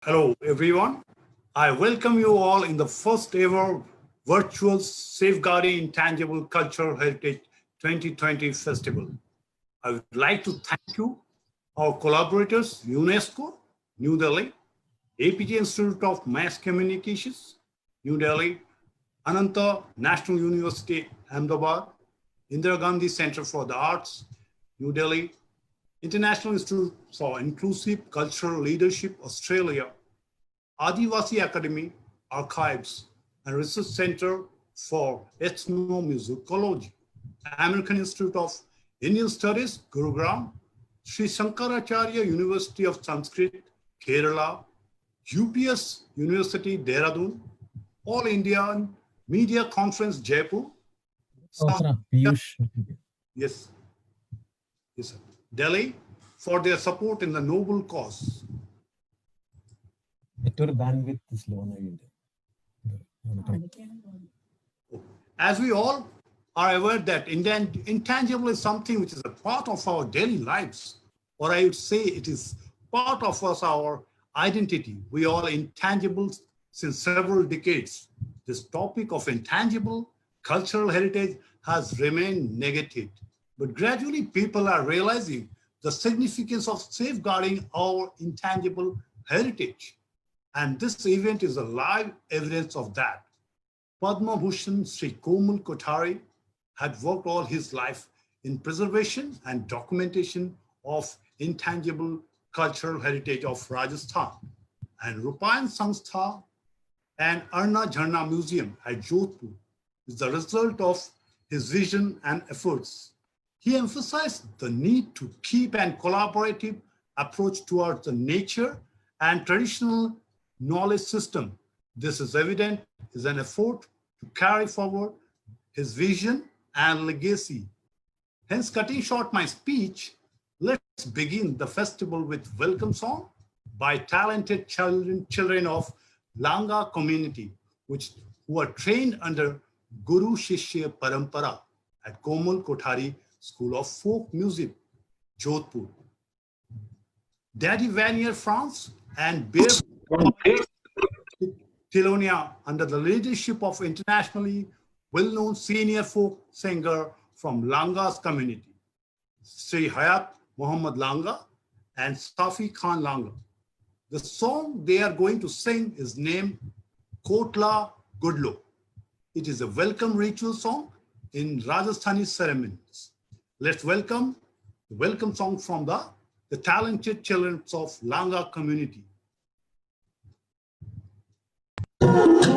Hello, everyone. I welcome you all in the first ever virtual Safeguarding Intangible Cultural Heritage 2020 Festival. I would like to thank you, our collaborators, UNESCO, New Delhi, APJ Institute of Mass Communications, New Delhi, Anant National University, Ahmedabad, Indira Gandhi Center for the Arts, New Delhi, International Institute for Inclusive Cultural Leadership, Australia, Adivasi Academy, Archives, and Research Center for Ethnomusicology, American Institute of Indian Studies, Gurugram, Sri Shankaracharya University of Sanskrit, Kerala, UPS University, Dehradun, All India Media Conference, Jaipur, Yes, yes, sir. Delhi, for their support in the noble cause. bandwidth is low. As we all are aware that intangible is something which is a part of our daily lives, or I would say it is part of us, our identity. We are intangible since several decades. This topic of intangible cultural heritage has remained negated, but gradually people are realizing the significance of safeguarding our intangible heritage. And this event is a live evidence of that. Padma Bhushan Sri Komal Kothari had worked all his life in preservation and documentation of intangible cultural heritage of Rajasthan. And Rupayan Sansthan and Arna Jharna Museum at Jodhpur is the result of his vision and efforts. He emphasized the need to keep a collaborative approach towards the nature and traditional knowledge system. This is evident is an effort to carry forward his vision and legacy. Hence, cutting short my speech, let's begin the festival with welcome song by talented children of Langa community, who are trained under Guru Shishya Parampara at Komal Kothari School of Folk Music, Jodhpur. Daddy Vanier, France, and Bear Tilonia, under the leadership of internationally well-known senior folk singer from Langa's community, Sri Hayat Muhammad Langa and Safi Khan Langa. The song they are going to sing is named Kotla Gudlo. It is a welcome ritual song in Rajasthani ceremonies. Let's welcome the welcome song from the talented children of Langa community. Allah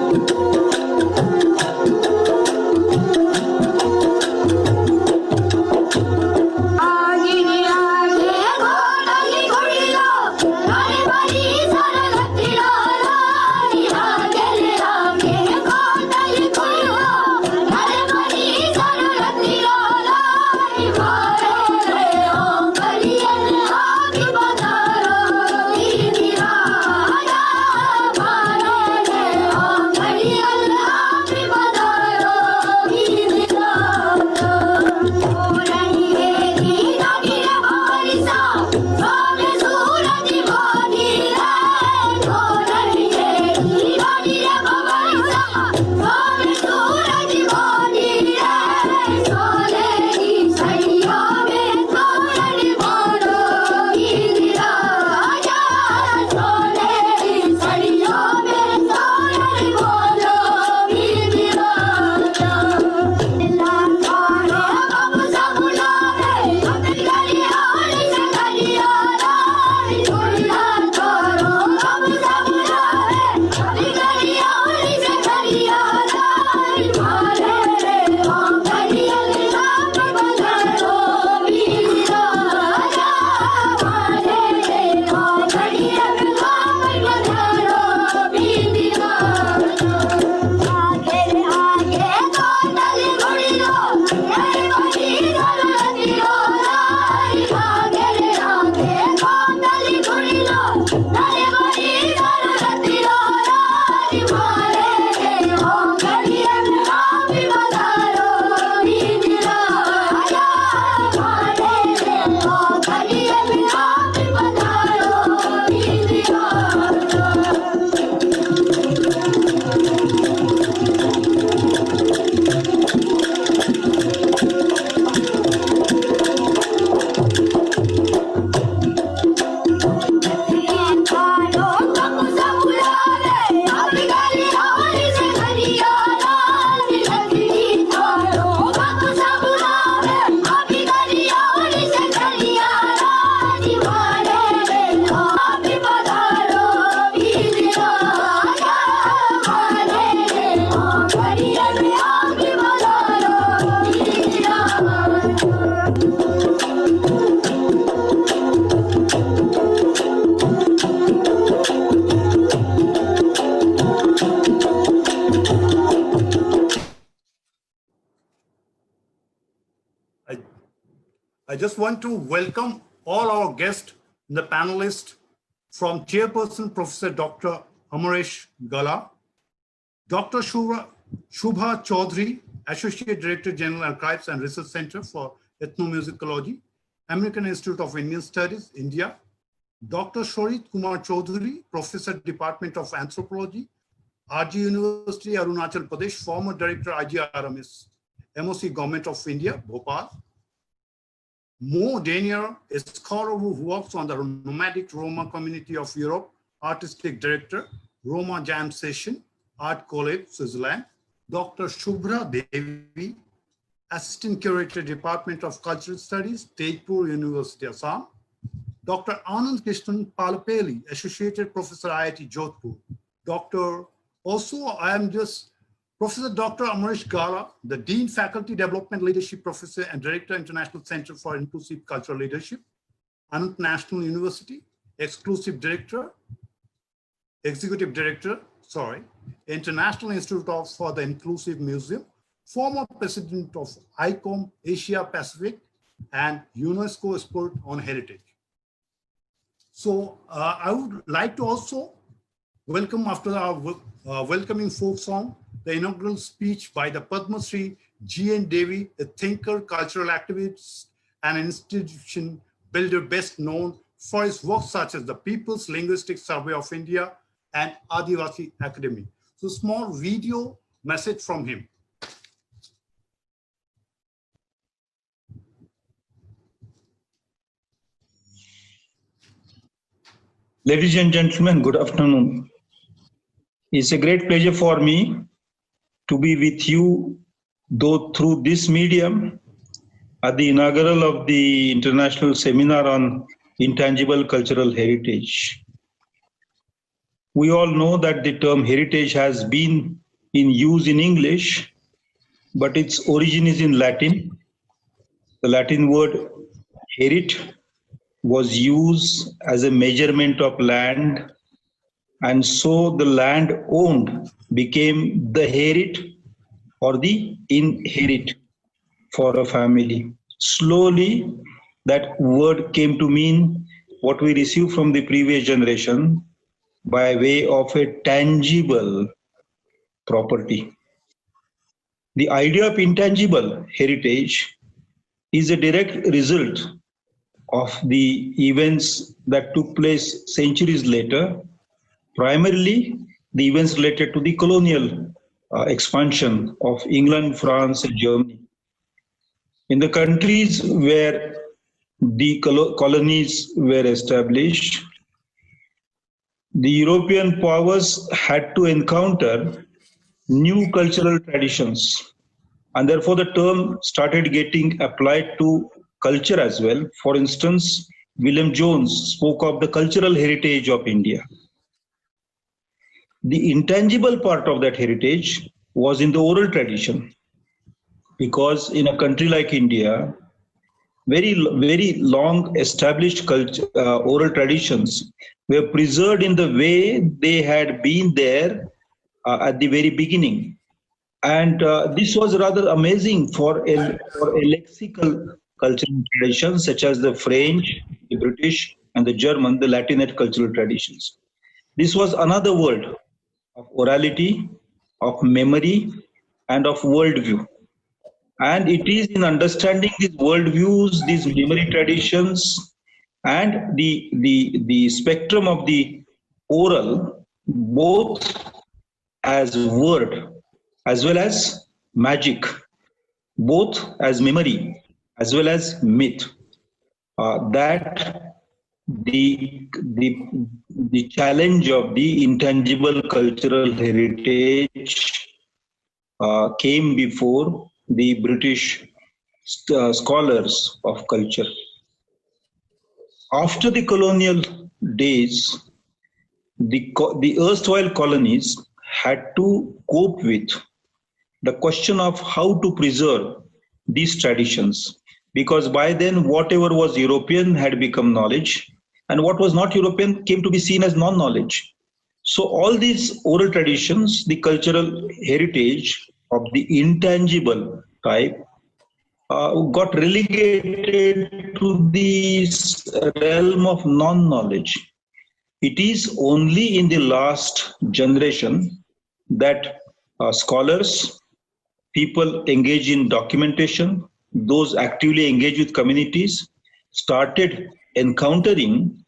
just want to welcome all our guests, the panelists, from Chairperson Professor Dr. Amaresh Gala, Dr. Shubha Chaudhary, Associate Director, General Archives and Research Center for Ethnomusicology, American Institute of Indian Studies, India, Dr. Sarit Kumar Chaudhary, Professor, Department of Anthropology, RG University, Arunachal Pradesh, former Director, IGRMS, MOC, Government of India, Bhopal. Mo Danier, a scholar who works on the nomadic Roma community of Europe, Artistic Director, Roma Jam Session, Art College, Switzerland. Dr. Shubha Devi, Assistant Curator, Department of Cultural Studies, Jodhpur University, Assam. Dr. Anant Palapeli, Associated Professor, IIT Jodhpur. Professor Dr. Amaresh Gala, the Dean Faculty Development Leadership Professor and Director, International Center for Inclusive Cultural Leadership, Anant National University, Executive Director, International Institute for the Inclusive Museum, former President of ICOM Asia Pacific, and UNESCO Expert on Heritage. So I would like to also welcome, after our welcoming folk song, the inaugural speech by the Padma Shri G.N. Devi, a thinker, cultural activist, and institution builder best known for his work such as the People's Linguistic Survey of India and Adivasi Academy. So small video message from him. Ladies and gentlemen, good afternoon. It's a great pleasure for me to be with you, though through this medium, at the inaugural of the International Seminar on Intangible Cultural Heritage. We all know that the term heritage has been in use in English, but its origin is in Latin. The Latin word herit was used as a measurement of land, and so the land owned became the herit or the inherit for a family. Slowly, that word came to mean what we received from the previous generation by way of a tangible property. The idea of intangible heritage is a direct result of the events that took place centuries later, primarily the events related to the colonial expansion of England, France, and Germany. In the countries where the colonies were established, the European powers had to encounter new cultural traditions, and therefore the term started getting applied to culture as well. For instance, William Jones spoke of the cultural heritage of India. The intangible part of that heritage was in the oral tradition, because in a country like India, very long established culture, oral traditions were preserved in the way they had been there at the very beginning. And this was rather amazing for a lexical cultural traditions such as the French, the British, and the German, the Latinate cultural traditions. This was another world of orality, of memory, and of worldview. And it is in understanding these worldviews, these memory traditions, and the spectrum of the oral, both as word as well as magic, both as memory as well as myth, that the challenge of the intangible cultural heritage came before the British scholars of culture. After the colonial days, the erstwhile colonies had to cope with the question of how to preserve these traditions, because by then whatever was European had become knowledge, and what was not European came to be seen as non-knowledge. So all these oral traditions, the cultural heritage of the intangible type, got relegated to the realm of non-knowledge. It is only in the last generation that scholars, people engaged in documentation, those actively engaged with communities, started encountering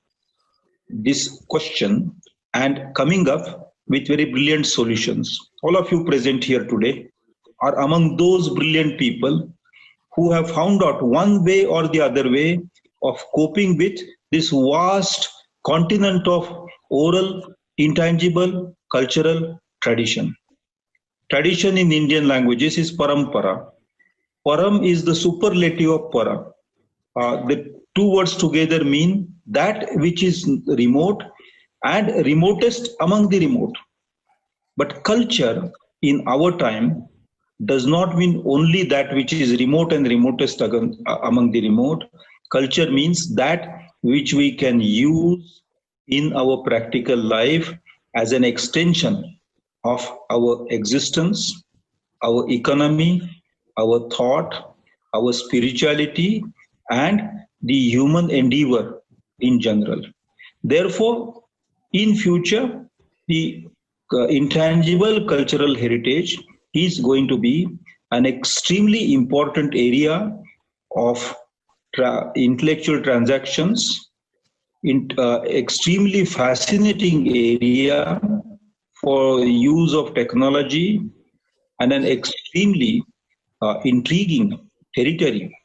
this question and coming up with very brilliant solutions. All of you present here today are among those brilliant people who have found out one way or the other way of coping with this vast continent of oral, intangible, cultural tradition. Tradition in Indian languages is parampara. Param is the superlative of para. The two words together mean that which is remote and remotest among the remote. But culture in our time does not mean only that which is remote and remotest among the remote. Culture means that which we can use in our practical life as an extension of our existence, our economy, our thought, our spirituality, and the human endeavor in general. Therefore, in future, the intangible cultural heritage is going to be an extremely important area of intellectual transactions, extremely fascinating area for use of technology, and an extremely intriguing territory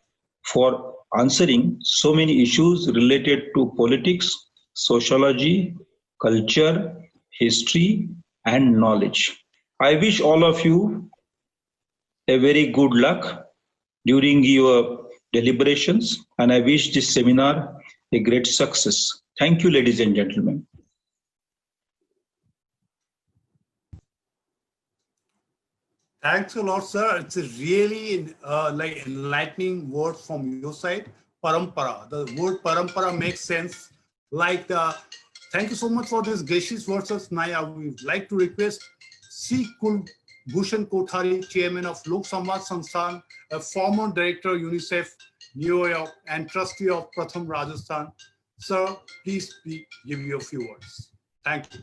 for answering so many issues related to politics, sociology, culture, history, and knowledge. I wish all of you a very good luck during your deliberations, and I wish this seminar a great success. Thank you, ladies and gentlemen. Thanks a lot, sir. It's a really like enlightening word from your side. Parampara. The word parampara makes sense. Like the. Thank you so much for this gracious words. Now I would like to request C. Kulbhushan Kothari, Chairman of Lok Samvad Sansthan, a former Director UNICEF, New York, and Trustee of PRATHAM-Rajasthan. Sir, please give you a few words. Thank you.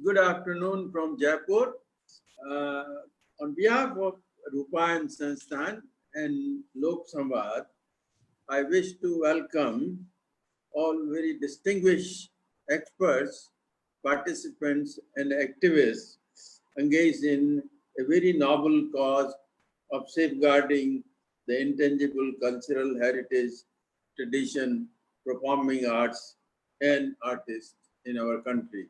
Good afternoon from Jaipur. On behalf of Rupa and Sansthan and Lok Samvad, I wish to welcome all very distinguished experts, participants, and activists engaged in a very noble cause of safeguarding the intangible cultural heritage, tradition, performing arts, and artists in our country.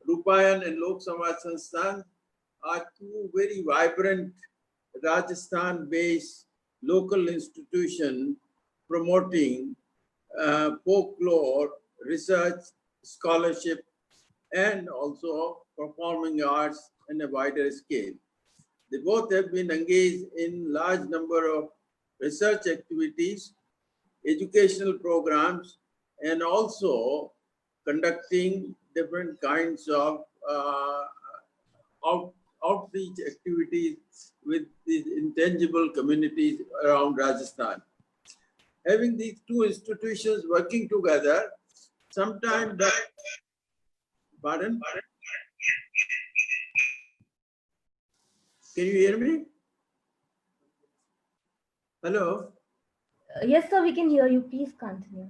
Rupayan and Lok Samvad Sansthan are two very vibrant Rajasthan-based local institutions promoting folklore, research, scholarship, and also performing arts on a wider scale. They both have been engaged in large number of research activities, educational programs, and also conducting different kinds of outreach activities with these intangible communities around Rajasthan. Having these two institutions working together, sometime back, pardon? Can you hear me? Hello? Yes, sir, we can hear you. Please continue.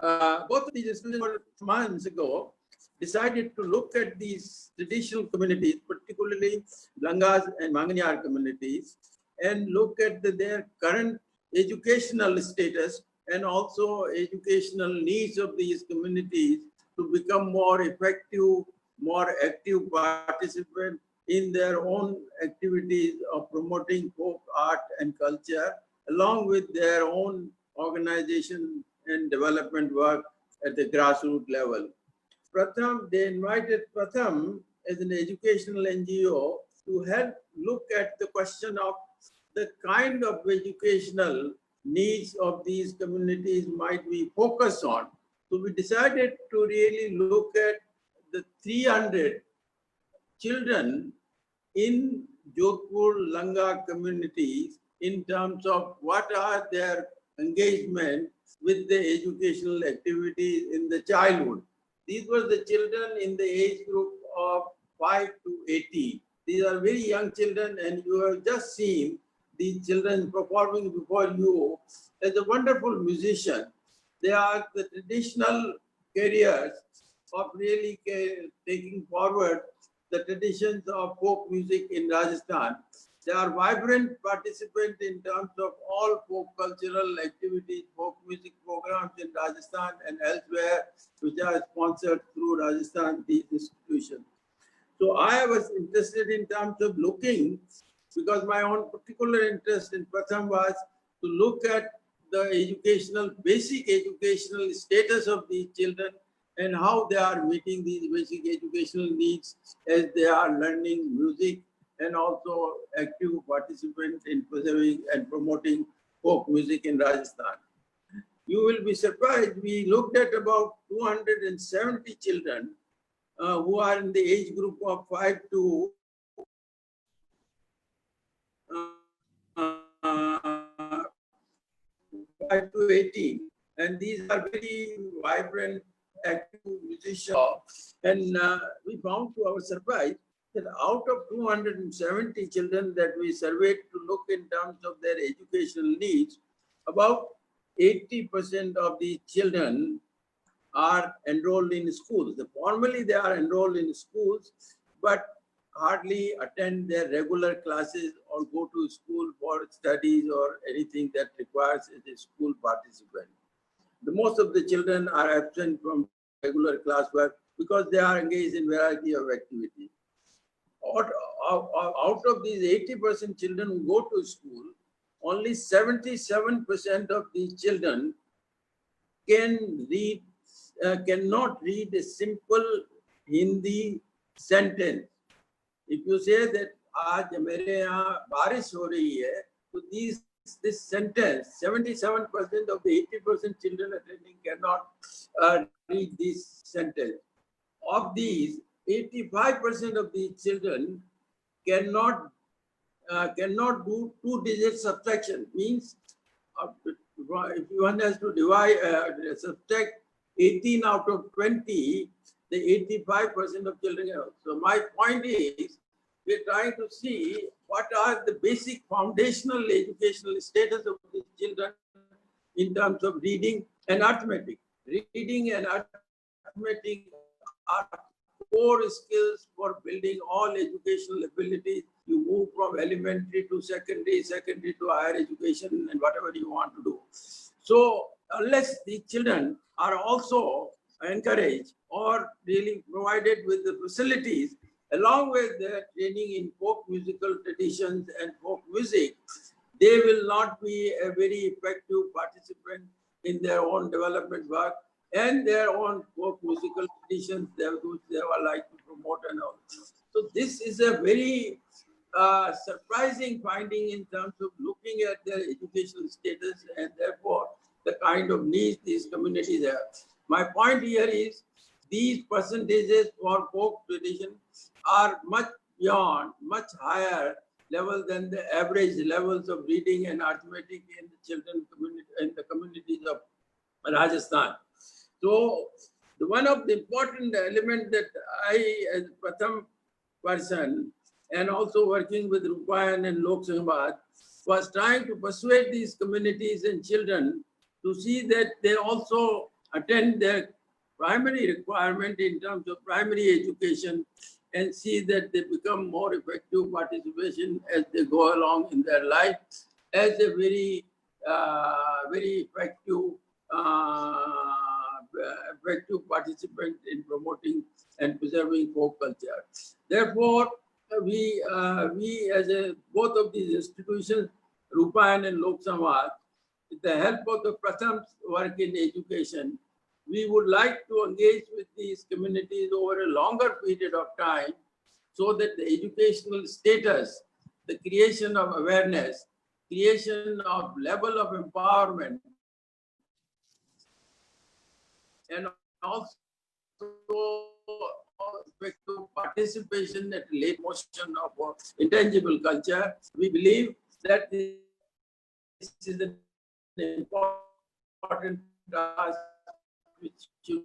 Both of these institutions months ago decided to look at these traditional communities, particularly Langas and Mangariyar communities, and look at their current educational status and also educational needs of these communities to become more effective, more active participant in their own activities of promoting folk art and culture, along with their own organization and development work at the grassroots level. Pratham, they invited Pratham as an educational NGO to help look at the question of the kind of educational needs of these communities might be focused on. So we decided to really look at the 300 children in Jodhpur Langa communities in terms of what are their engagement with the educational activities in the childhood. These were the children in the age group of 5 to 18. These are very young children, and you have just seen these children performing before you as a wonderful musician. They are the traditional careers of really taking forward the traditions of folk music in Rajasthan. They are vibrant participants in terms of all folk cultural activities, folk music programs in Rajasthan and elsewhere, which are sponsored through Rajasthan, these institutions. So I was interested in terms of looking, because my own particular interest in Pratham was to look at the basic educational status of these children and how they are meeting these basic educational needs as they are learning music and also active participants in preserving and promoting folk music in Rajasthan. You will be surprised, we looked at about 270 children who are in the age group of 5 to 18, and these are very vibrant, active musicians. And we found to our surprise that out of 270 children that we surveyed to look in terms of their educational needs, about 80% of these children are enrolled in schools. Formally, they are enrolled in schools, but hardly attend their regular classes or go to school for studies or anything that requires a school participant. The most of the children are absent from regular classwork because they are engaged in variety of activities. Out of these 80% children who go to school, only 77% of these children cannot read a simple Hindi sentence. If you say that आज मेरे यहाँ बारिश हो रही है, so this sentence, 77% of the 80% children attending cannot read this sentence. Of these, 85% of these children cannot do two-digit subtraction. Means if one has to subtract 18 out of 20, the 85% of children have. So my point is, we're trying to see what are the basic foundational educational status of these children in terms of reading and arithmetic. Reading and arithmetic are core skills for building all educational abilities. You move from elementary to secondary, secondary to higher education, and whatever you want to do. So unless the children are also encouraged or really provided with the facilities, along with their training in folk musical traditions and folk music, they will not be a very effective participant in their own development work and their own folk musical traditions which they would like to promote and all. So this is a very surprising finding in terms of looking at their educational status and therefore the kind of needs these communities have. My point here is these percentages for folk tradition are much beyond, much higher level than the average levels of reading and arithmetic in the children community in the communities of Rajasthan. So one of the important elements that I, as Pratham person, and also working with Rupayan and Lok Samvad, was trying to persuade these communities and children to see that they also attend their primary requirement in terms of primary education and see that they become more effective participation as they go along in their life as a very, very effective participant in promoting and preserving folk culture. Therefore, we as both of these institutions, Rupayan and Lok Samvad, with the help of the Pratham's work in education, we would like to engage with these communities over a longer period of time so that the educational status, the creation of awareness creation of level of empowerment and also respect to participation at late motion of intangible culture. We believe that this is an important task which should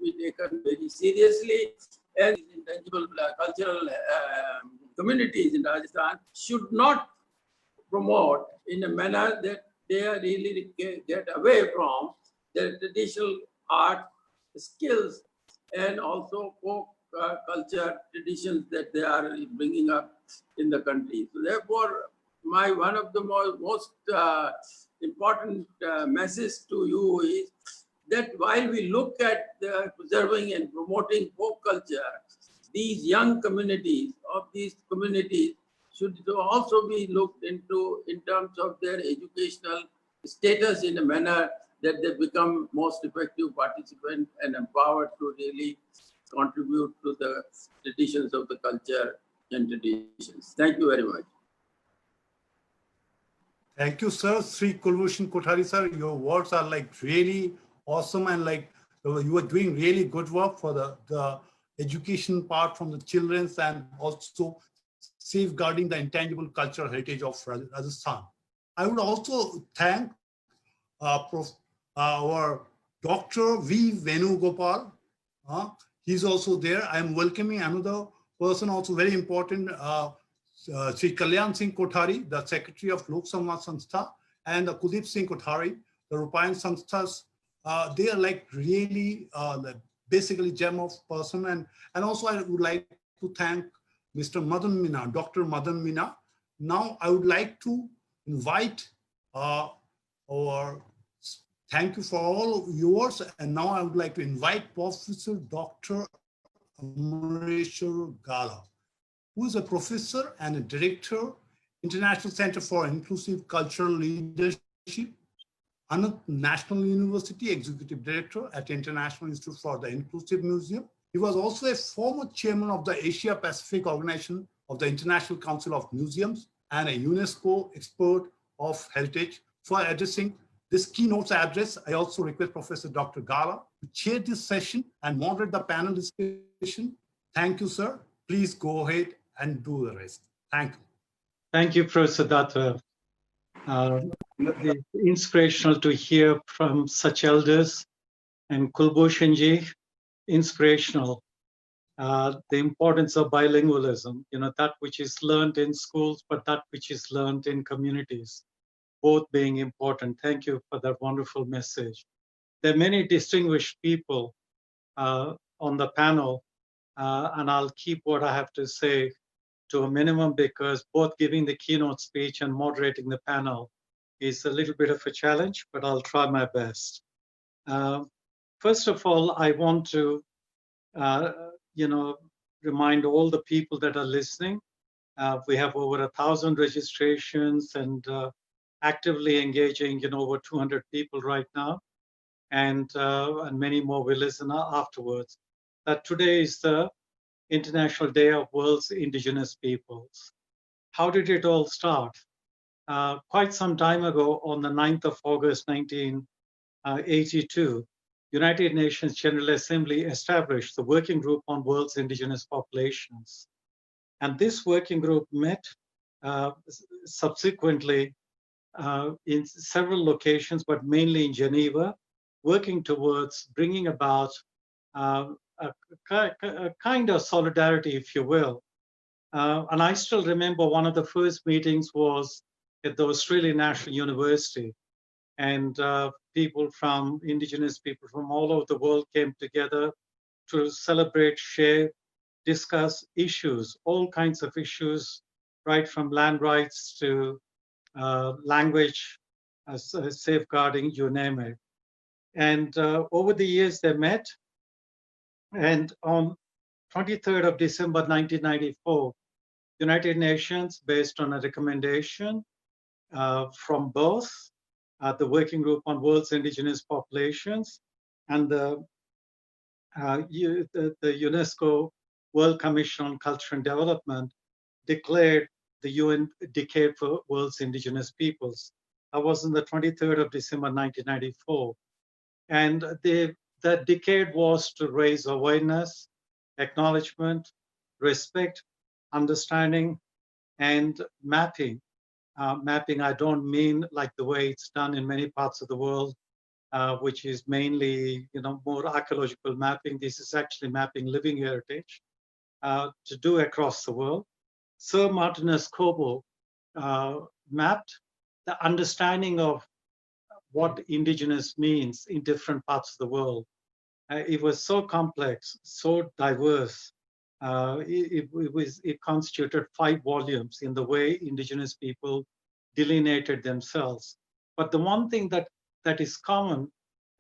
be taken very seriously, and intangible cultural communities in Rajasthan should not promote in a manner that they are really get away from their traditional art skills and also folk culture traditions that they are bringing up in the country. So therefore, one of the most important message to you is that while we look at the preserving and promoting folk culture, these young communities of these communities should also be looked into in terms of their educational status in a manner that they become most effective participant and empowered to really contribute to the traditions of the culture and traditions. Thank you very much. Thank you, sir. Sri Kulbhushan Kothari, sir. Your words are like really awesome, and like you are doing really good work for the education part from the children's and also safeguarding the intangible cultural heritage of Rajasthan. I would also thank our Dr. V. Venugopal. He's also there. I am welcoming another person also very important, Sri Kalyan Singh Kothari, the Secretary of Lok Samvad Sanstha, and Kudeep Singh Kothari, the Rupayan Sansthas. They are like really basically gem of person. And also I would like to thank Mr. Madan Mina, Dr. Madan Mina. Now I would like to invite thank you for all yours. And now I would like to invite Professor Dr. Amareshwar Gala, who is a professor and a director, International Center for Inclusive Cultural Leadership, Anant National University Executive Director at International Institute for the Inclusive Museum. He was also a former chairman of the Asia Pacific Organization of the International Council of Museums and a UNESCO expert of heritage. For addressing this keynote address, I also request Professor Dr. Gala to chair this session and moderate the panel discussion. Thank you, sir. Please go ahead and do the rest. Thank you. Thank you, Professor Datta. It's inspirational to hear from such elders, and Kulbhushanji, inspirational. The importance of bilingualism, that which is learned in schools, but that which is learned in communities, both being important. Thank you for that wonderful message. There are many distinguished people on the panel, and I'll keep what I have to say to a minimum because both giving the keynote speech and moderating the panel is a little bit of a challenge, but I'll try my best. First of all, I want to, remind all the people that are listening. We have over 1,000 registrations and actively engaging, over 200 people right now, and many more will listen afterwards. That today is the International Day of World's Indigenous Peoples. How did it all start? Quite some time ago, on the 9th of August, 1982, United Nations General Assembly established the Working Group on World's Indigenous Populations. And this working group met subsequently in several locations, but mainly in Geneva, working towards bringing about a kind of solidarity, if you will. And I still remember one of the first meetings was at the Australian National University, and Indigenous people from all over the world came together to celebrate, share, discuss issues, all kinds of issues, right from land rights to language, safeguarding, you name it. And over the years they met, and on 23rd of December 1994, United Nations, based on a recommendation from both the Working Group on World's Indigenous Populations and the UNESCO World Commission on Culture and Development, declared the UN Decade for World's Indigenous Peoples. I was on the 23rd of December, 1994. And that decade was to raise awareness, acknowledgement, respect, understanding, and mapping. Mapping, I don't mean like the way it's done in many parts of the world, which is mainly, more archaeological mapping. This is actually mapping living heritage to do across the world. Sir Martinus Cobo mapped the understanding of what indigenous means in different parts of the world. It was so complex, so diverse. It constituted 5 volumes in the way indigenous people delineated themselves. But the one thing that is common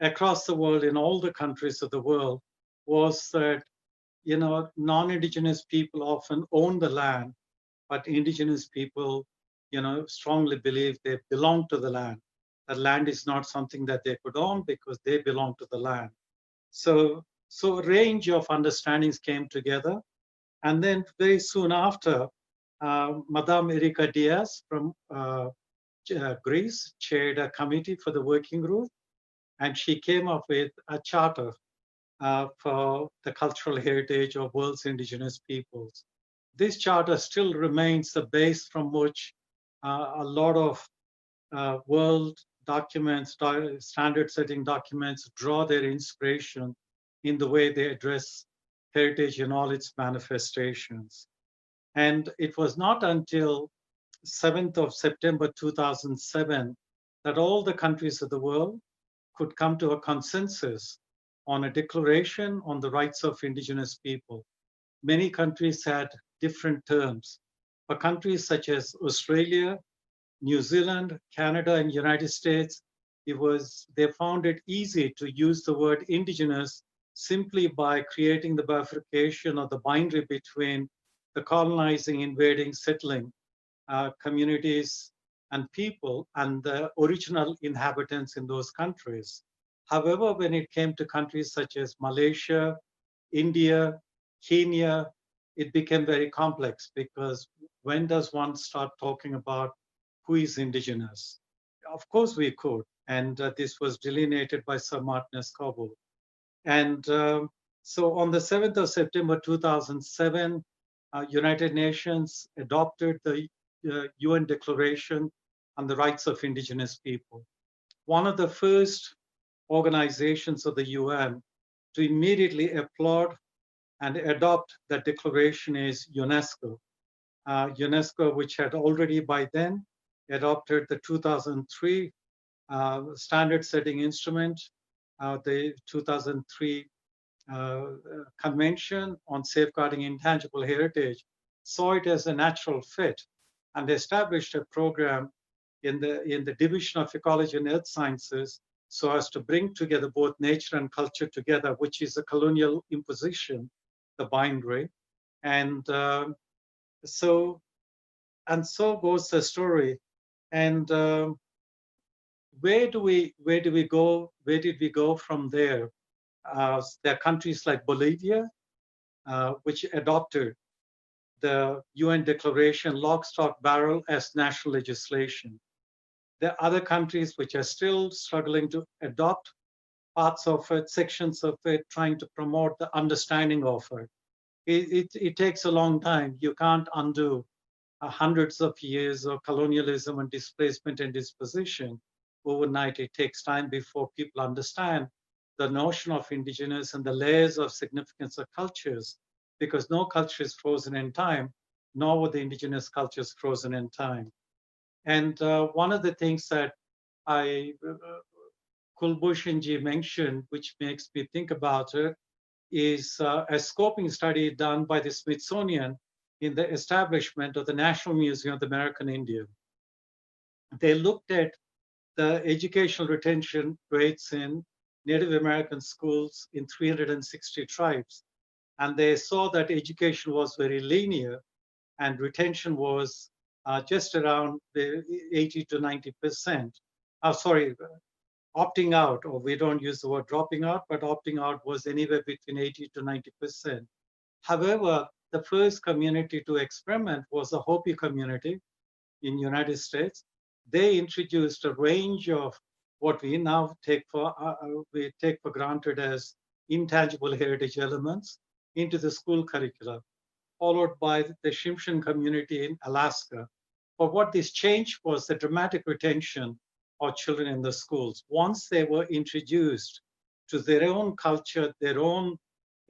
across the world in all the countries of the world was that, non-indigenous people often own the land, but indigenous people, strongly believe they belong to the land. The land is not something that they could own because they belong to the land. So a range of understandings came together. And then very soon after, Madame Erika Diaz from Greece chaired a committee for the working group, and she came up with a charter for the cultural heritage of world's indigenous peoples. This charter still remains the base from which a lot of world documents, standard-setting documents draw their inspiration in the way they address heritage in all its manifestations. And it was not until 7th of September 2007 that all the countries of the world could come to a consensus on a declaration on the rights of indigenous people. Many countries had different terms. For countries such as Australia, New Zealand, Canada, and United States, they found it easy to use the word indigenous simply by creating the bifurcation or the boundary between the colonizing, invading, settling communities and people and the original inhabitants in those countries. However, when it came to countries such as Malaysia, India, Kenya, it became very complex because when does one start talking about who is indigenous? Of course we could, and this was delineated by Sir Martinus Cobo. And so on the 7th of September 2007, United Nations adopted the UN Declaration on the Rights of Indigenous People. One of the first organizations of the UN to immediately applaud and adopt that declaration is UNESCO. UNESCO, which had already by then adopted the 2003 standard setting instrument, the 2003 Convention on Safeguarding Intangible Heritage, saw it as a natural fit and established a program in the Division of Ecology and Earth Sciences so as to bring together both nature and culture together, which is a colonial imposition, the boundary. And so goes the story. And where did we go from there? There are countries like Bolivia, which adopted the UN Declaration lock, stock, barrel as national legislation. There are other countries which are still struggling to adopt parts of it, sections of it, trying to promote the understanding of it. It takes a long time. You can't undo hundreds of years of colonialism and displacement and disposition overnight. It takes time before people understand the notion of indigenous and the layers of significance of cultures, because no culture is frozen in time, nor were the indigenous cultures frozen in time. And one of the things that Kulbhushan ji mentioned, which makes me think about it, is a scoping study done by the Smithsonian in the establishment of the National Museum of the American Indian. They looked at the educational retention rates in Native American schools in 360 tribes. And they saw that education was very linear and retention was just around the 80 to 90%. Opting out, or we don't use the word dropping out, but opting out was anywhere between 80 to 90%. However, the first community to experiment was the Hopi community in United States. They introduced a range of what we now take for granted as intangible heritage elements into the school curricula, followed by the Tsimshian community in Alaska. But what this changed was the dramatic retention of children in the schools. Once they were introduced to their own culture, their own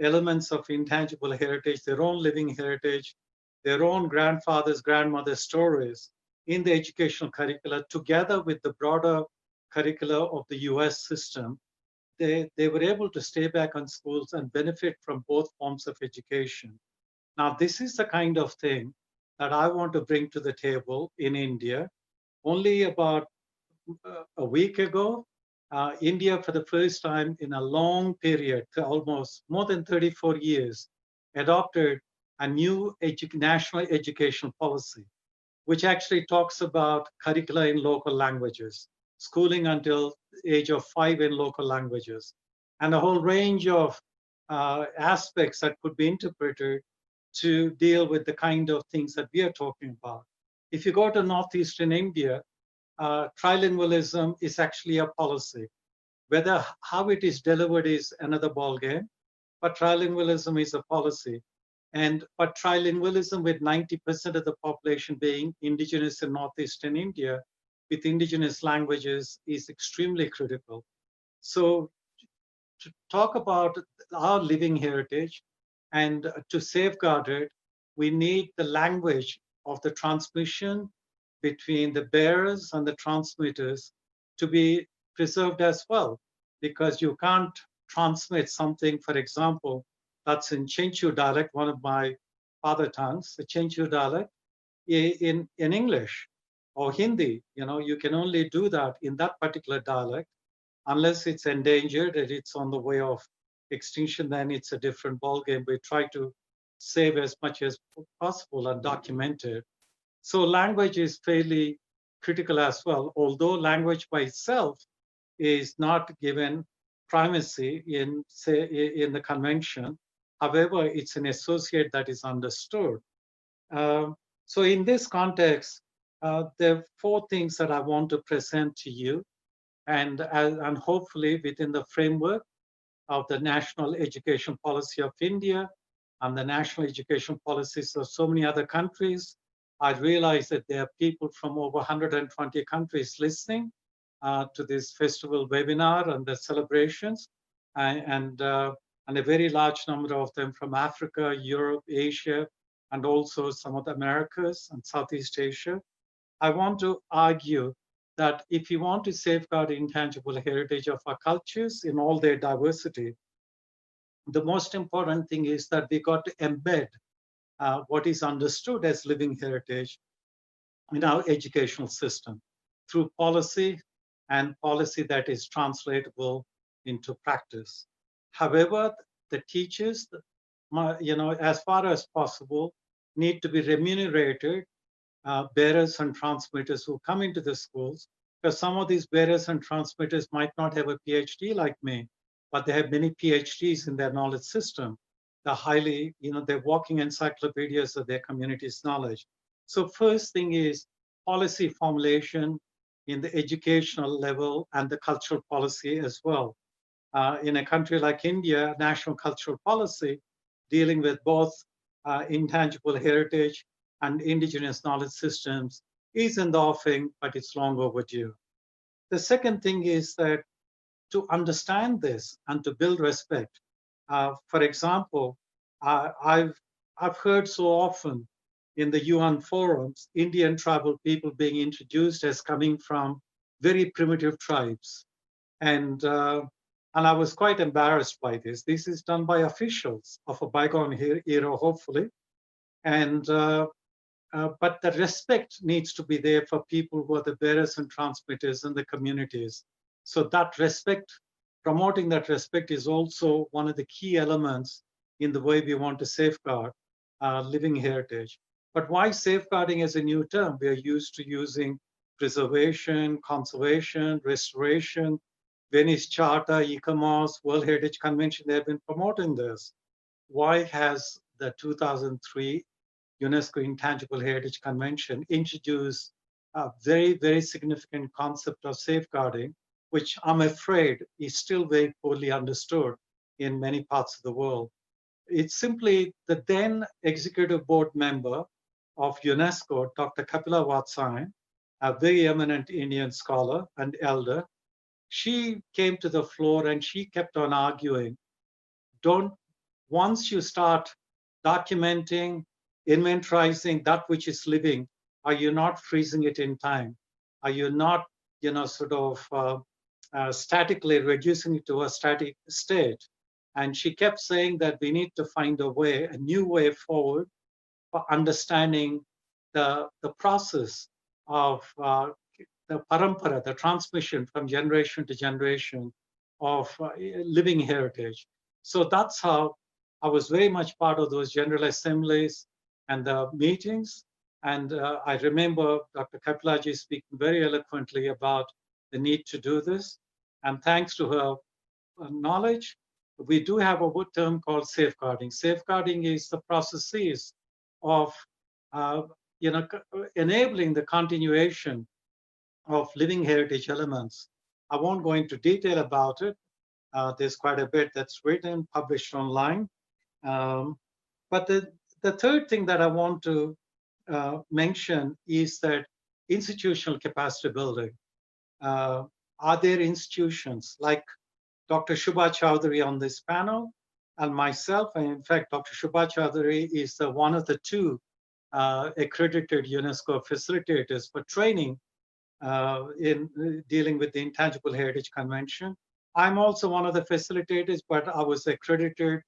elements of intangible heritage, their own living heritage, their own grandfathers, grandmothers' stories in the educational curricula, together with the broader curricula of the US system, they were able to stay back on schools and benefit from both forms of education. Now, this is the kind of thing that I want to bring to the table in India. Only about a week ago, India, for the first time in a long period, almost more than 34 years, adopted a new national education policy, which actually talks about curricula in local languages, schooling until the age of 5 in local languages, and a whole range of aspects that could be interpreted to deal with the kind of things that we are talking about. If you go to Northeastern India, trilingualism is actually a policy. Whether how it is delivered is another ballgame, but trilingualism is a policy. But trilingualism with 90% of the population being indigenous in Northeastern India with indigenous languages is extremely critical. So to talk about our living heritage and to safeguard it, we need the language of the transmission between the bearers and the transmitters to be preserved as well, because you can't transmit something, for example, that's in Chenchu dialect, one of my father tongues, the Chenchu dialect, in English or Hindi. You can only do that in that particular dialect unless it's endangered and it's on the way of extinction. Then it's a different ballgame. We try to save as much as possible and document it. So language is fairly critical as well, although language by itself is not given primacy in the convention. However, it's an associate that is understood. So in this context, there are 4 things that I want to present to you, and hopefully within the framework of the National Education Policy of India and the national education policies of so many other countries, I realize that there are people from over 120 countries listening to this festival webinar and the celebrations, and a very large number of them from Africa, Europe, Asia, and also some of the Americas and Southeast Asia. I want to argue that if you want to safeguard intangible heritage of our cultures in all their diversity, the most important thing is that we got to embed what is understood as living heritage in our educational system through policy, and policy that is translatable into practice. However, the teachers, as far as possible, need to be remunerated, bearers and transmitters who come into the schools, because some of these bearers and transmitters might not have a PhD like me, but they have many PhDs in their knowledge system. They're highly, they're walking encyclopedias of their community's knowledge. So first thing is policy formulation in the educational level and the cultural policy as well. In a country like India, national cultural policy dealing with both intangible heritage and indigenous knowledge systems is in the offing, but it's long overdue. The second thing is that to understand this and to build respect. For example, I've heard so often in the UN forums, Indian tribal people being introduced as coming from very primitive tribes. And I was quite embarrassed by this. This is done by officials of a bygone era, hopefully. And but the respect needs to be there for people who are the bearers and transmitters in the communities. So that respect, promoting that respect is also one of the key elements in the way we want to safeguard living heritage. But why safeguarding as a new term? We are used to using preservation, conservation, restoration, Venice Charter, ICOMOS, World Heritage Convention, they have been promoting this. Why has the 2003 UNESCO Intangible Heritage Convention introduced a very, very significant concept of safeguarding, which I'm afraid is still very poorly understood in many parts of the world. It's simply the then executive board member of UNESCO, Dr. Kapila Vatsyayan, a very eminent Indian scholar and elder. She came to the floor and she kept on arguing, once you start documenting, inventorizing that which is living, are you not freezing it in time? Are you not, statically reducing it to a static state? And she kept saying that we need to find a new way forward for understanding the process of the parampara, the transmission from generation to generation of living heritage. So that's how I was very much part of those general assemblies and the meetings. And I remember Dr. Kapilaji speaking very eloquently about the need to do this. And thanks to her knowledge, we do have a term called safeguarding. Safeguarding is the processes of enabling the continuation of living heritage elements. I won't go into detail about it. There's quite a bit that's written, published online. But the third thing that I want to mention is that institutional capacity building. Are there institutions like Dr. Shubha Chaudhary on this panel and myself, and in fact, Dr. Shubha Chaudhary is one of the two accredited UNESCO facilitators for training in dealing with the Intangible Heritage Convention. I'm also one of the facilitators, but I was accredited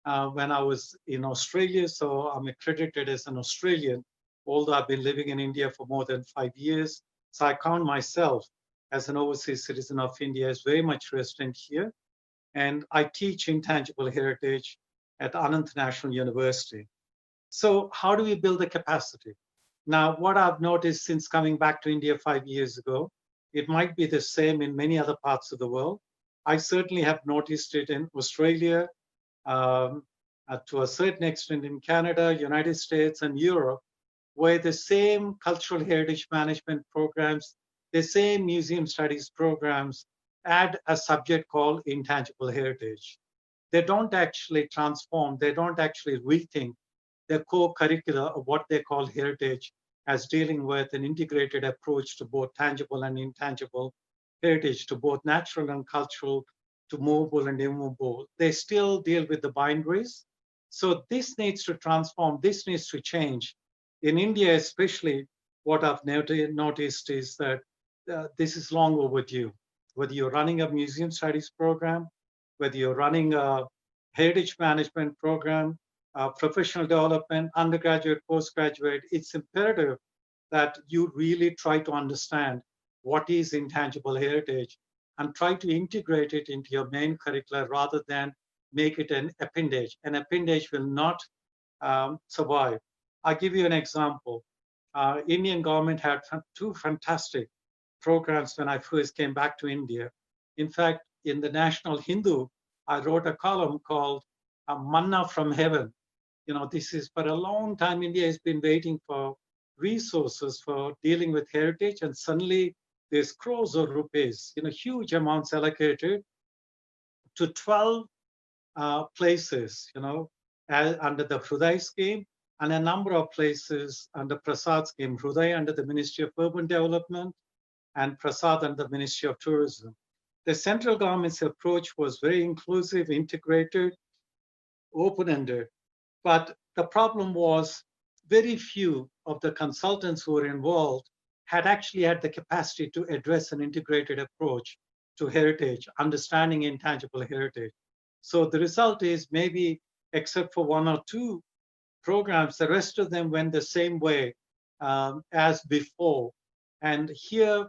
when I was in Australia, so I'm accredited as an Australian, although I've been living in India for more than 5 years. So I count myself as an overseas citizen of India as very much resident here. And I teach intangible heritage at Anant National University. So how do we build the capacity? Now, what I've noticed since coming back to India 5 years ago, it might be the same in many other parts of the world. I certainly have noticed it in Australia, to a certain extent in Canada, United States, and Europe, where the same cultural heritage management programs, the same museum studies programs add a subject called intangible heritage. They don't actually transform, they don't actually rethink their core curricula of what they call heritage as dealing with an integrated approach to both tangible and intangible heritage, to both natural and cultural, to movable and immovable. They still deal with the binaries. So this needs to transform, this needs to change. In India especially, what I've noticed is that this is long overdue. Whether you're running a museum studies program, whether you're running a heritage management program, professional development, undergraduate, postgraduate, it's imperative that you really try to understand what is intangible heritage and try to integrate it into your main curricula rather than make it an appendage. An appendage will not survive. I'll give you an example. Indian government had two fantastic programs when I first came back to India. In fact, in the National Hindu, I wrote a column called Manna from Heaven. This is for a long time, India has been waiting for resources for dealing with heritage, and suddenly there's crores of rupees, huge amounts allocated to 12 places, under the Hruday scheme, and a number of places under Prasad scheme, Hruday under the Ministry of Urban Development and Prasad under the Ministry of Tourism. The central government's approach was very inclusive, integrated, open-ended. But the problem was very few of the consultants who were involved had actually had the capacity to address an integrated approach to heritage, understanding intangible heritage. So the result is maybe, except for one or two programs, the rest of them went the same way as before. And here,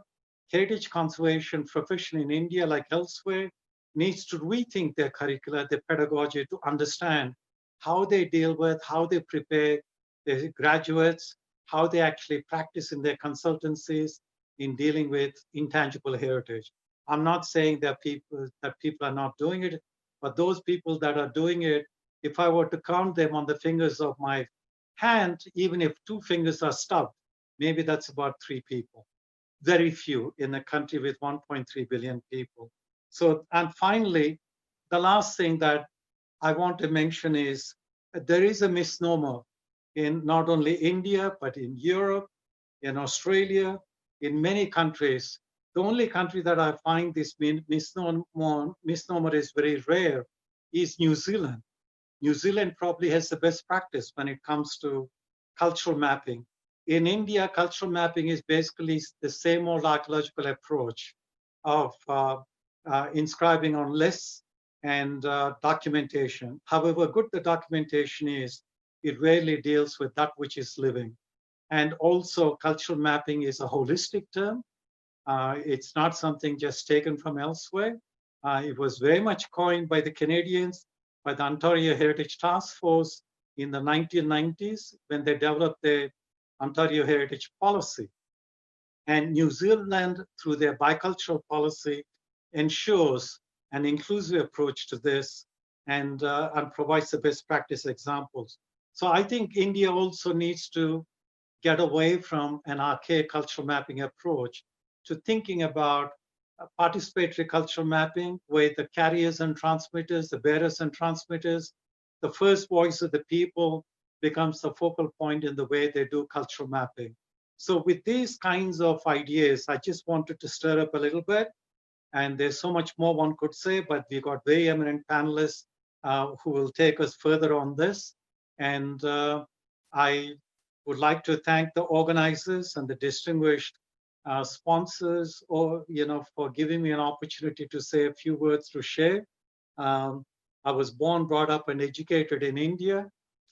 heritage conservation profession in India, like elsewhere, needs to rethink their curricula, their pedagogy, to understand how they deal with, how they prepare their graduates, how they actually practice in their consultancies in dealing with intangible heritage. I'm not saying that people are not doing it, but those people that are doing it, if I were to count them on the fingers of my hand, even if 2 fingers are stubbed, maybe that's about 3 people. Very few in a country with 1.3 billion people. So, and finally, the last thing that I want to mention is there is a misnomer in not only India, but in Europe, in Australia, in many countries. The only country that I find this misnomer is very rare is New Zealand. New Zealand probably has the best practice when it comes to cultural mapping. In India, cultural mapping is basically the same old archaeological approach of inscribing on lists and documentation. However good the documentation is, it rarely deals with that which is living. And also cultural mapping is a holistic term. It's not something just taken from elsewhere. It was very much coined by the Canadians, by the Ontario Heritage Task Force in the 1990s when they developed their Ontario Heritage Policy. And New Zealand, through their bicultural policy, ensures an inclusive approach to this and provides the best practice examples. So I think India also needs to get away from an archaic cultural mapping approach to thinking about participatory cultural mapping, where the carriers and transmitters, the bearers and transmitters, the first voice of the people becomes the focal point in the way they do cultural mapping. So with these kinds of ideas, I just wanted to stir up a little bit. And there's so much more one could say, but we got very eminent panelists who will take us further on this. And I would like to thank the organizers and the distinguished sponsors, or for giving me an opportunity to say a few words to share. I was born, brought up, and educated in India.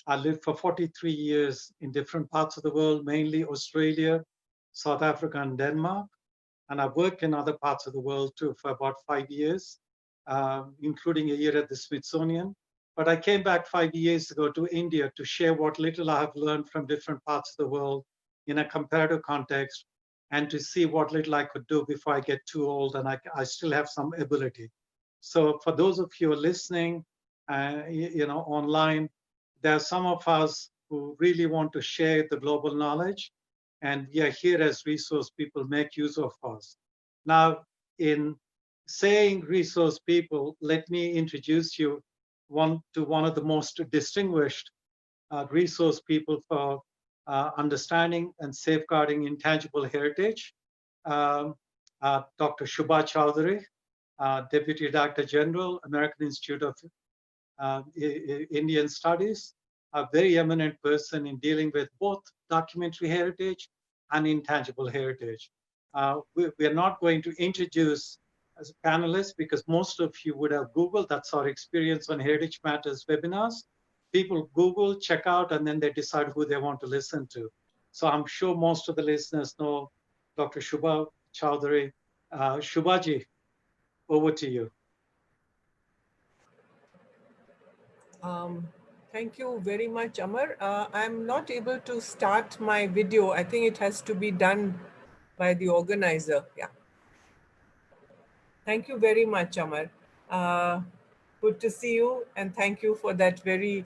I lived for 43 years in different parts of the world, mainly Australia, South Africa, and Denmark. And I've worked in other parts of the world too for about 5 years, including a year at the Smithsonian. But I came back 5 years ago to India to share what little I have learned from different parts of the world in a comparative context, and to see what little I could do before I get too old and I still have some ability. So for those of you who are listening, online, there are some of us who really want to share the global knowledge, and we are here as resource people, make use of us. Now, in saying resource people, let me introduce you to one of the most distinguished resource people for understanding and safeguarding intangible heritage, Dr. Shubha Chaudhary, Deputy Director General, American Institute of Indian Studies, a very eminent person in dealing with both documentary heritage and intangible heritage. We are not going to introduce as panelists because most of you would have Googled. That's our experience on Heritage Matters webinars. People Google, check out, and then they decide who they want to listen to. So I'm sure most of the listeners know Dr. Shubha Chaudhary. Shubhaji, over to you. Thank you very much, Amar. I'm not able to start my video. I think it has to be done by the organizer. Yeah. Thank you very much, Amar. Good to see you, and thank you for that very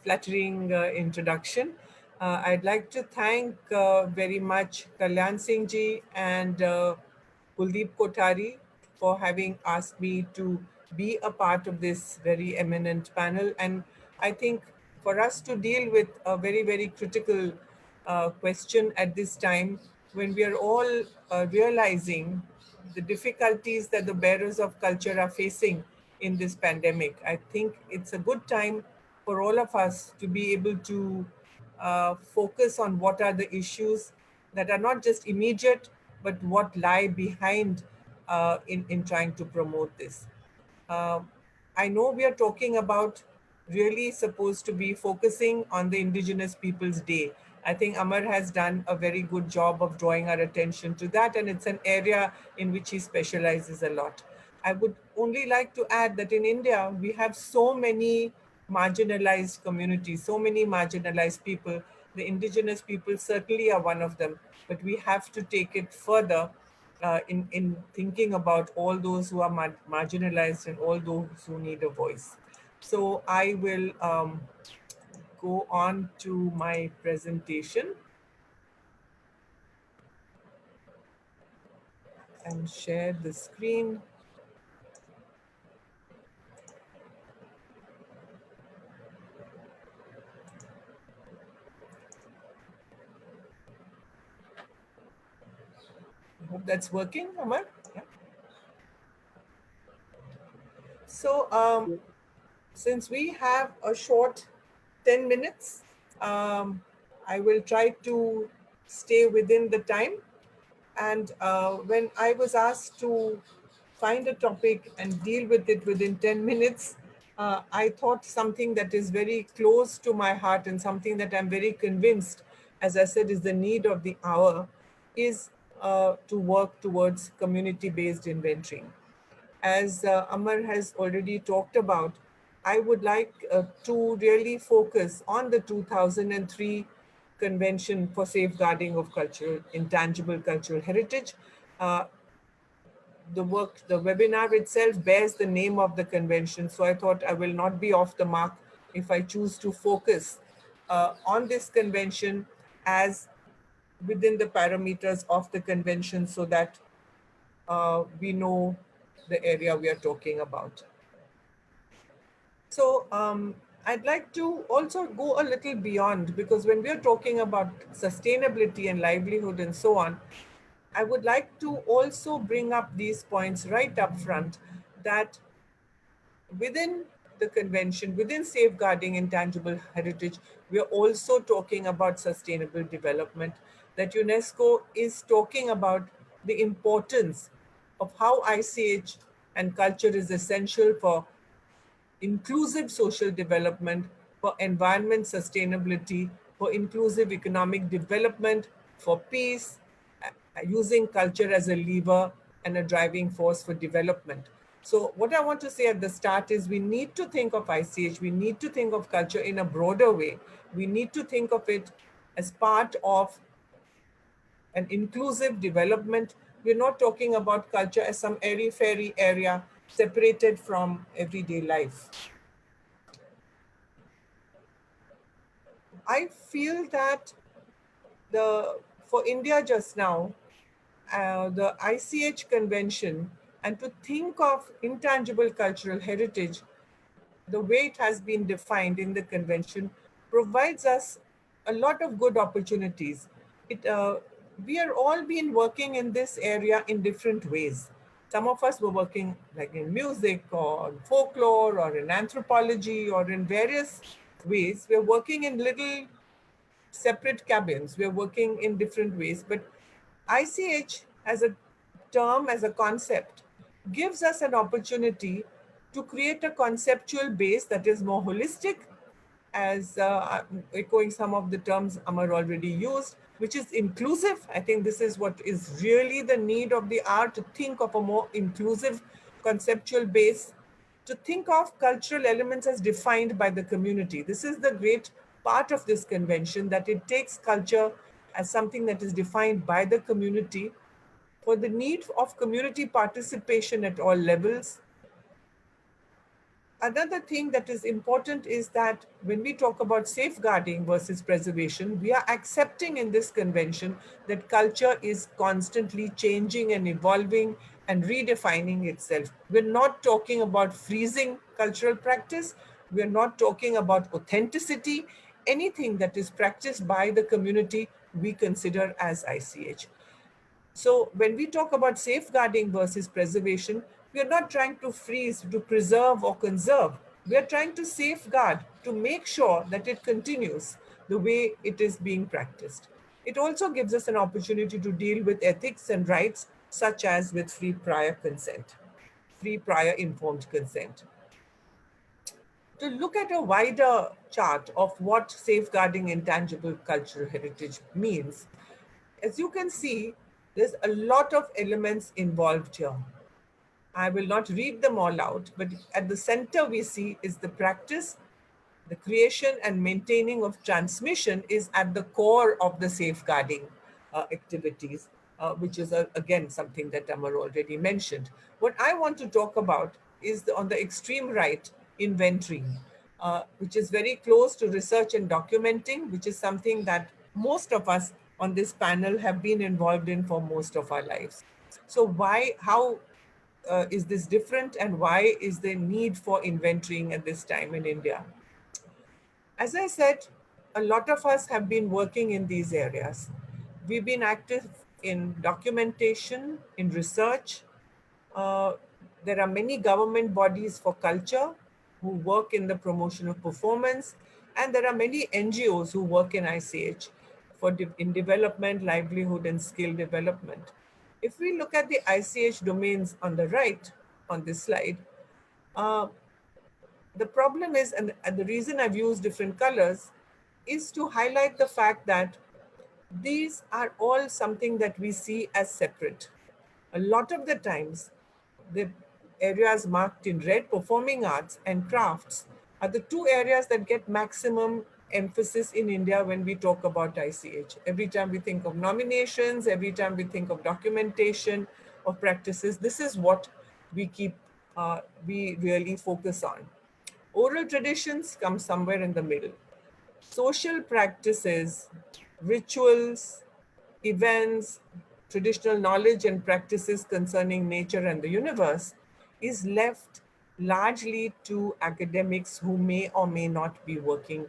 flattering introduction. I'd like to thank very much Kalyan Singh ji and Kuldeep Kothari for having asked me to be a part of this very eminent panel. And I think for us to deal with a very, very critical question at this time, when we are all realizing the difficulties that the bearers of culture are facing in this pandemic, I think it's a good time for all of us to be able to focus on what are the issues that are not just immediate, but what lie behind in trying to promote this. I know we are talking about really supposed to be focusing on the Indigenous Peoples Day. I think Amar has done a very good job of drawing our attention to that, and it's an area in which he specializes a lot. I would only like to add that in India, we have so many marginalized communities, so many marginalized people. The Indigenous people certainly are one of them, but we have to take it further in thinking about all those who are marginalized and all those who need a voice. So I will go on to my presentation and share the screen. I hope that's working, Amar. Yeah. So since we have a short 10 minutes, I will try to stay within the time. And when I was asked to find a topic and deal with it within 10 minutes, I thought something that is very close to my heart and something that I'm very convinced, as I said, is the need of the hour, is to work towards community-based inventory. As Amar has already talked about, I would like to really focus on the 2003 Convention for Safeguarding of Intangible Cultural Heritage. The webinar itself bears the name of the convention, so I thought I will not be off the mark if I choose to focus on this convention as within the parameters of the convention, so that we know the area we are talking about. So I'd like to also go a little beyond, because when we are talking about sustainability and livelihood and so on, I would like to also bring up these points right up front, that within the convention, within safeguarding intangible heritage, we are also talking about sustainable development, that UNESCO is talking about the importance of how ICH and culture is essential for inclusive social development, for environment sustainability, for inclusive economic development, for peace, using culture as a lever and a driving force for development. So what I want to say at the start is we need to think of ICH, we need to think of culture in a broader way. We need to think of it as part of an inclusive development. We're not talking about culture as some airy-fairy area separated from everyday life. I feel that for India just now, the ICH convention, and to think of intangible cultural heritage, the way it has been defined in the convention, provides us a lot of good opportunities. We are all been working in this area in different ways. Some of us were working like in music or folklore or in anthropology or in various ways. We're working in little separate cabins. We're working in different ways, but ICH as a term, as a concept, gives us an opportunity to create a conceptual base that is more holistic, as echoing some of the terms Amar already used, which is inclusive. I think this is what is really the need of the hour, to think of a more inclusive conceptual base, to think of cultural elements as defined by the community. This is the great part of this convention, that it takes culture as something that is defined by the community, for the need of community participation at all levels. Another thing that is important is that when we talk about safeguarding versus preservation, we are accepting in this convention that culture is constantly changing and evolving and redefining itself. We're not talking about freezing cultural practice. We're not talking about authenticity. Anything that is practiced by the community, we consider as ICH. So when we talk about safeguarding versus preservation, we are not trying to freeze, to preserve or conserve. We are trying to safeguard, to make sure that it continues the way it is being practiced. It also gives us an opportunity to deal with ethics and rights, such as with free prior consent, free prior informed consent. To look at a wider chart of what safeguarding intangible cultural heritage means, as you can see, there's a lot of elements involved here. I will not read them all out, but at the center we see is the practice, the creation and maintaining of transmission is at the core of the safeguarding activities, which is again something that Amar already mentioned. What I want to talk about is on the extreme right, inventory, which is very close to research and documenting, which is something that most of us on this panel have been involved in for most of our lives. So how is this different, and why is there need for inventorying at this time in India? As I said, a lot of us have been working in these areas. We've been active in documentation, in research. There are many government bodies for culture who work in the promotion of performance, and there are many NGOs who work in ICH in development, livelihood, and skill development. If we look at the ICH domains on the right on this slide, the problem is, and the reason I've used different colors, is to highlight the fact that these are all something that we see as separate. A lot of the times, the areas marked in red, performing arts and crafts, are the two areas that get maximum emphasis in India when we talk about ICH. Every time we think of nominations, every time we think of documentation of practices, this is what we really focus on. Oral traditions come somewhere in the middle. Social practices, rituals, events, traditional knowledge and practices concerning nature and the universe is left largely to academics who may or may not be working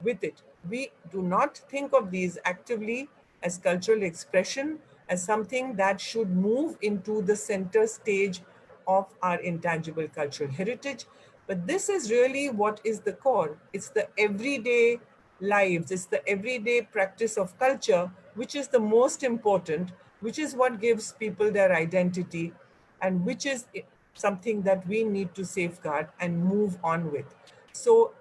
with it. We do not think of these actively as cultural expression, as something that should move into the center stage of our intangible cultural heritage. But this is really what is the core. It's the everyday lives, it's the everyday practice of culture, which is the most important, which is what gives people their identity, and which is something that we need to safeguard and move on with. So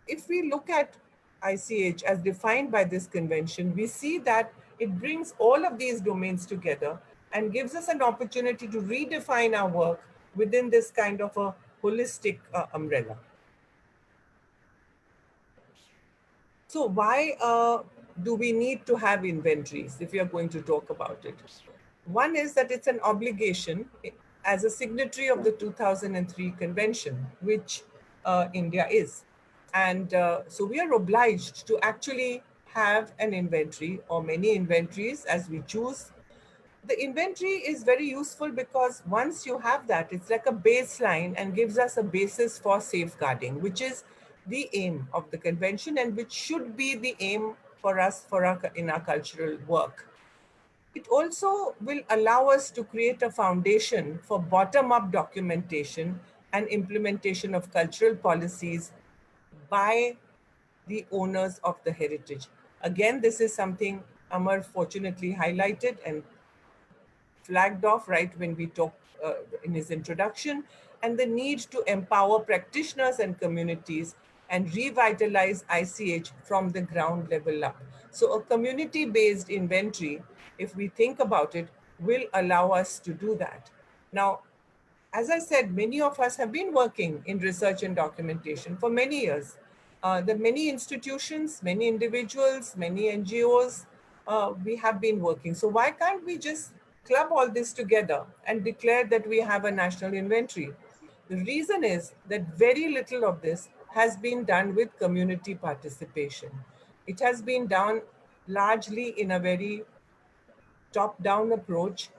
if we look at ICH as defined by this convention, we see that it brings all of these domains together and gives us an opportunity to redefine our work within this kind of a holistic umbrella. So why do we need to have inventories if we are going to talk about it? One is that it's an obligation as a signatory of the 2003 convention, which India is. And so we are obliged to actually have an inventory or many inventories as we choose. The inventory is very useful because once you have that, it's like a baseline and gives us a basis for safeguarding, which is the aim of the convention and which should be the aim for us in our cultural work. It also will allow us to create a foundation for bottom-up documentation and implementation of cultural policies by the owners of the heritage. Again, this is something Amar fortunately highlighted and flagged off right when we talked in his introduction, and the need to empower practitioners and communities and revitalize ICH from the ground level up. So a community-based inventory, if we think about it, will allow us to do that. Now, as I said, many of us have been working in research and documentation for many years. There are many institutions, many individuals, many NGOs, we have been working. So why can't we just club all this together and declare that we have a national inventory? The reason is that very little of this has been done with community participation. It has been done largely in a very top-down approach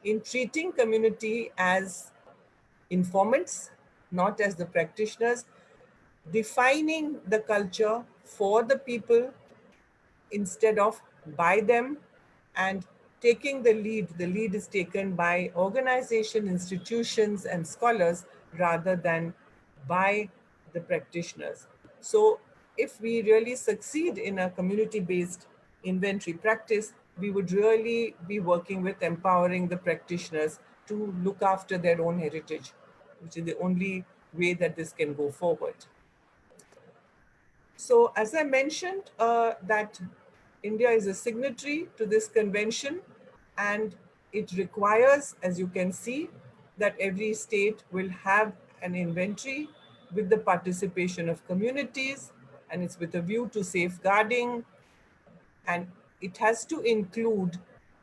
in treating community as informants, not as the practitioners, defining the culture for the people instead of by them, and taking the lead. The lead is taken by organization, institutions, and scholars rather than by the practitioners. So if we really succeed in a community-based inventory practice, we would really be working with empowering the practitioners to look after their own heritage, which is the only way that this can go forward. So as I mentioned, that India is a signatory to this convention, and it requires, as you can see, that every state will have an inventory with the participation of communities, and it's with a view to safeguarding, and it has to include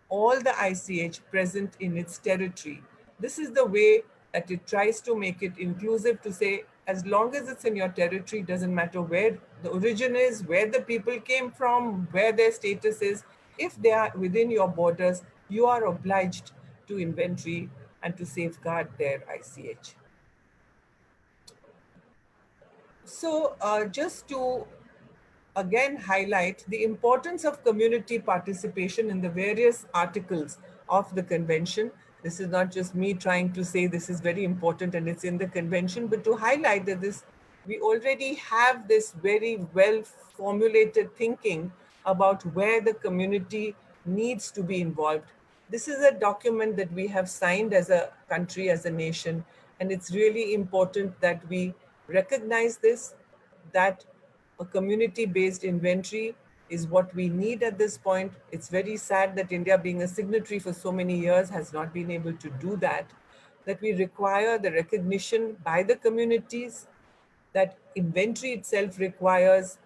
all the ICH present in its territory. This is the way that it tries to make it inclusive, to say as long as it's in your territory, doesn't matter where the origin is, where the people came from, where their status is. If they are within your borders, you are obliged to inventory and to safeguard their ICH. So just to again highlight the importance of community participation in the various articles of the convention. This is not just me trying to say this is very important and it's in the convention, but to highlight that we already have this very well formulated thinking about where the community needs to be involved. This is a document that we have signed as a country, as a nation, and it's really important that we recognize this, that a community-based inventory is what we need at this point. It's very sad that India, being a signatory for so many years, has not been able to do that we require the recognition by the communities, that inventory itself requires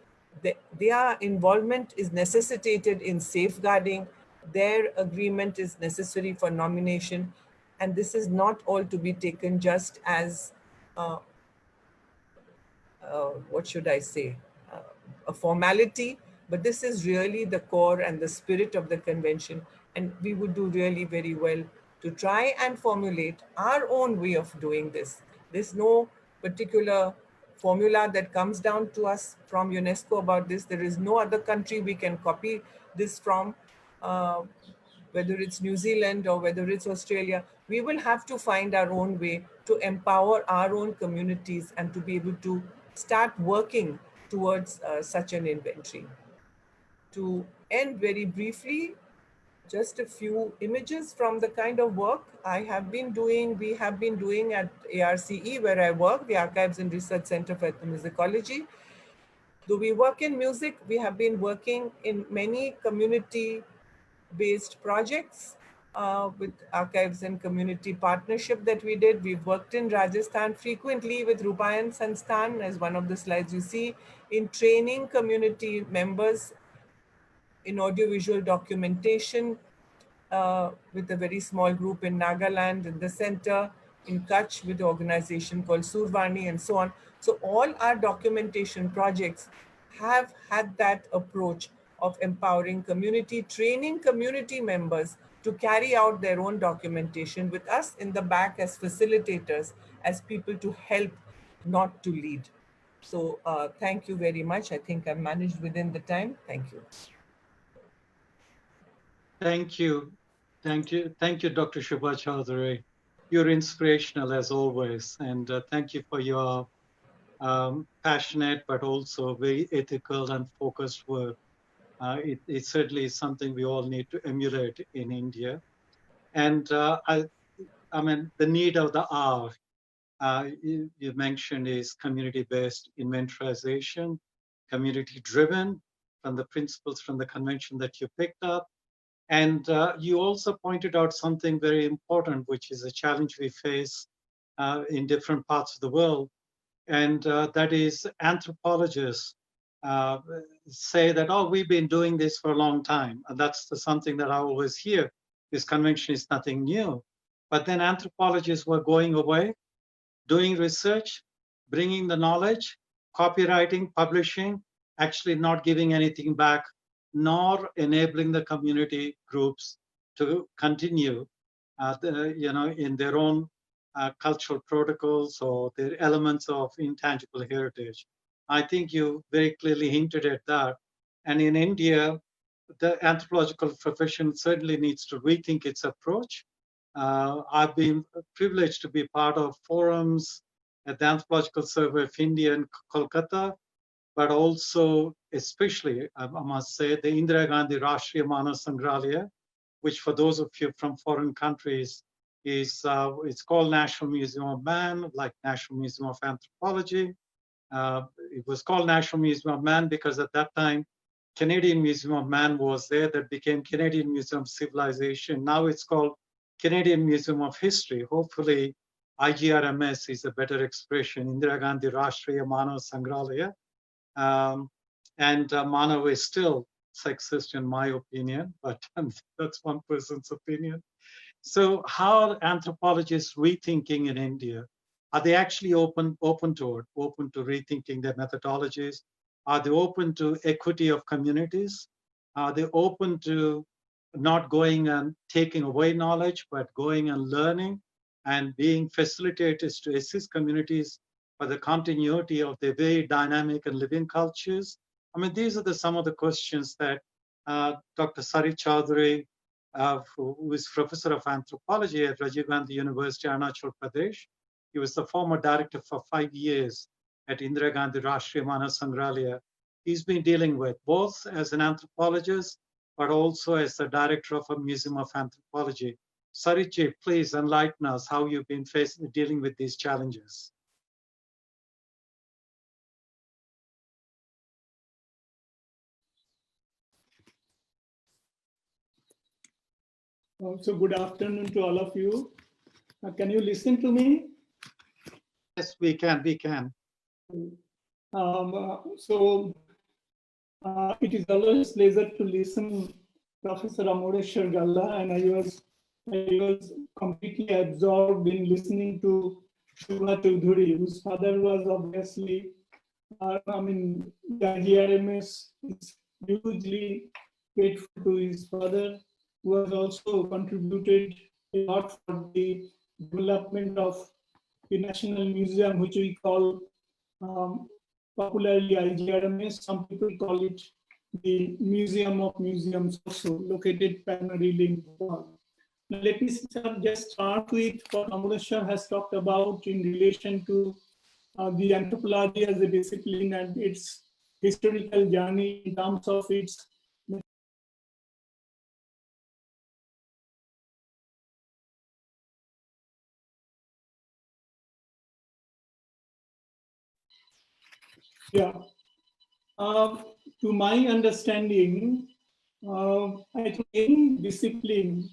their involvement is necessitated in safeguarding, their agreement is necessary for nomination, and this is not all to be taken just as what should I say, a formality, but this is really the core and the spirit of the convention. And we would do really very well to try and formulate our own way of doing this. There's no particular formula that comes down to us from UNESCO about this. There is no other country we can copy this from. Whether it's New Zealand or whether it's Australia, we will have to find our own way to empower our own communities and to be able to start working towards such an inventory. To end very briefly, just a few images from the kind of work we have been doing at ARCE, where I work, the Archives and Research Center for Ethnomusicology. Though we work in music, we have been working in many community-based projects with archives and community partnership that we did. We've worked in Rajasthan frequently with Rupa and Sansthan, as one of the slides you see, in training community members in audiovisual documentation with a very small group in Nagaland in the center, in Kutch with the organization called Survani and so on. So all our documentation projects have had that approach of empowering community, training community members to carry out their own documentation with us in the back as facilitators, as people to help, not to lead. So thank you very much. I think I've managed within the time. Thank you. Thank you. Thank you. Thank you, Dr. Shubha Chaudhary. You're inspirational as always. And thank you for your passionate, but also very ethical and focused work. It certainly is something we all need to emulate in India. And I mean, the need of the hour, you mentioned, is community-based inventarization, community-driven, from the principles from the convention that you picked up. And you also pointed out something very important, which is a challenge we face in different parts of the world. And that is anthropologists say that, oh, we've been doing this for a long time. And that's something that I always hear. This convention is nothing new. But then anthropologists were going away, doing research, bringing the knowledge, copywriting, publishing, actually not giving anything back, nor enabling the community groups to continue, in their own cultural protocols or their elements of intangible heritage. I think you very clearly hinted at that. And in India, the anthropological profession certainly needs to rethink its approach. I've been privileged to be part of forums at the Anthropological Survey of India in Kolkata, but also, especially, I must say, the Indira Gandhi Rashtriya Manav Sangrahalaya, which for those of you from foreign countries is, it's called National Museum of Man, like National Museum of Anthropology. It was called National Museum of Man because at that time, Canadian Museum of Man was there, that became Canadian Museum of Civilization. Now it's called Canadian Museum of History. Hopefully, IGRMS is a better expression, Indira Gandhi Rashtriya Manav Sangrahalaya. And Manav is still sexist in my opinion, but that's one person's opinion. So how are anthropologists rethinking in India? Are they actually open to it, open to rethinking their methodologies? Are they open to equity of communities? Are they open to not going and taking away knowledge, but going and learning and being facilitators to assist communities for the continuity of their very dynamic and living cultures? I mean, these are some of the questions that Dr. Sarit Chaudhary, who is professor of anthropology at Rajiv Gandhi University, Arunachal Pradesh. He was the former director for 5 years at Indira Gandhi Rashtriya Manav Sangralaya. He's been dealing with both as an anthropologist, but also as the director of a museum of anthropology. Saritji, please enlighten us how you've been dealing with these challenges. So good afternoon to all of you. Can you listen to me? Yes, we can. It is always a pleasure to listen Professor Amoreshwar Galla, and I was completely absorbed in listening to Shubha Chaudhary, whose father was obviously, the IGRMS is hugely grateful to his father, who has also contributed a lot for the development of the National Museum, which we call popularly IGRMS. Some people call it the Museum of Museums, also located primarily in Bhopal. Now, let me just start with what Amoreshwar has talked about in relation to the anthropology as a discipline and its historical journey in terms of its to my understanding, I think any discipline,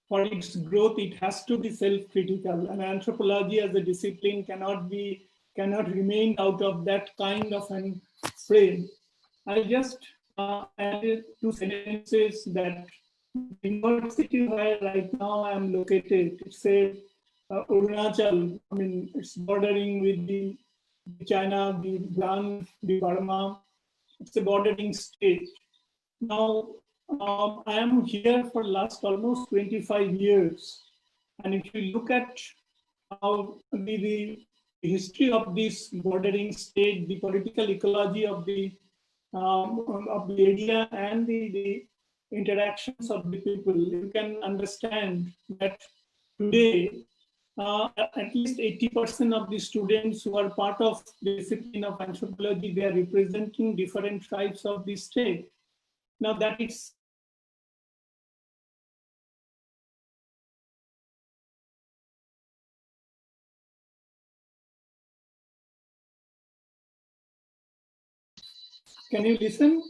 for its growth, it has to be self-critical, and anthropology as a discipline cannot remain out of that kind of an frame. I just added 2 sentences that the university where right now I am located, it's a Arunachal, it's bordering with the China, the Bhutan, the Burma. It's a bordering state. Now, I am here for last almost 25 years. And if you look at how the history of this bordering state, the political ecology of the area and the interactions of the people, you can understand that today, at least 80% of the students who are part of the discipline of anthropology, they are representing different tribes of the state. Now that it's Can you listen?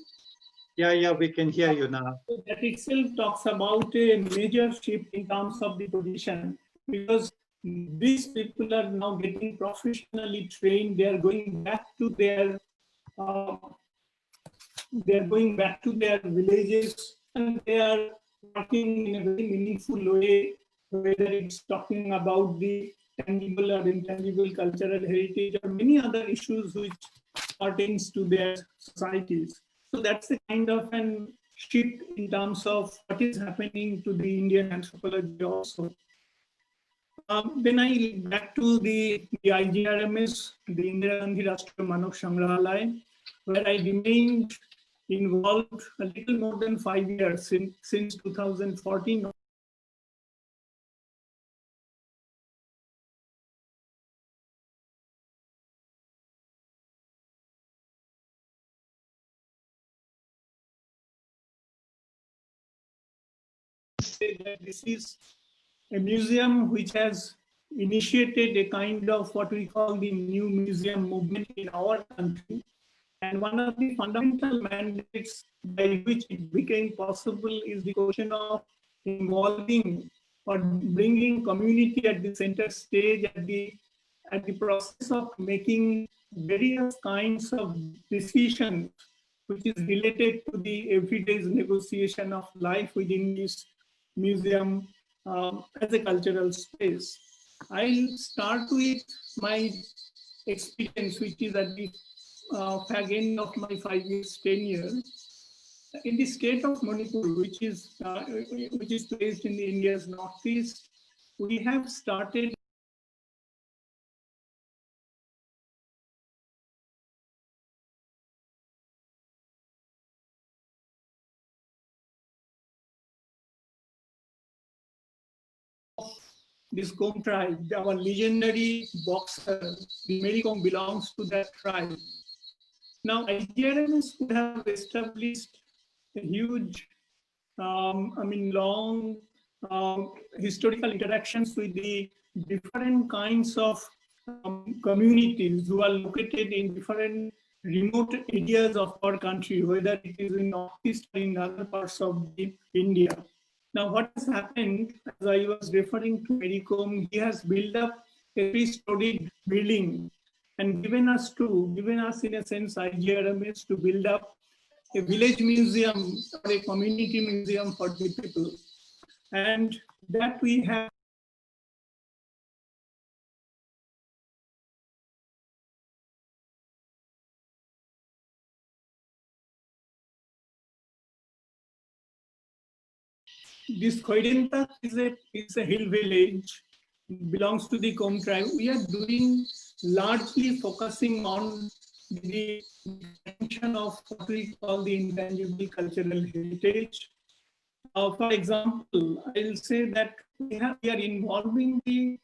Yeah, we can hear you now. That itself talks about a major shift in terms of the position, because these people are now getting professionally trained. They are going back to their villages, and they are working in a very meaningful way, whether it's talking about the tangible or intangible cultural heritage or many other issues which pertains to their societies. So that's a kind of an shift in terms of what is happening to the Indian anthropology also. Then I back to the IGRMS, the Indira Gandhi Rashtriya Manav Sangrahalaya, where I remained involved a little more than 5 years since 2014. That this is a museum which has initiated a kind of what we call the new museum movement in our country. And one of the fundamental mandates by which it became possible is the question of involving or bringing community at the center stage at the process of making various kinds of decisions which is related to the everyday negotiation of life within this museum as a cultural space. I'll start with my experience, which is at the fag end of my 5 years tenure. In the state of Manipur, which is placed in the India's northeast, we have started this Kom tribe. Our legendary boxer, the Mary Kom, belongs to that tribe. Now, IGRMS would have established a huge, long historical interactions with the different kinds of communities who are located in different remote areas of our country, whether it is in northeast or in other parts of India. Now, what has happened, as I was referring to Mary Kom, he has built up a three-storied building and given us in a sense IGRMS to build up a village museum or a community museum for the people. And that we have this Khoidenta is a hill village, belongs to the Kom tribe. We are doing largely focusing on the extension of what we call the intangible cultural heritage. For example, I'll say that we are involving the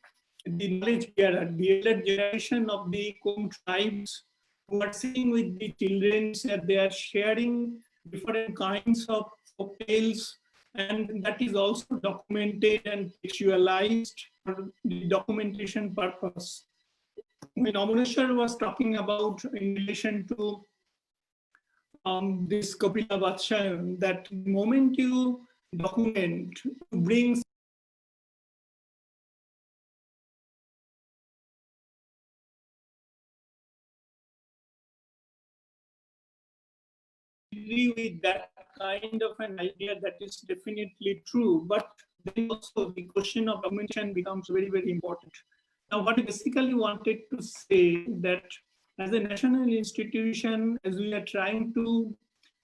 knowledge bearer, the elder generation of the Kom tribes who are sitting with the children, that they are sharing different kinds of folk tales, and that is also documented and textualized for the documentation purpose. When Amuneshwar was talking about in relation to this Kapila Vatshayan, that the moment you document, brings agree with that kind of an idea, that is definitely true, but then also the question of documentation becomes very, very important. Now, what I basically wanted to say that as a national institution, as we are trying to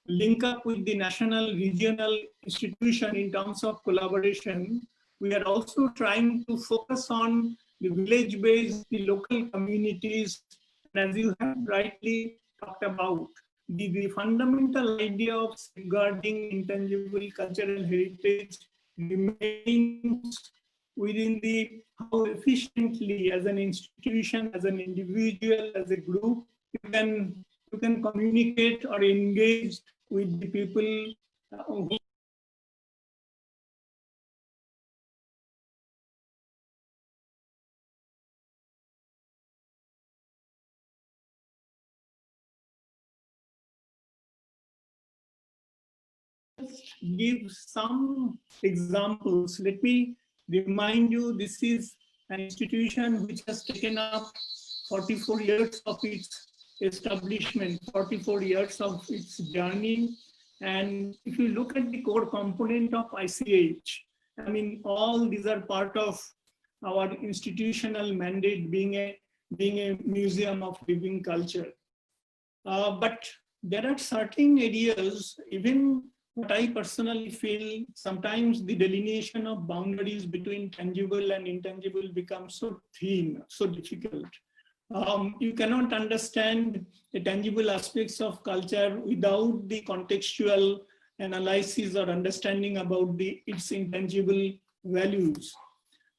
link up with the national regional institution in terms of collaboration, we are also trying to focus on the village-based, the local communities, and as you have rightly talked about, the fundamental idea of safeguarding intangible cultural heritage remains within the how efficiently as an institution, as an individual, as a group, you can communicate or engage with the people who give some examples. Let me remind you, this is an institution which has taken up 44 years of its establishment, 44 years of its journey. And if you look at the core component of ICH, I mean, all these are part of our institutional mandate being a museum of living culture. But there are certain areas, even what I personally feel, sometimes the delineation of boundaries between tangible and intangible becomes so thin, so difficult. You cannot understand the tangible aspects of culture without the contextual analysis or understanding about its intangible values.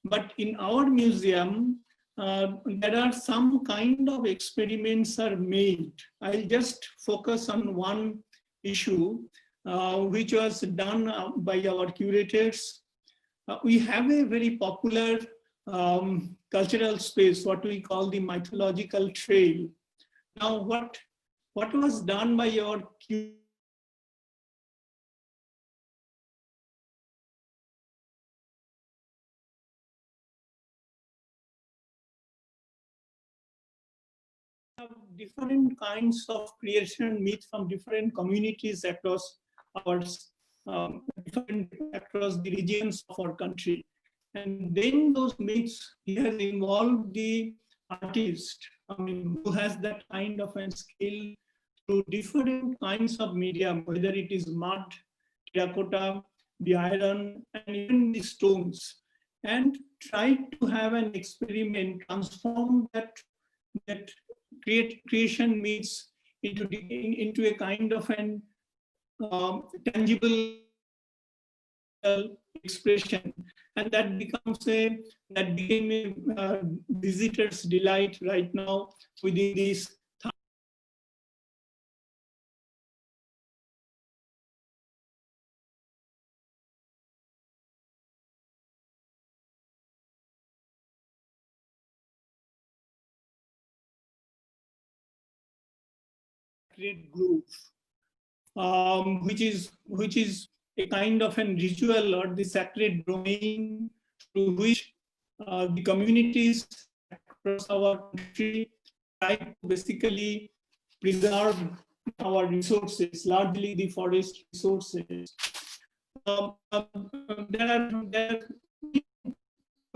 But in our museum, there are some kind of experiments are made. I'll just focus on one issue, which was done by our curators. We have a very popular cultural space, what we call the mythological trail. Now, what was done by our curators different kinds of creation myths from different communities across our across the regions of our country. And then those myths, he has involved the artist, I mean, who has that kind of a skill through different kinds of medium, whether it is mud, terracotta, the iron, and even the stones, and try to have an experiment, transform that creation myths into a kind of an tangible expression, and that became a visitor's delight right now within this sacred groove, which is a kind of a ritual or the sacred domain through which the communities across our country try to basically preserve our resources, largely the forest resources. There are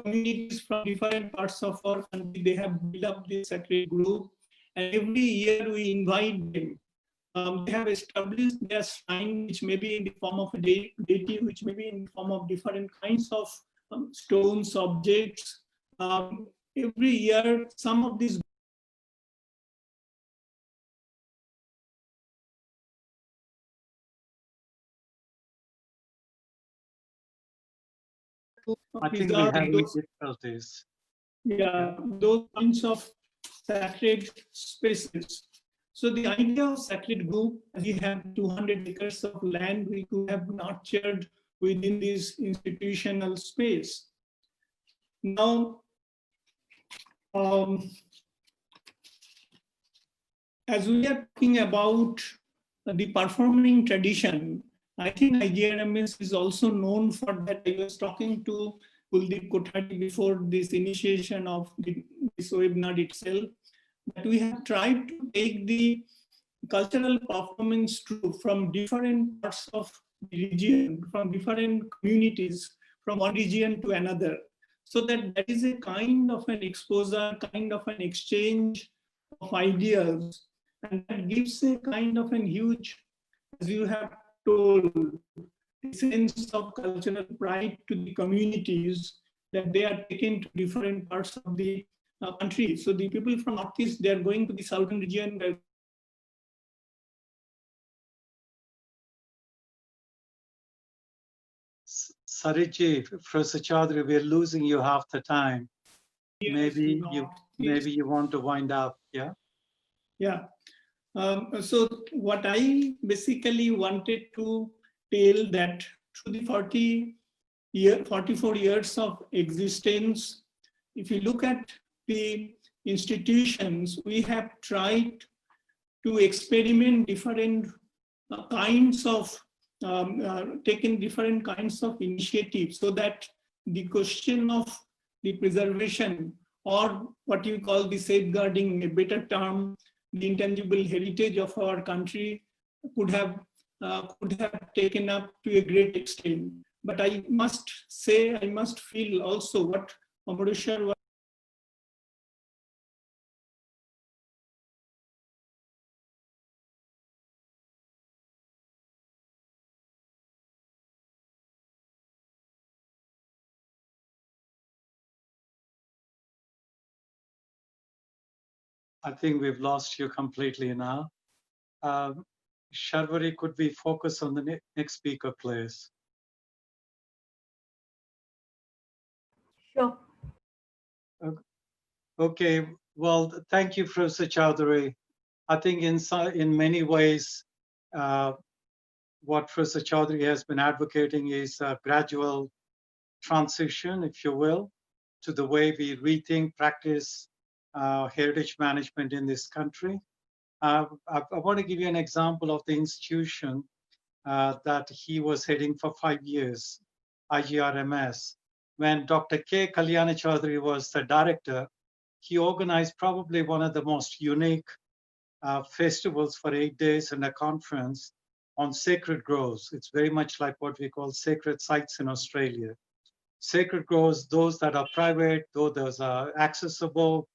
communities from different parts of our country. They have built up this sacred group, and every year we invite them. They have established their shrine, which may be in the form of a deity, which may be in the form of different kinds of stones, objects. Every year, some of these I think we're having difficulties. Yeah, those kinds of sacred spaces. So the idea of sacred group, we have 200 acres of land we could have nurtured within this institutional space. Now, as we are talking about the performing tradition, I think IGRMS is also known for that. I was talking to Kuldeep Kothari before this initiation of this webinar itself, that we have tried to take the cultural performance from different parts of the region, from different communities, from one region to another, so that is a kind of an exposure, kind of an exchange of ideas, and that gives a kind of a huge, as you have told, sense of cultural pride to the communities that they are taken to different parts of the country. So the people from Northeast, they are going to the southern region. Sarit, Professor Chaudhary, we're losing you half the time. Yes, maybe you want to wind up, yeah? Yeah. So what I basically wanted to tell that through the 44 years of existence, if you look at the institutions, we have tried to experiment different kinds of, taken different kinds of initiatives, so that the question of the preservation, or what you call the safeguarding, a better term, the intangible heritage of our country could have taken up to a great extent. But I must say, I must feel also what Amareshwar was. I think we've lost you completely now. Sharvari, could we focus on the next speaker, please? Sure. Okay, well, thank you, Professor Chaudhary. I think in many ways, what Professor Chaudhary has been advocating is a gradual transition, if you will, to the way we rethink, practice heritage management in this country. I want to give you an example of the institution that he was heading for 5 years, IGRMS. When Dr. K. Kalyana Chaudhary was the director, he organized probably one of the most unique festivals for 8 days and a conference on sacred groves. It's very much like what we call sacred sites in Australia. sacred groves, those that are private, those are accessible,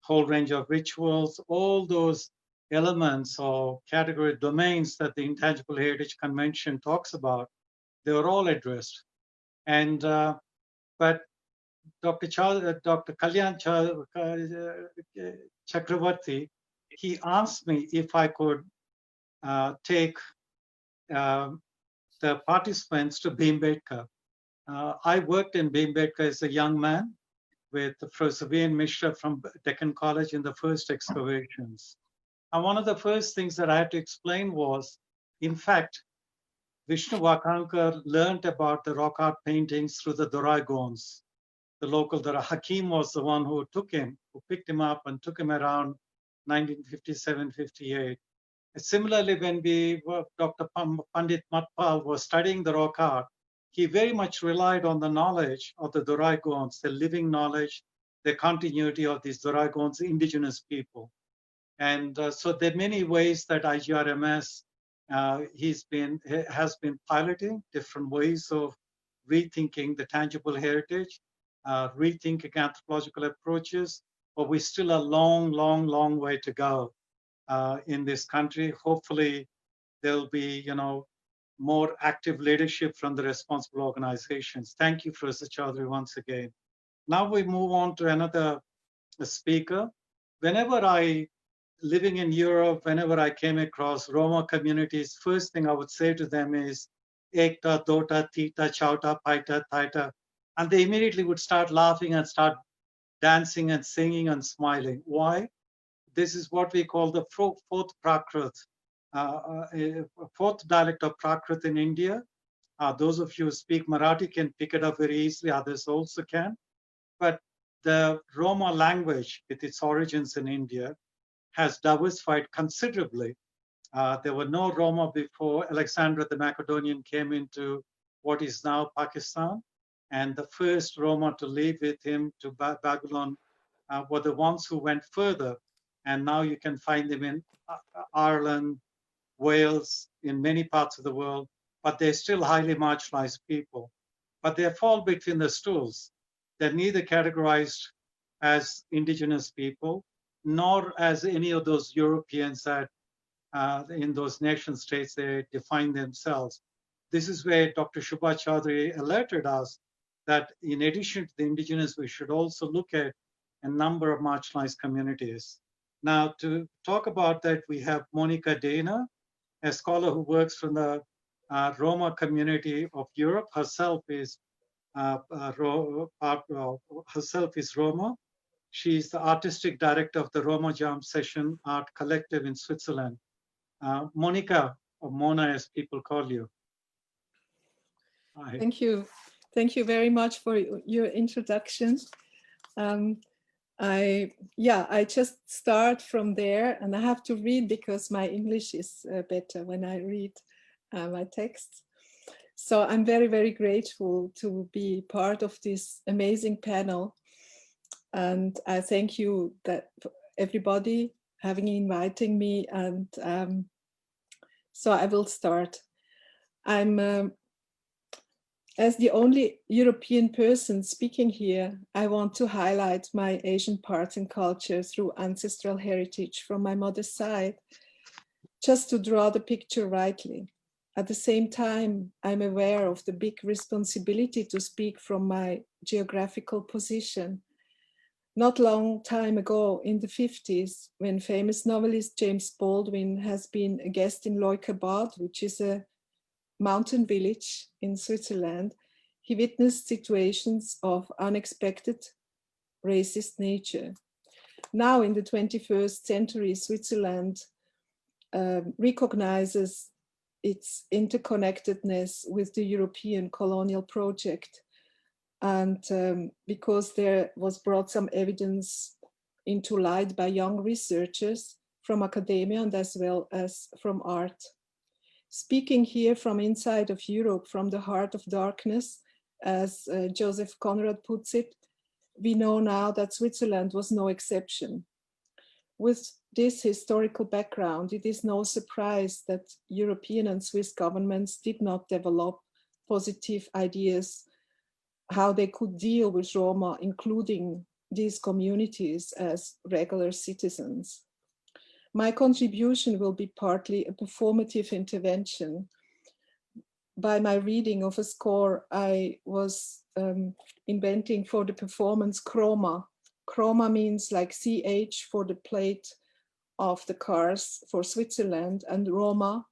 whole range of rituals, all those elements or category domains that the Intangible Heritage Convention talks about, they were all addressed. And but Dr. Kalyan Chakravarti, he asked me if I could take the participants to Bhimbetka. I worked in Bhimbetka as a young man with Professor V.N. Mishra from Deccan College in the first excavations. And one of the first things that I had to explain was, in fact, Vishnu Vakankar learned about the rock art paintings through the Dorai Gons. The local Dorai Hakim was the one who took him, who picked him up and took him around 1957-58. Similarly, when Dr. Pandit Matpal was studying the rock art, he very much relied on the knowledge of the Dorai Gons, the living knowledge, the continuity of these Dorai Gons, indigenous people. And so there are many ways that IGRMS has been piloting different ways of rethinking the tangible heritage, rethinking anthropological approaches, but we still a long way to go in this country. Hopefully, there'll be, more active leadership from the responsible organizations. Thank you, Professor Chaudhary, once again. Now we move on to another speaker. Living in Europe, whenever I came across Roma communities, first thing I would say to them is, Ekta, Dota, Tita, Chauta, Paita, Taita. And they immediately would start laughing and start dancing and singing and smiling. Why? This is what we call the fourth Prakrit, fourth dialect of Prakrit in India. Those of you who speak Marathi can pick it up very easily, others also can. But the Roma language, with its origins in India, has diversified considerably. There were no Roma before Alexander the Macedonian came into what is now Pakistan. And the first Roma to leave with him to Babylon were the ones who went further. And now you can find them in Ireland, Wales, in many parts of the world, but they're still highly marginalized people. But they fall between the stools. They're neither categorized as indigenous people, nor as any of those Europeans that in those nation states they define themselves. This is where Dr. Shubha Chaudhary alerted us that in addition to the indigenous, we should also look at a number of marginalized communities. Now, to talk about that, we have Monica Dana, a scholar who works from the Roma community of Europe. Herself is Roma. She's the artistic director of the Roma Jam Session Art Collective in Switzerland. Monica, or Mona as people call you. Hi. Thank you. Thank you very much for your introduction. I just start from there, and I have to read because my English is better when I read my text. So I'm very, very grateful to be part of this amazing panel. And I thank you that everybody having inviting me. And so I will start. I'm as the only European person speaking here, I want to highlight my Asian parts and culture through ancestral heritage from my mother's side, just to draw the picture rightly. At the same time, I'm aware of the big responsibility to speak from my geographical position. Not long time ago, in the 50s, when famous novelist James Baldwin has been a guest in Leukabad, which is a mountain village in Switzerland, he witnessed situations of unexpected racist nature. Now in the 21st century, Switzerland recognizes its interconnectedness with the European colonial project. And because there was brought some evidence into light by young researchers from academia and as well as from art. Speaking here from inside of Europe, from the heart of darkness, as Joseph Conrad puts it, we know now that Switzerland was no exception. With this historical background, it is no surprise that European and Swiss governments did not develop positive ideas how they could deal with Roma, including these communities as regular citizens. My contribution will be partly a performative intervention. By my reading of a score I was inventing for the performance chroma. Chroma means like CH for the plate of the cars for Switzerland, and Roma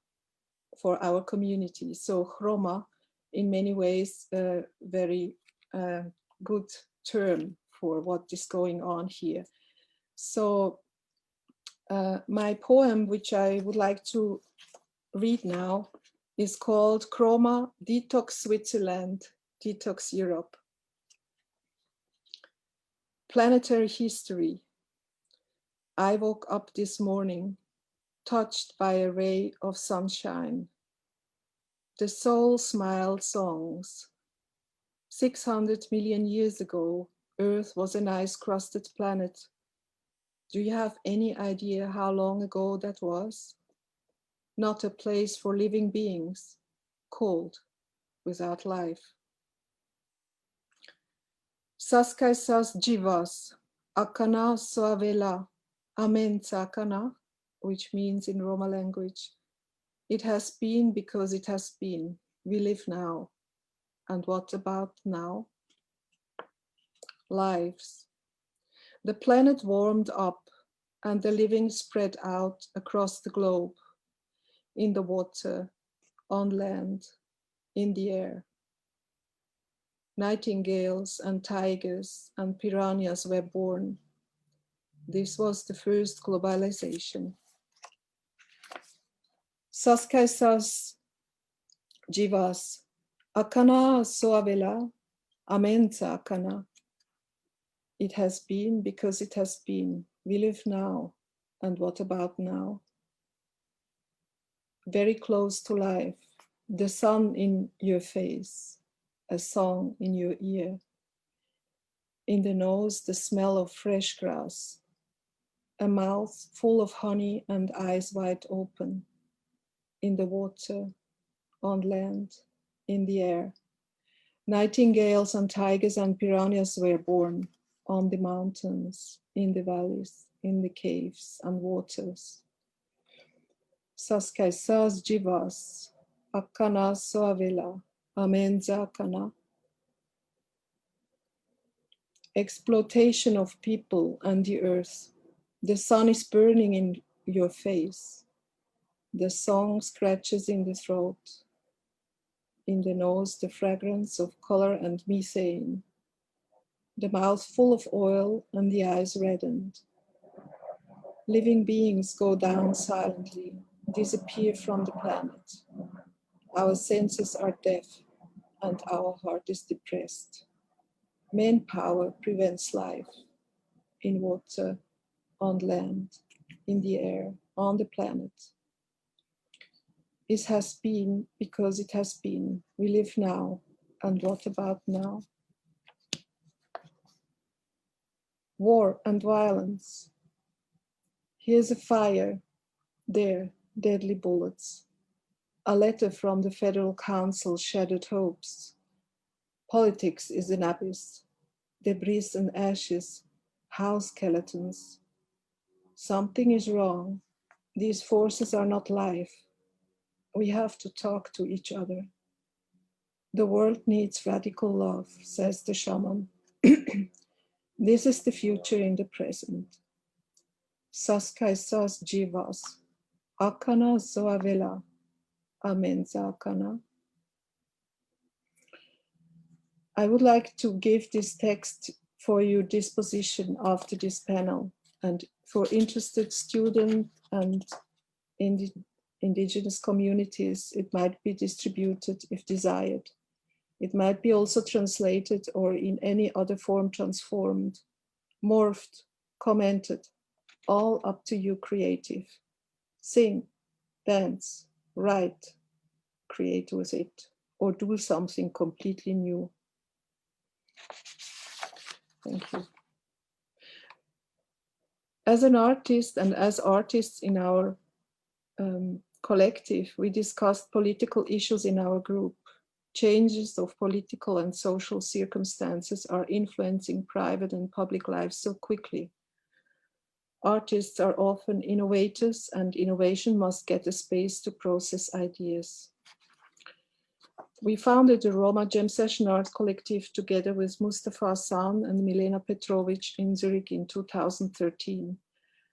for our community. So chroma, in many ways, a very good term for what is going on here. So my poem, which I would like to read now, is called Chroma, Detox Switzerland, Detox Europe. Planetary history. I woke up this morning, touched by a ray of sunshine. The soul smiled songs. 600 million years ago, Earth was an ice-crusted planet. Do you have any idea how long ago that was? Not a place for living beings, cold, without life. Saskaisas jivas, akana soavela, amen sakana, which means in Roma language, it has been because it has been. We live now. And what about now? Lives. The planet warmed up and the living spread out across the globe, in the water, on land, in the air. Nightingales and tigers and piranhas were born. This was the first globalization. Saskaisas jivas, akana soavela, amenza akana. It has been because it has been. We live now. And what about now? Very close to life. The sun in your face, a song in your ear. In the nose, the smell of fresh grass. A mouth full of honey and eyes wide open. In the water, on land, in the air. Nightingales and tigers and piranhas were born on the mountains, in the valleys, in the caves and waters. Saskaisas jivas, akana soavela, amenza akana. Exploitation of people and the earth. The sun is burning in your face. The song scratches in the throat. In the nose, the fragrance of color and methane. The mouth full of oil and the eyes reddened. Living beings go down silently, disappear from the planet. Our senses are deaf and our heart is depressed. Manpower prevents life in water, on land, in the air, on the planet. It has been because it has been. We live now. And what about now? War and violence. Here's a fire. There, deadly bullets. A letter from the Federal Council shattered hopes. Politics is an abyss. Debris and ashes, house skeletons. Something is wrong. These forces are not life. We have to talk to each other. The world needs radical love, says the shaman. This is the future in the present. Saskaisas jivas, akana zoavela, amenza akana. I would like to give this text for your disposition after this panel, and for interested students and indigenous communities, it might be distributed if desired. It might be also translated or in any other form transformed, morphed, commented, all up to you creative. Sing, dance, write, create with it, or do something completely new. Thank you. As an artist and as artists in our collective, we discussed political issues in our group. changes of political and social circumstances are influencing private and public lives so quickly. Artists are often innovators, and innovation must get a space to process ideas. We founded the Roma Jam Session Art Collective together with Mustafa San and Milena Petrovic in Zurich in 2013.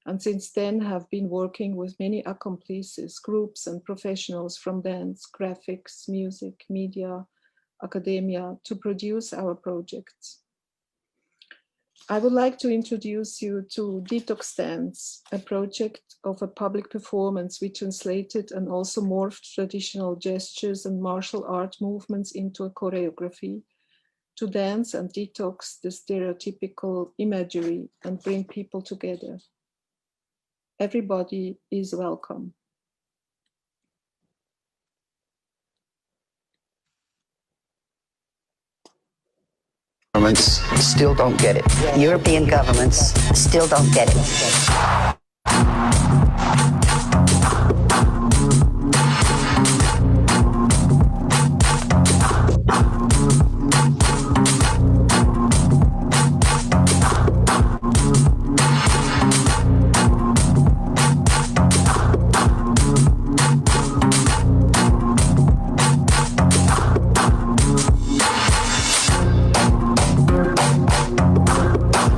And since then have been working with many accomplices, groups and professionals from dance, graphics, music, media, academia to produce our projects. I would like to introduce you to Detox Dance, a project of a public performance we translated and also morphed traditional gestures and martial art movements into a choreography to dance and detox the stereotypical imagery and bring people together. Everybody is welcome. Governments still don't get it. European governments still don't get it.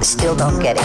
Still don't get it.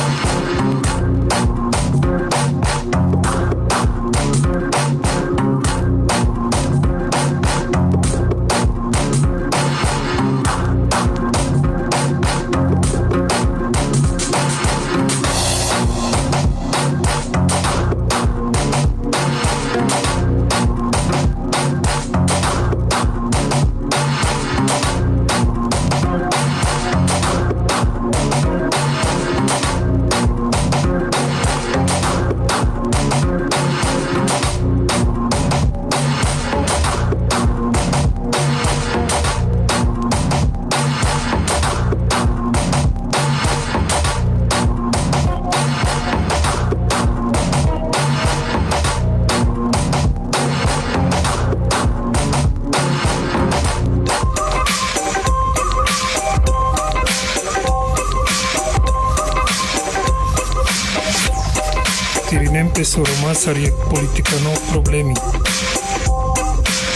Soromasariak politikano problemi.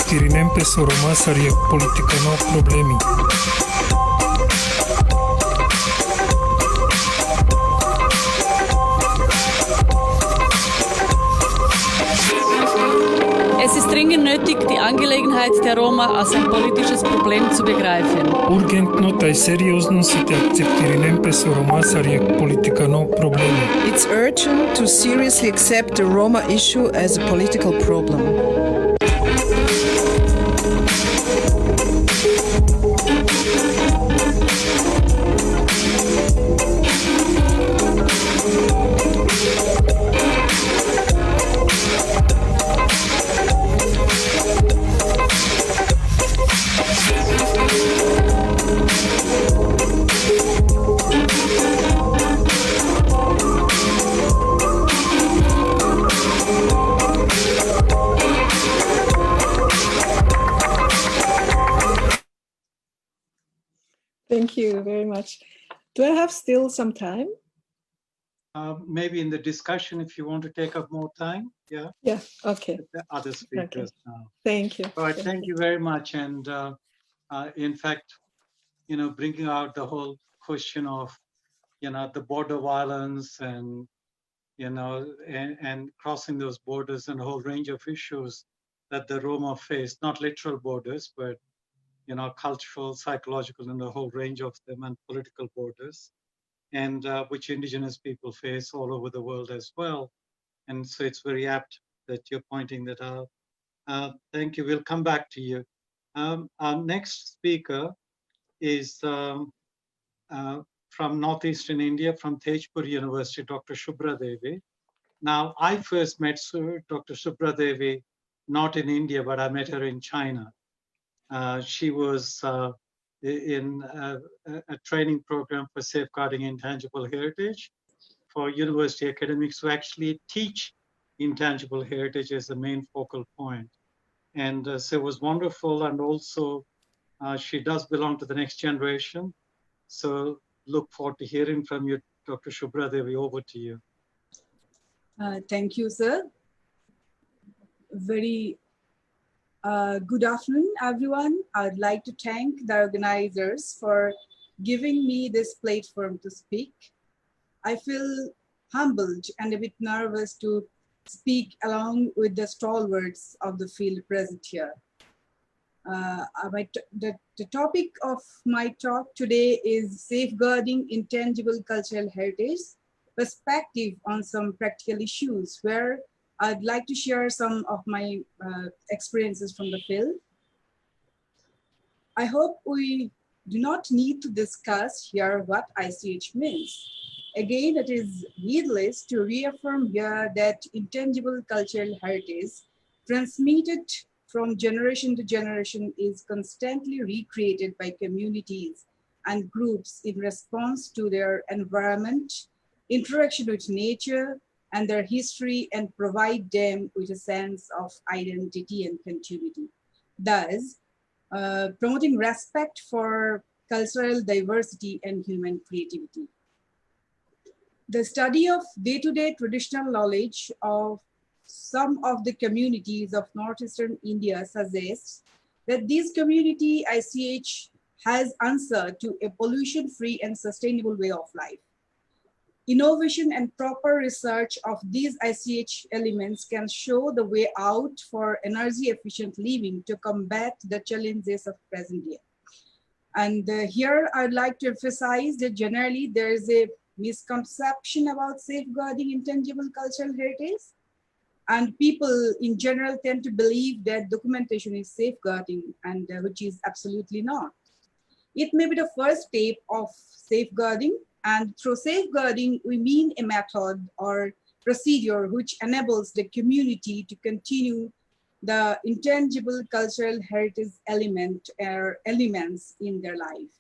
Tirinempe Soromasariak politikano problemi. Es ist dringend nötig, die Angelegenheit der Roma als ein politisches Problem zu begreifen. Urgentno taj seriozno se te akceptirinempe Soromasariak politikano problemi. It's urgent to seriously accept the Roma issue as a political problem. Thank you very much. Do I have still some time? Maybe in the discussion, if you want to take up more time. Yeah. Yeah. Okay. The other speakers Okay. now. Thank you. All right. Thank you very much. And in fact, bringing out the whole question of, the border violence and, and crossing those borders and a whole range of issues that the Roma face, not literal borders, but, cultural, psychological, and a whole range of them, and political borders, and which indigenous people face all over the world as well. And so it's very apt that you're pointing that out. Thank you. We'll come back to you. Our next speaker is from Northeastern India, from Jodhpur University, Dr. Shubha Devi. Now, I first met Dr. Shubha Devi not in India, but I met her in China. She was in a training program for safeguarding intangible heritage for university academics who actually teach intangible heritage as the main focal point. And so it was wonderful. And also She does belong to the next generation. So look forward to hearing from you, Dr. Shubha Devi. Over to you. Thank you, sir. Very good afternoon, everyone. I'd like to thank the organizers for giving me this platform to speak. I feel humbled and a bit nervous to speak along with the stalwarts of the field present here. The topic of my talk today is safeguarding intangible cultural heritage, perspective on some practical issues, where I'd like to share some of my experiences from the field. I hope we do not need to discuss here what ICH means. Again, it is needless to reaffirm here that intangible cultural heritage transmitted from generation to generation is constantly recreated by communities and groups in response to their environment, interaction with nature, and their history, and provide them with a sense of identity and continuity. Thus, promoting respect for cultural diversity and human creativity. The study of day-to-day traditional knowledge of some of the communities of northeastern India suggests that this community ICH has answer to a pollution-free and sustainable way of life. Innovation and proper research of these ICH elements can show the way out for energy-efficient living to combat the challenges of present day. And here I'd like to emphasize that generally there is a misconception about safeguarding intangible cultural heritage. And people in general tend to believe that documentation is safeguarding, and which is absolutely not. It may be the first step of safeguarding, and through safeguarding, we mean a method or procedure which enables the community to continue the intangible cultural heritage elements in their life,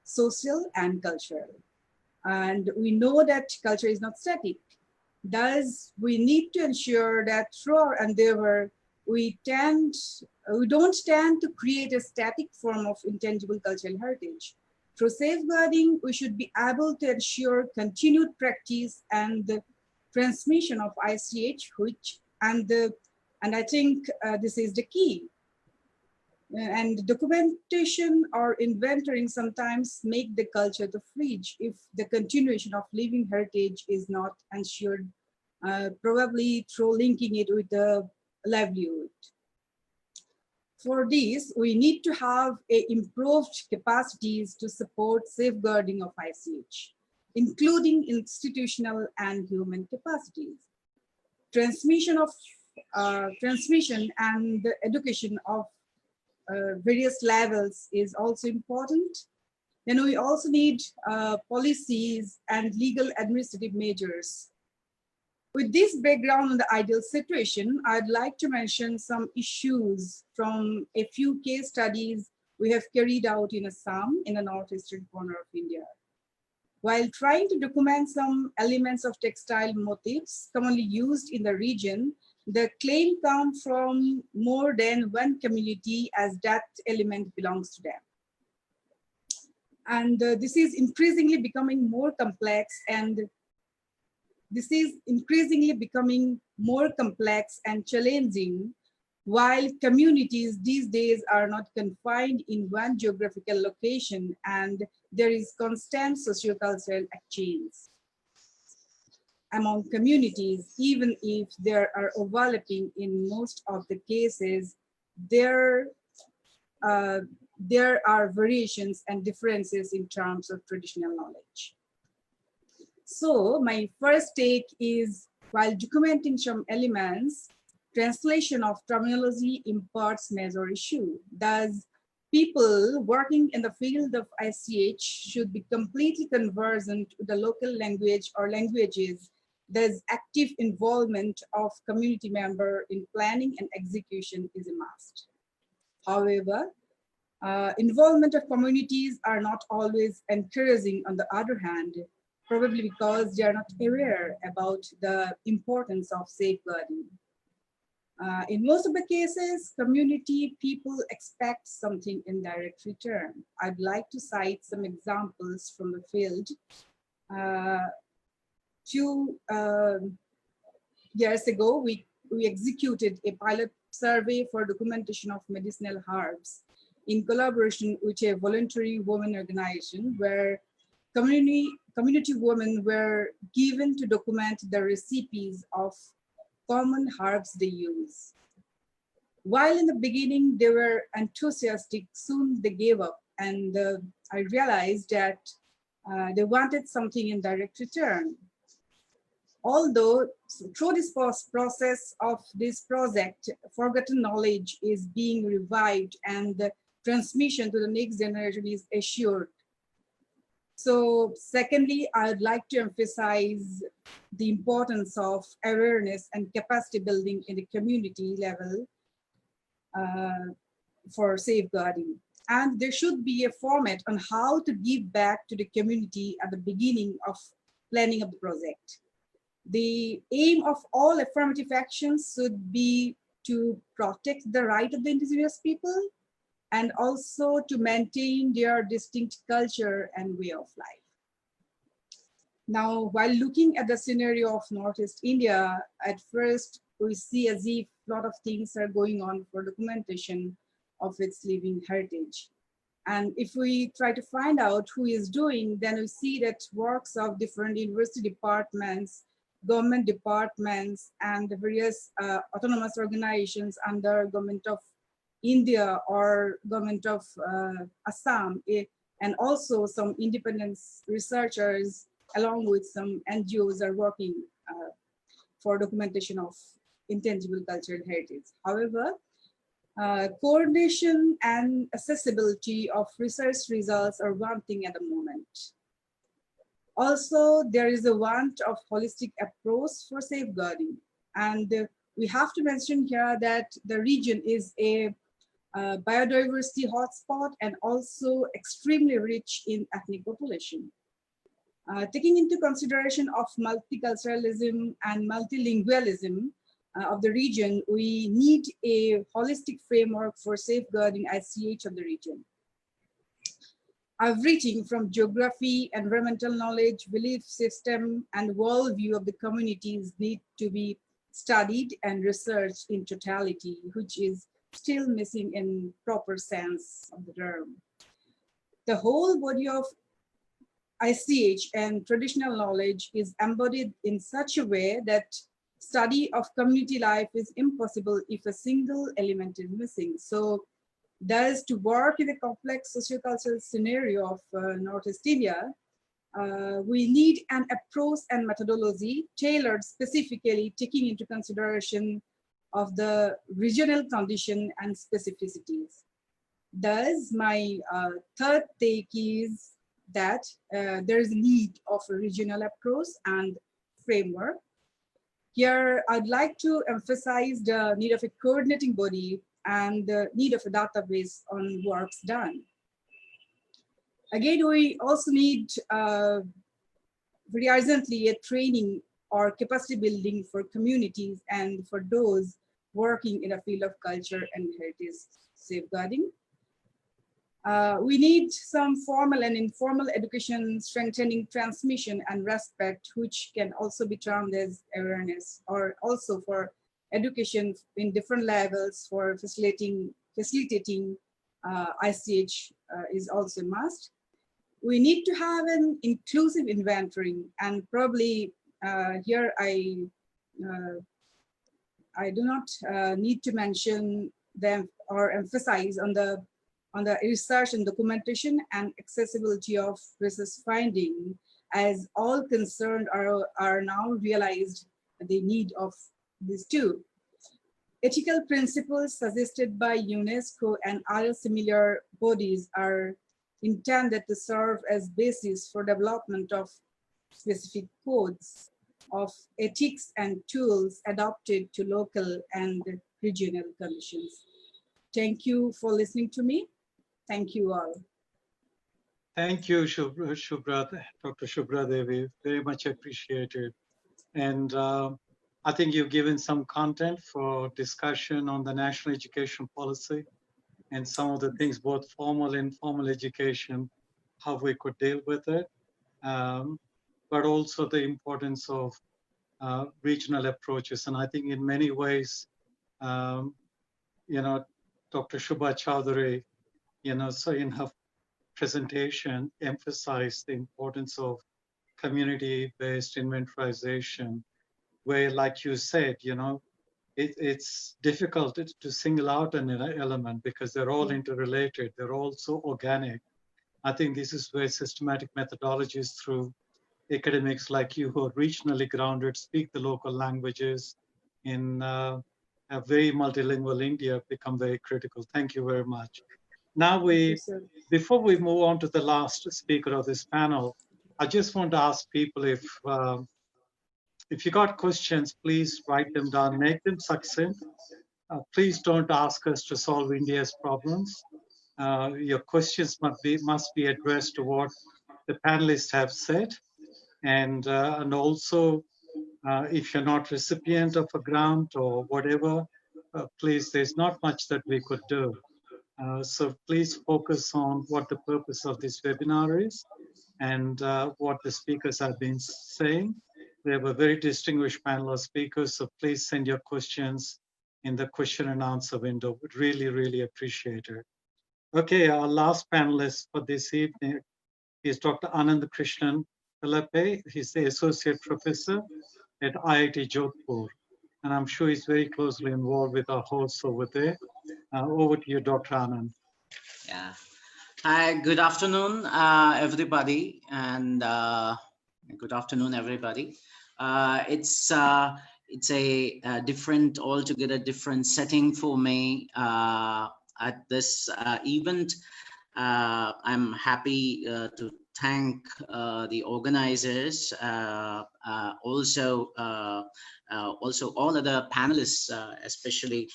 social and cultural. And we know that culture is not static. Thus, we need to ensure that through our endeavor, we don't tend to create a static form of intangible cultural heritage. Through safeguarding, we should be able to ensure continued practice and the transmission of ICH, and I think this is the key. And documentation or inventorying sometimes make the culture the fridge if the continuation of living heritage is not ensured, probably through linking it with the livelihood. For this, we need to have improved capacities to support safeguarding of ICH, including institutional and human capacities. Transmission and the education of various levels is also important. Then we also need policies and legal administrative measures. With this background on the ideal situation, I'd like to mention some issues from a few case studies we have carried out in Assam, in the northeastern corner of India. While trying to document some elements of textile motifs commonly used in the region, the claim comes from more than one community as that element belongs to them. And this is increasingly becoming more complex and challenging, while communities these days are not confined in one geographical location and there is constant sociocultural exchange among communities. Even if there are overlapping in most of the cases, there are variations and differences in terms of traditional knowledge. So my first take is, while documenting some elements, translation of terminology imparts major issue. Thus, people working in the field of ICH should be completely conversant with the local language or languages. Thus, active involvement of community member in planning and execution is a must. However, involvement of communities are not always encouraging on the other hand, probably because they are not aware about the importance of safeguarding. In most of the cases, community people expect something in direct return. I'd like to cite some examples from the field. Few years ago, we executed a pilot survey for documentation of medicinal herbs in collaboration with a voluntary women organization where community women were given to document the recipes of common herbs they use. While in the beginning they were enthusiastic, soon they gave up, and I realized that they wanted something in direct return. Although through this process of this project, forgotten knowledge is being revived and the transmission to the next generation is assured. So secondly, I would like to emphasize the importance of awareness and capacity building in the community level for safeguarding. And there should be a format on how to give back to the community at the beginning of planning of the project. The aim of all affirmative actions should be to protect the right of the indigenous people and also to maintain their distinct culture and way of life. Now, while looking at the scenario of Northeast India, at first we see as if a lot of things are going on for documentation of its living heritage. And if we try to find out who is doing, then we see that works of different university departments, government departments, and the various autonomous organizations under Government of India or Government of Assam, and also some independent researchers along with some NGOs are working for documentation of intangible cultural heritage. However, coordination and accessibility of research results are one thing at the moment. Also, there is a want of holistic approach for safeguarding. And we have to mention here that the region is a biodiversity hotspot and also extremely rich in ethnic population. Taking into consideration of multiculturalism and multilingualism of the region, we need a holistic framework for safeguarding ICH of the region. Everything from geography, environmental knowledge, belief system, and worldview of the communities need to be studied and researched in totality, which is still missing in proper sense of the term. The whole body of ICH and traditional knowledge is embodied in such a way that study of community life is impossible if a single element is missing. So thus, to work in a complex sociocultural scenario of Northeast India, we need an approach and methodology tailored specifically taking into consideration of the regional condition and specificities. Thus, my third take is that there is a need of a regional approach and framework. Here, I'd like to emphasize the need of a coordinating body and the need of a database on works done. Again, we also need very urgently a training or capacity building for communities and for those working in a field of culture and heritage safeguarding. We need some formal and informal education strengthening transmission and respect, which can also be termed as awareness, or also for education in different levels for facilitating ICH is also a must. We need to have an inclusive inventory, and probably here I do not need to mention them or emphasize on the research and documentation and accessibility of research finding, as all concerned are now realized the need of these two. Ethical principles suggested by UNESCO and other similar bodies are intended to serve as basis for development of specific codes of ethics and tools adapted to local and regional conditions. Thank you for listening to me. Thank you all. Thank you, Shubha, Dr. Shubha Devi. Very much appreciated. And I think you've given some content for discussion on the national education policy and some of the things, both formal and informal education, how we could deal with it, but also the importance of regional approaches. And I think in many ways, you know, Dr. Shubha Chaudhary, you know, so in her presentation emphasized the importance of community-based inventorization, where, like you said, you know, it's difficult to single out an element because they're all interrelated. They're all so organic. I think this is where systematic methodologies through academics like you who are regionally grounded, speak the local languages in a very multilingual India become very critical. Thank you very much. Now before we move on to the last speaker of this panel, I just want to ask people if you got questions, please write them down, make them succinct. Please don't ask us to solve India's problems. Your questions must be addressed to what the panelists have said. And also, if you're not recipient of a grant or whatever, please, there's not much that we could do. So please focus on what the purpose of this webinar is and what the speakers have been saying. We have a very distinguished panel of speakers, so please send your questions in the question and answer window. Would really, really appreciate it. Okay, our last panelist for this evening is Dr. Anand Krishnan Pillai. He's the Associate Professor at IIT Jodhpur, and I'm sure he's very closely involved with our hosts over there. Over to you, Dr. Anand. Yeah. Hi, good afternoon, everybody, and good afternoon, everybody. It's a different, altogether different setting for me at this event. I'm happy to thank the organizers, also all other panelists, especially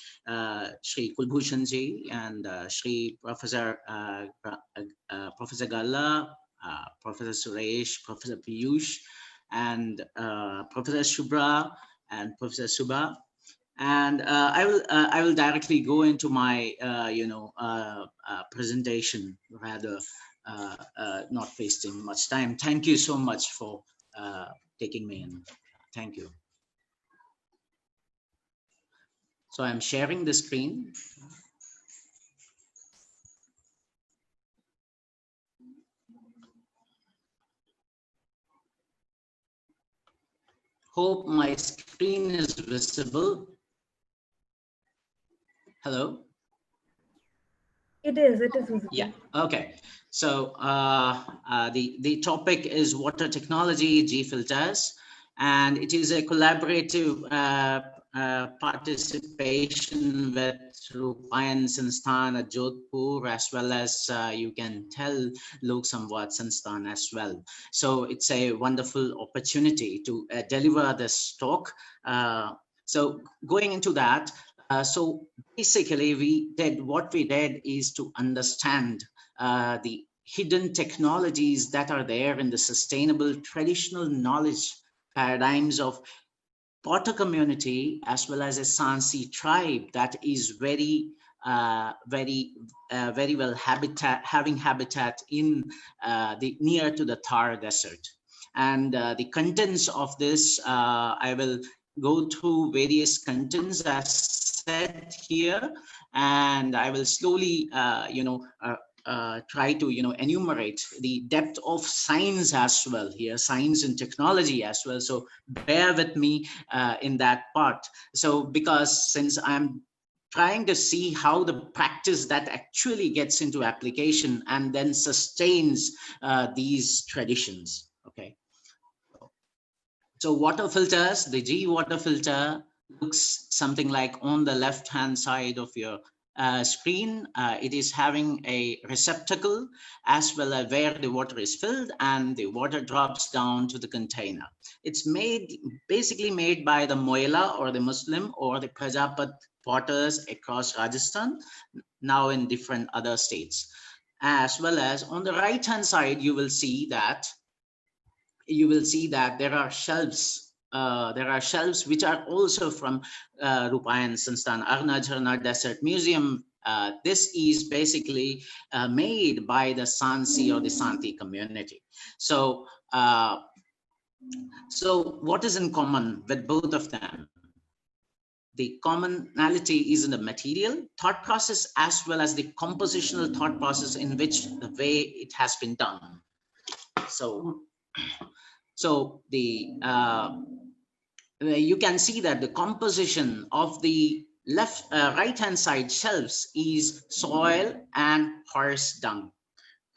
Shri Kulbhushan ji and Shri Professor Galla, Professor Suresh, Professor Piyush, and Professor Shubha and Professor Shubha. And I will directly go into my presentation, rather not wasting much time. Thank you so much for taking me in. Thank you. So I'm sharing the screen. Hope my screen is visible. Hello? It is visible. Yeah, okay. So the topic is water technology, G-filters, and it is a collaborative participation with Rupayan Sansthan at Jodhpur, as well as you can tell Samvad Sansthan as well. So it's a wonderful opportunity to deliver this talk. So going into that, so basically what we did is to understand the hidden technologies that are there in the sustainable traditional knowledge paradigms of Potter community, as well as a Sansi tribe that is very well having habitat in the near to the Thar Desert. And the contents of this, I will go through various contents as said here, and I will slowly try to enumerate the depth of science as well here, science and technology as well. So bear with me in that part. So because since I'm trying to see how the practice that actually gets into application and then sustains these traditions. Okay. So water filters, the G water filter looks something like on the left hand side of your screen. It is having a receptacle as well as where the water is filled and the water drops down to the container. It's basically made by the Moila or the Muslim or the Prajapat potters across Rajasthan, now in different other states. As well as on the right hand side, you will see that there are shelves there are shelves which are also from Rupayan Sansthan, Arna Jharna Desert Museum. This is basically made by the Sansi or the Santi community. So, so what is in common with both of them? The commonality is in the material thought process as well as the compositional thought process in which the way it has been done. So the you can see that the composition of the right hand side shelves is soil and horse dung,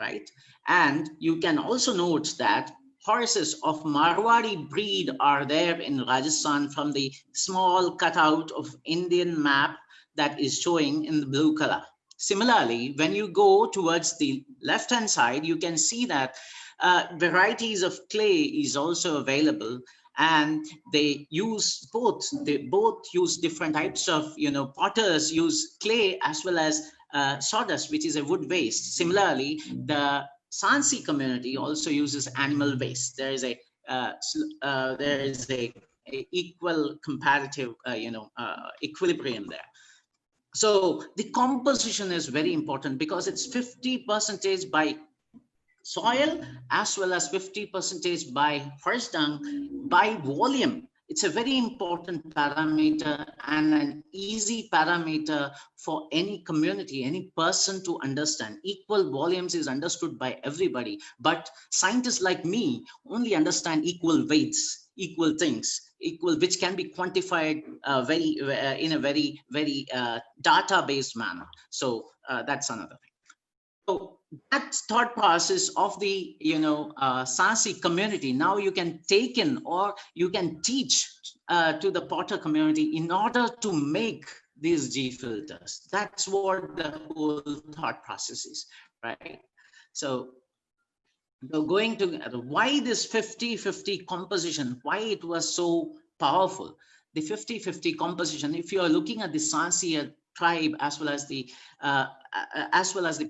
right? And you can also note that horses of Marwari breed are there in Rajasthan from the small cutout of Indian map that is showing in the blue color. Similarly, when you go towards the left hand side, you can see that varieties of clay is also available, and they use both. They both use different types of, potters use clay as well as sawdust, which is a wood waste. Similarly, the Sansi community also uses animal waste. There is a equal comparative, equilibrium there. So the composition is very important because it's 50% by soil as well as 50% by horse dung by volume. It's a very important parameter and an easy parameter for any community, any person to understand. Equal volumes is understood by everybody, but scientists like me only understand equal weights, equal things, which can be quantified in a very data-based manner. So that's another thing. So that thought process of the Sansi community, now you can take in or you can teach to the potter community in order to make these G filters. That's what the whole thought process is, right? So going to why this 50-50 composition, why it was so powerful. The 50-50 composition, if you are looking at the Sansi tribe as well as the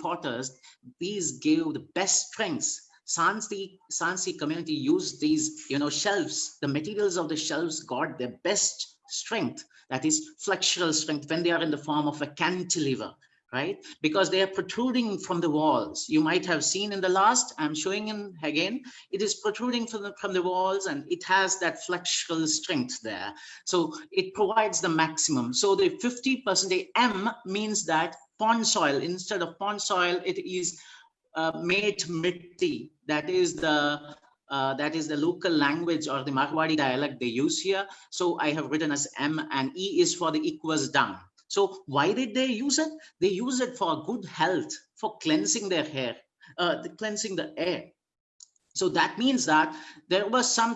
potters, these gave the best strengths. Sansi community used these shelves. The materials of the shelves got the best strength, that is flexural strength, when they are in the form of a cantilever, right? Because they are protruding from the walls. You might have seen in the last, I'm showing in again, it is protruding from the walls, and it has that flexural strength there. So it provides the maximum. So the 50% M means that pond soil, instead of pond soil, it is mate mitti. That is the local language or the Marwari dialect they use here. So I have written as M, and E is for the equus dung. So why did they use it? They use it for good health, for cleansing their hair, cleansing the air. So that means that there was some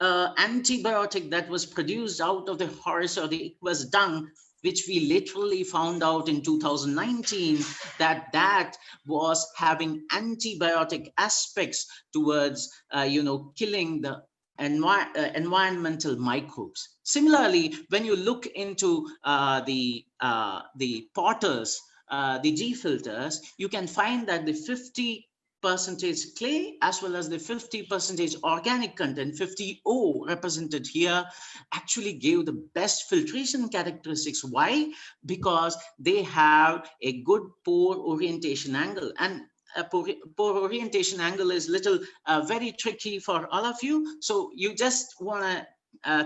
antibiotic that was produced out of the horse or the equus dung, which we literally found out in 2019 that was having antibiotic aspects towards, killing the environmental microbes. Similarly, when you look into the potters, the G filters, you can find that the 50% clay as well as the 50% organic content, 50O represented here, actually gave the best filtration characteristics. Why? Because they have a good pore orientation angle, and a pore orientation angle is very tricky for all of you. So you just want to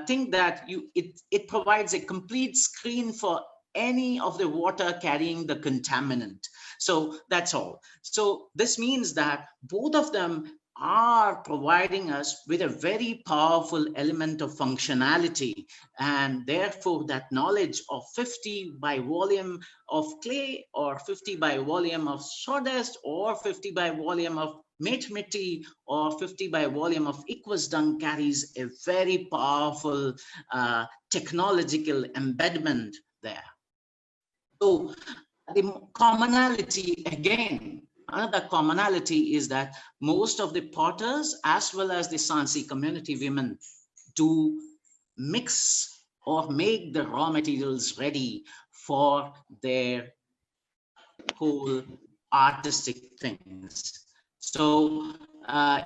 think that it provides a complete screen for any of the water carrying the contaminant. So that's all. So this means that both of them are providing us with a very powerful element of functionality, and therefore that knowledge of 50 by volume of clay, or 50 by volume of sawdust, or 50 by volume of mate mitti, or 50 by volume of equus dung carries a very powerful technological embedment there. So the commonality, again, another commonality is that most of the potters as well as the Sansi community women do mix or make the raw materials ready for their whole artistic things. So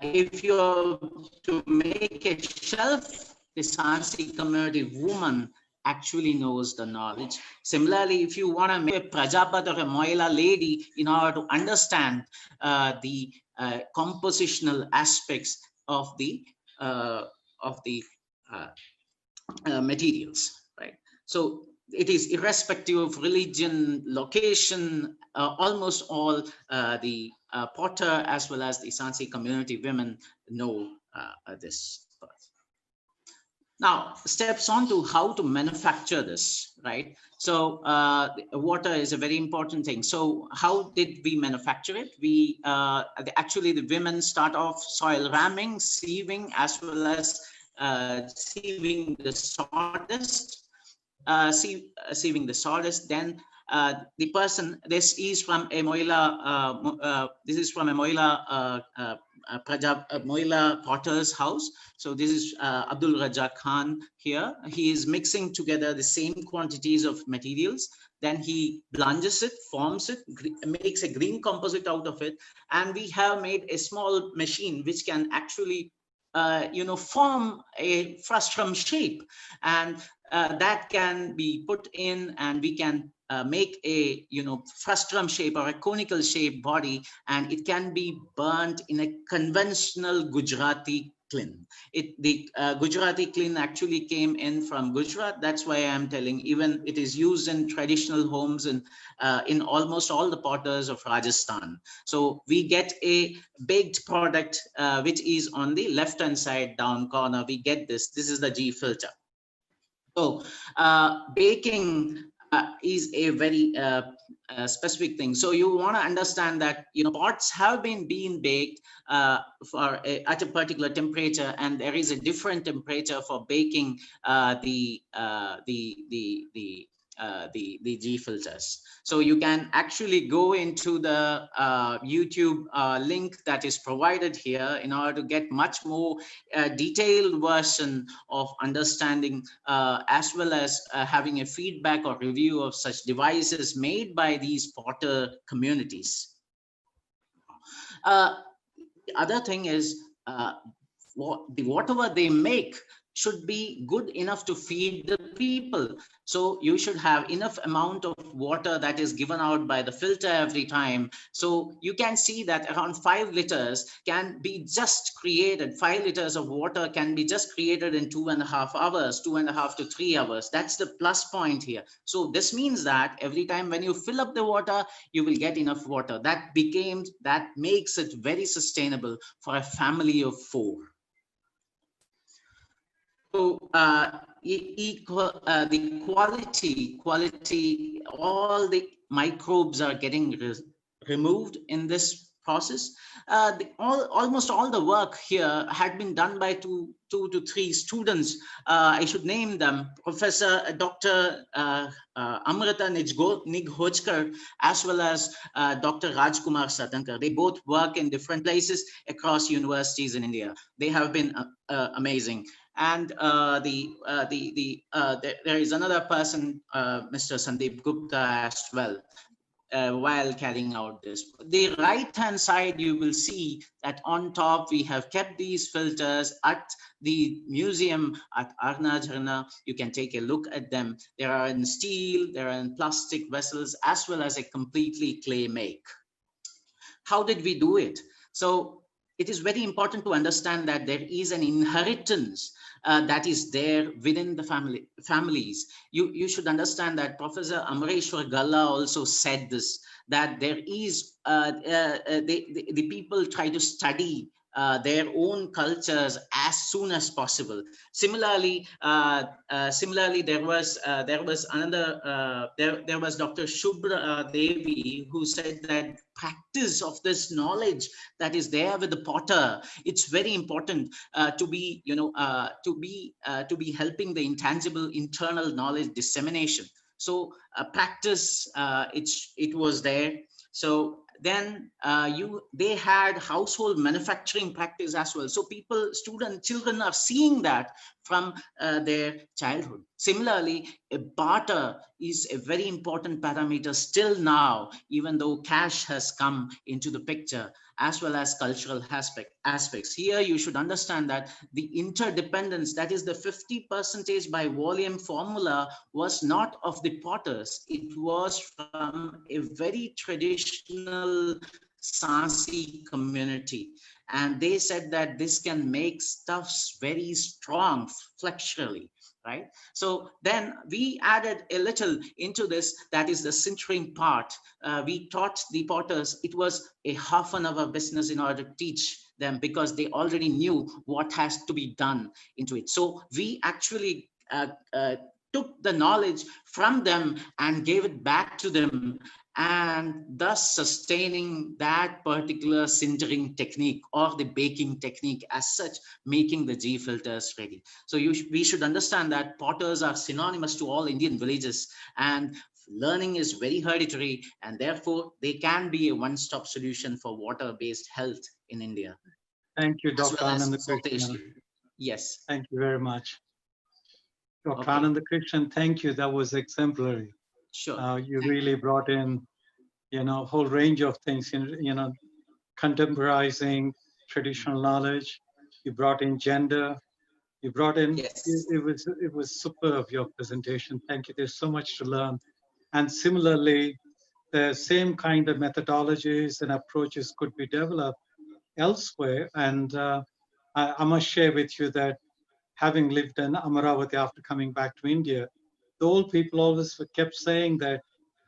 if you're to make a shelf, the Sansi community woman actually knows the knowledge. Similarly, if you want to make a Prajapat or a Moila lady in order to understand the compositional aspects of the materials, right? So it is irrespective of religion, location, almost all the potter as well as the Sansi community women know this. Now, steps on to how to manufacture this, right? So water is a very important thing. So how did we manufacture it? We actually, the women start off soil ramming, sieving, as well as sieving the sawdust, sieving the sawdust. Then the person, this is from a Moila, Moila potter's house. So this is Abdul Raja Khan here. He is mixing together the same quantities of materials. Then he blanches it, forms it, makes a green composite out of it. And we have made a small machine which can actually form a frustrum shape, and that can be put in, and we can make a frustrum shape or a conical shape body, and it can be burnt in a conventional Gujarati kiln. The Gujarati kiln actually came in from Gujarat. That's why I'm telling, even it is used in traditional homes and in almost all the potters of Rajasthan. So we get a baked product which is on the left hand side down corner. We get this. This is the G filter. So baking is a very specific thing. So you want to understand that pots have been being baked at a particular temperature, and there is a different temperature for baking the G filters. So you can actually go into the YouTube link that is provided here in order to get much more detailed version of understanding as well as having a feedback or review of such devices made by these potter communities. The other thing is whatever they make should be good enough to feed the people. So you should have enough amount of water that is given out by the filter every time. So you can see that around 5 liters can be just created. 5 liters of water can be just created in 2.5 hours, 2.5 to 3 hours. That's the plus point here. So this means that every time when you fill up the water, you will get enough water. That makes it very sustainable for a family of 4. So the quality, all the microbes are getting removed in this process. Almost all the work here had been done by two to three students. I should name them: Professor Dr. Amrita Nighojkar, as well as Dr. Rajkumar Satankar. They both work in different places across universities in India. They have been amazing. And there is another person, Mr. Sandeep Gupta, as well, while carrying out this. The right-hand side, you will see that on top we have kept these filters at the museum at Arna Jharna. You can take a look at them. They are in steel, they are in plastic vessels, as well as a completely clay make. How did we do it? So it is very important to understand that there is an inheritance that is there within the families. You should understand that Professor Amareshwar Galla also said this, that there is, the people try to study their own cultures as soon as possible. Similarly, there was Dr. Shubha Devi, who said that practice of this knowledge that is there with the potter, it's very important to be helping the intangible internal knowledge dissemination. So practice, it was there. So then they had household manufacturing practice as well. So people, students, children are seeing that from their childhood. Similarly, a barter is a very important parameter still now, even though cash has come into the picture, as well as cultural aspects. Here you should understand that the interdependence, that is the 50% by volume formula, was not of the potters. It was from a very traditional Sansi community. And they said that this can make stuffs very strong flexurally, right? So then we added a little into this, that is the sintering part. We taught the potters, it was a half-an-hour business in order to teach them, because they already knew what has to be done into it. So we actually took the knowledge from them and gave it back to them, and thus sustaining that particular sintering technique or the baking technique as such, making the G filters ready. So we should understand that potters are synonymous to all Indian villages, and learning is very hereditary, and therefore they can be a one-stop solution for water-based health in India. Thank you, Dr. Well Anand South Krishnan. Asia. Yes. Thank you very much. Dr. Okay. Anand Krishnan, thank you. That was exemplary. Sure. You really brought in, a whole range of things, contemporizing traditional knowledge. You brought in gender. You brought in, yes. it was superb, your presentation. Thank you. There's so much to learn. And similarly, the same kind of methodologies and approaches could be developed elsewhere. And I must share with you that having lived in Amaravati after coming back to India, the old people always kept saying that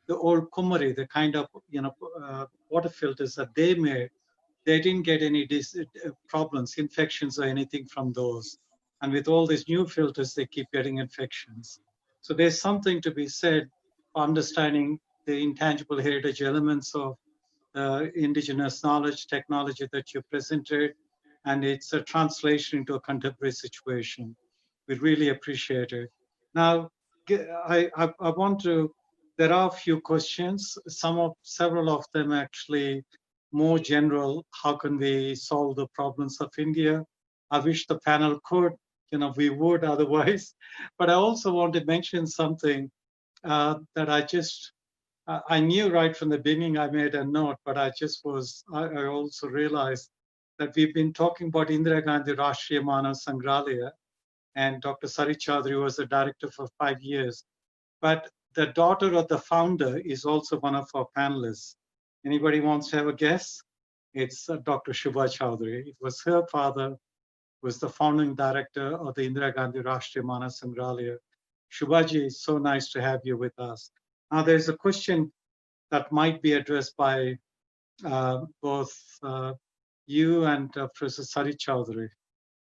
the old Kumari, the kind of water filters that they made, they didn't get any problems, infections or anything from those. And with all these new filters, they keep getting infections. So there's something to be said for understanding the intangible heritage elements of indigenous knowledge, technology that you presented, and it's a translation into a contemporary situation. We really appreciate it. Now, I want to, there are a few questions, several of them actually more general. How can we solve the problems of India? I wish the panel could, we would otherwise. But I also want to mention something that I knew right from the beginning. I made a note, but I also realized that we've been talking about Indira Gandhi Rashtriya Manav Sangrahalaya, and Dr. Sarit Chaudhary was the director for 5 years. But the daughter of the founder is also one of our panelists. Anybody wants to have a guess? It's Dr. Shubha Chaudhary. It was her father who was the founding director of the Indira Gandhi Rashtriya Manav Sangrahalaya. Shubhaji, it's so nice to have you with us. Now, there's a question that might be addressed by both you and Professor Sarit Chaudhary.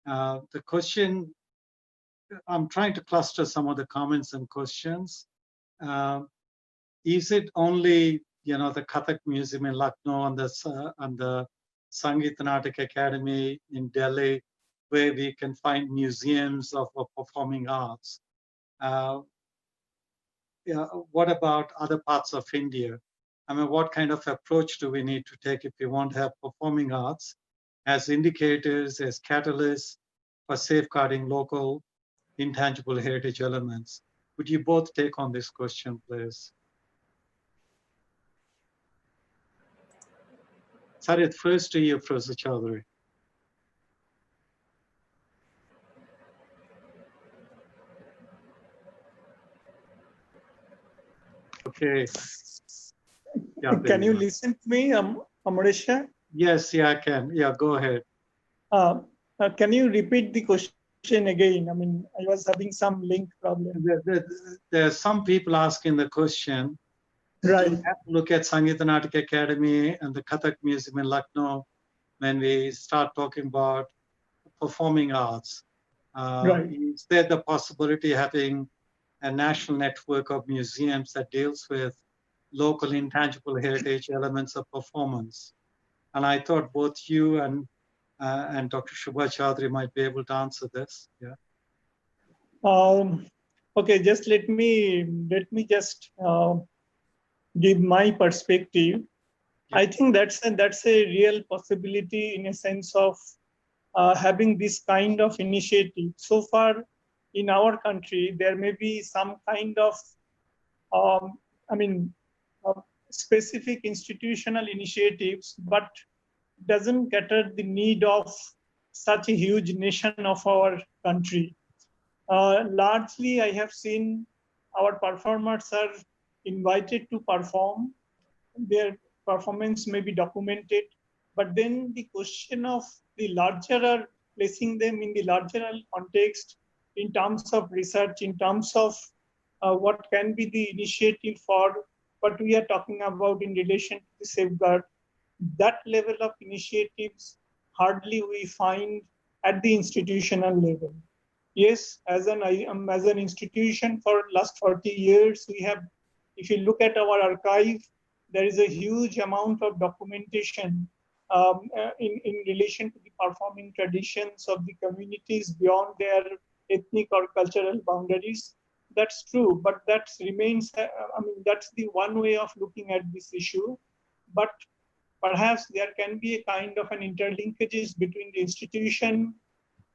The question, I'm trying to cluster some of the comments and questions. Is it only, the Kathak Museum in Lucknow and the Sangeet Natak Academy in Delhi, where we can find museums of performing arts? What about other parts of India? I mean, what kind of approach do we need to take if we want to have performing arts as indicators, as catalysts for safeguarding local intangible heritage elements? Would you both take on this question, please? Sarit, first to you, Professor Chaudhary. Okay. Yeah, can you listen to me, Amarisha? Yes, yeah, I can. Yeah, go ahead. Can you repeat the question again? I mean, I was having some link problem. There are some people asking the question. Right. You have to look at Sangeet Natak Academy and the Kathak Museum in Lucknow when we start talking about performing arts. Right. Is there the possibility of having a national network of museums that deals with local intangible heritage elements of performance? And I thought both you and Dr. Shubha Chaudhary might be able to answer this. Yeah. Okay, just let me just give my perspective. I think that's a real possibility in a sense of having this kind of initiative. So far in our country, there may be some kind of, I mean, specific institutional initiatives, but doesn't cater the need of such a huge nation of our country. Largely, I have seen our performers are invited to perform. Their performance may be documented, but then the question of the larger, placing them in the larger context in terms of research, in terms of what can be the initiative for what we are talking about in relation to the safeguard, that level of initiatives hardly we find at the institutional level. Yes, as an institution for last 40 years, we have, if you look at our archive, there is a huge amount of documentation in relation to the performing traditions of the communities beyond their ethnic or cultural boundaries. That's true, but that remains, that's the one way of looking at this issue. But perhaps there can be a kind of an interlinkages between the institution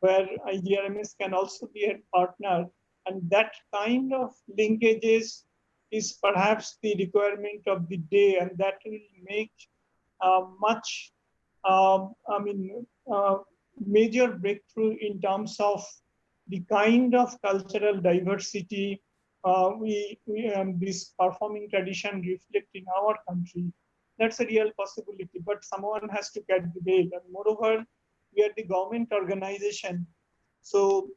where IGRMS can also be a partner. And that kind of linkages is perhaps the requirement of the day, and that will make major breakthrough in terms of the kind of cultural diversity this performing tradition reflect in our country. That's a real possibility, but someone has to get the bail. And moreover, we are the government organization. So,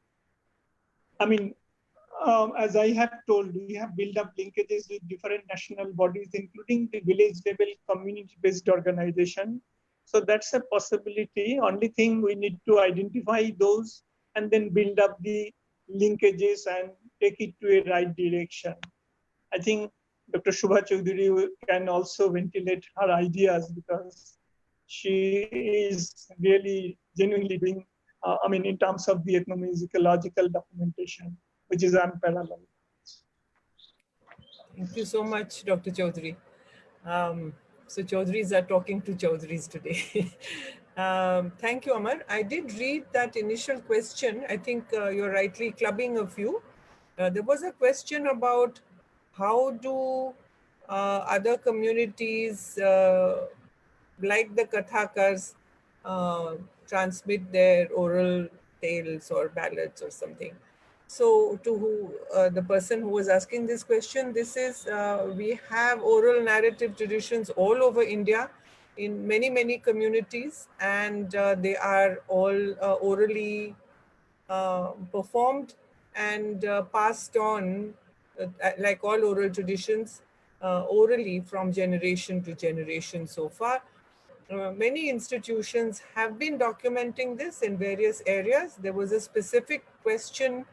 as I have told, we have built up linkages with different national bodies, including the village level community-based organization. So that's a possibility. Only thing we need to identify those and then build up the linkages and take it to a right direction. I think Dr. Shubha Chaudhary can also ventilate her ideas because she is really genuinely doing, in terms of the ethnomusicological documentation, which is unparalleled. Thank you so much, Dr. Chaudhary. So Chaudharys are talking to Chaudharys today. Thank you, Amar. I did read that initial question. I think you're rightly clubbing a few. There was a question about how do other communities like the Kathakars transmit their oral tales or ballads or something. So to the person who was asking this question, this is, we have oral narrative traditions all over India in many, many communities, and they are all orally performed and passed on, like all oral traditions, orally from generation to generation so far. Many institutions have been documenting this in various areas. There was a specific question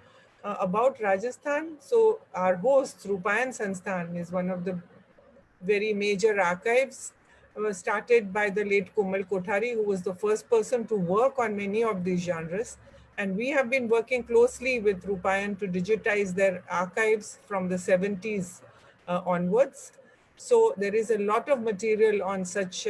about Rajasthan. So our host, Rupayan Sansthan, is one of the very major archives started by the late Kumar Kothari, who was the first person to work on many of these genres. And we have been working closely with Rupayan to digitize their archives from the 70s onwards. So there is a lot of material on such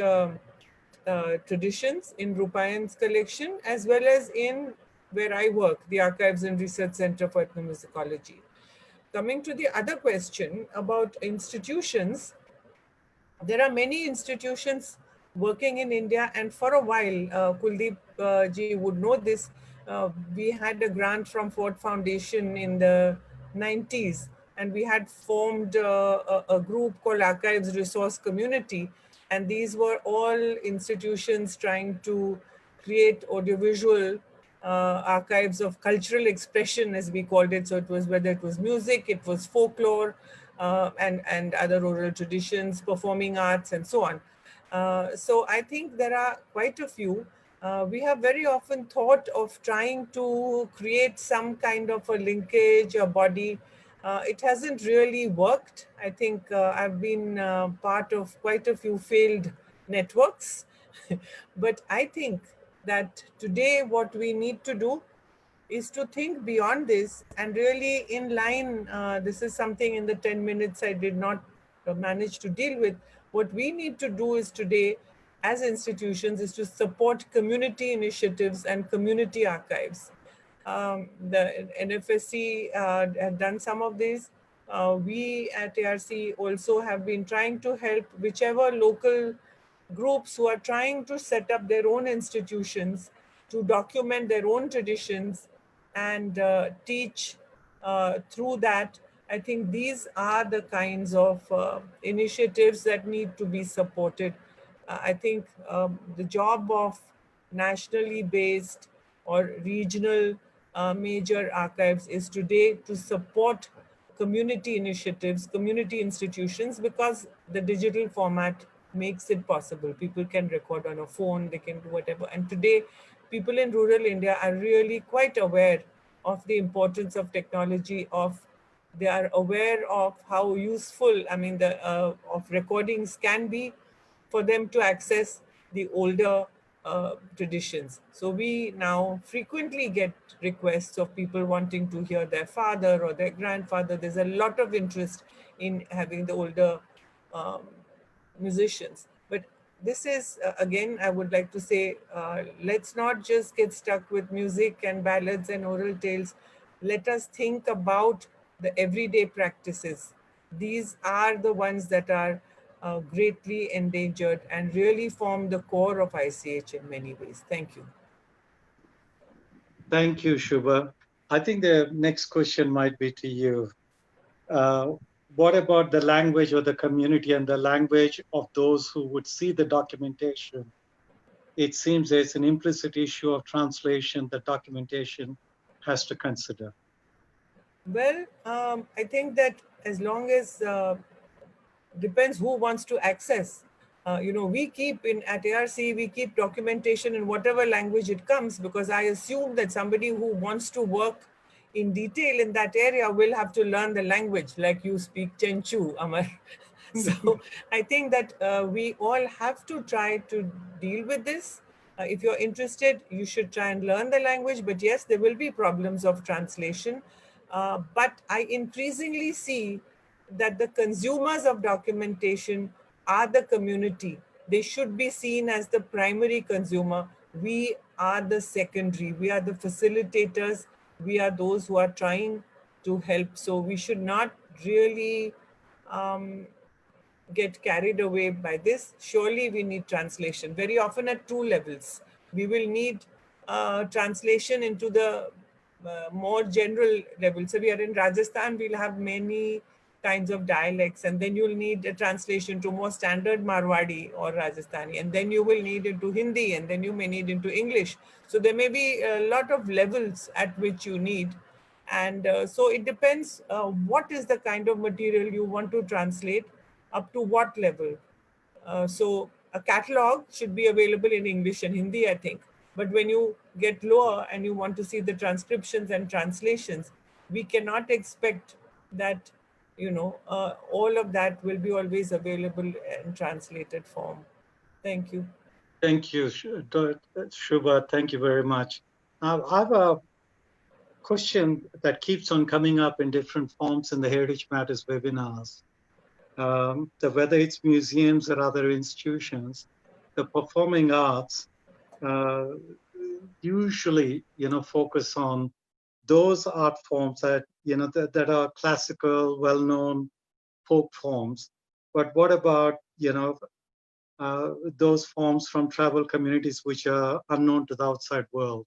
traditions in Rupayan's collection, as well as in where I work, the Archives and Research Center for Ethnomusicology. Coming to the other question about institutions, there are many institutions working in India, and for a while, Kuldeep ji would know this, we had a grant from Ford Foundation in the 90s, and we had formed a group called Archives Resource Community, and these were all institutions trying to create audiovisual archives of cultural expression, as we called it. So it was, whether it was music, it was folklore, and other oral traditions, performing arts, and so on. So I think there are quite a few. We have very often thought of trying to create some kind of a linkage, a body. It hasn't really worked. I think I've been part of quite a few failed networks. But I think that today what we need to do is to think beyond this and really in line. This is something in the 10 minutes I did not manage to deal with, What we need to do is today, as institutions, is to support community initiatives and community archives. The NFSC have done some of these. We at ARC also have been trying to help whichever local groups who are trying to set up their own institutions to document their own traditions and teach through that. I think these are the kinds of initiatives that need to be supported. I think the job of nationally based or regional major archives is today to support community initiatives, community institutions, because the digital format makes it possible. People can record on a phone, they can do whatever. And today, people in rural India are really quite aware of the importance of technology, they are aware of how useful, I mean, of recordings can be for them to access the older traditions. So we now frequently get requests of people wanting to hear their father or their grandfather. There's a lot of interest in having the older um, musicians. But this is, again, I would like to say, let's not just get stuck with music and ballads and oral tales. Let us think about the everyday practices. These are the ones that are greatly endangered and really form the core of ICH in many ways. Thank you. Thank you, Shubha. I think the next question might be to you. What about the language of the community and the language of those who would see the documentation? It seems there's an implicit issue of translation that documentation has to consider. Well, I think that as long as depends who wants to access. We keep at ARC, we keep documentation in whatever language it comes, because I assume that somebody who wants to work in detail in that area will have to learn the language, like you speak Chenchu, Amar. So I think that we all have to try to deal with this. If you're interested, you should try and learn the language, but yes, there will be problems of translation. But I increasingly see that the consumers of documentation are the community. They should be seen as the primary consumer. We are the secondary. We are the facilitators. We are those who are trying to help. So we should not really get carried away by this. Surely we need translation, very often at two levels. We will need translation into the more general level. So we are in Rajasthan, we'll have many kinds of dialects, and then you'll need a translation to more standard Marwadi or Rajasthani, and then you will need into Hindi, and then you may need into English. So there may be a lot of levels at which you need. And so it depends what is the kind of material you want to translate, up to what level. So a catalog should be available in English and Hindi, I think. But when you get lower and you want to see the transcriptions and translations, we cannot expect that, all of that will be always available in translated form. Thank you. Thank you, Shubha. Thank you very much. I have a question that keeps on coming up in different forms in the Heritage Matters webinars. Whether it's museums or other institutions, the performing arts usually, focus on those art forms that, that are classical, well-known folk forms. But what about, those forms from tribal communities which are unknown to the outside world?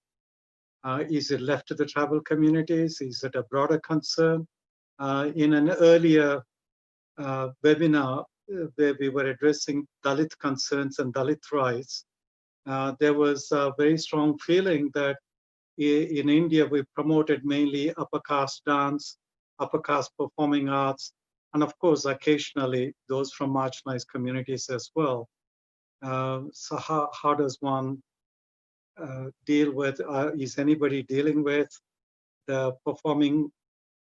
Is it left to the tribal communities? Is it a broader concern? In an earlier webinar where we were addressing Dalit concerns and Dalit rights, there was a very strong feeling that in India we promoted mainly upper caste dance, upper caste performing arts, and of course occasionally those from marginalized communities as well. So how does one deal with, is anybody dealing with the performing?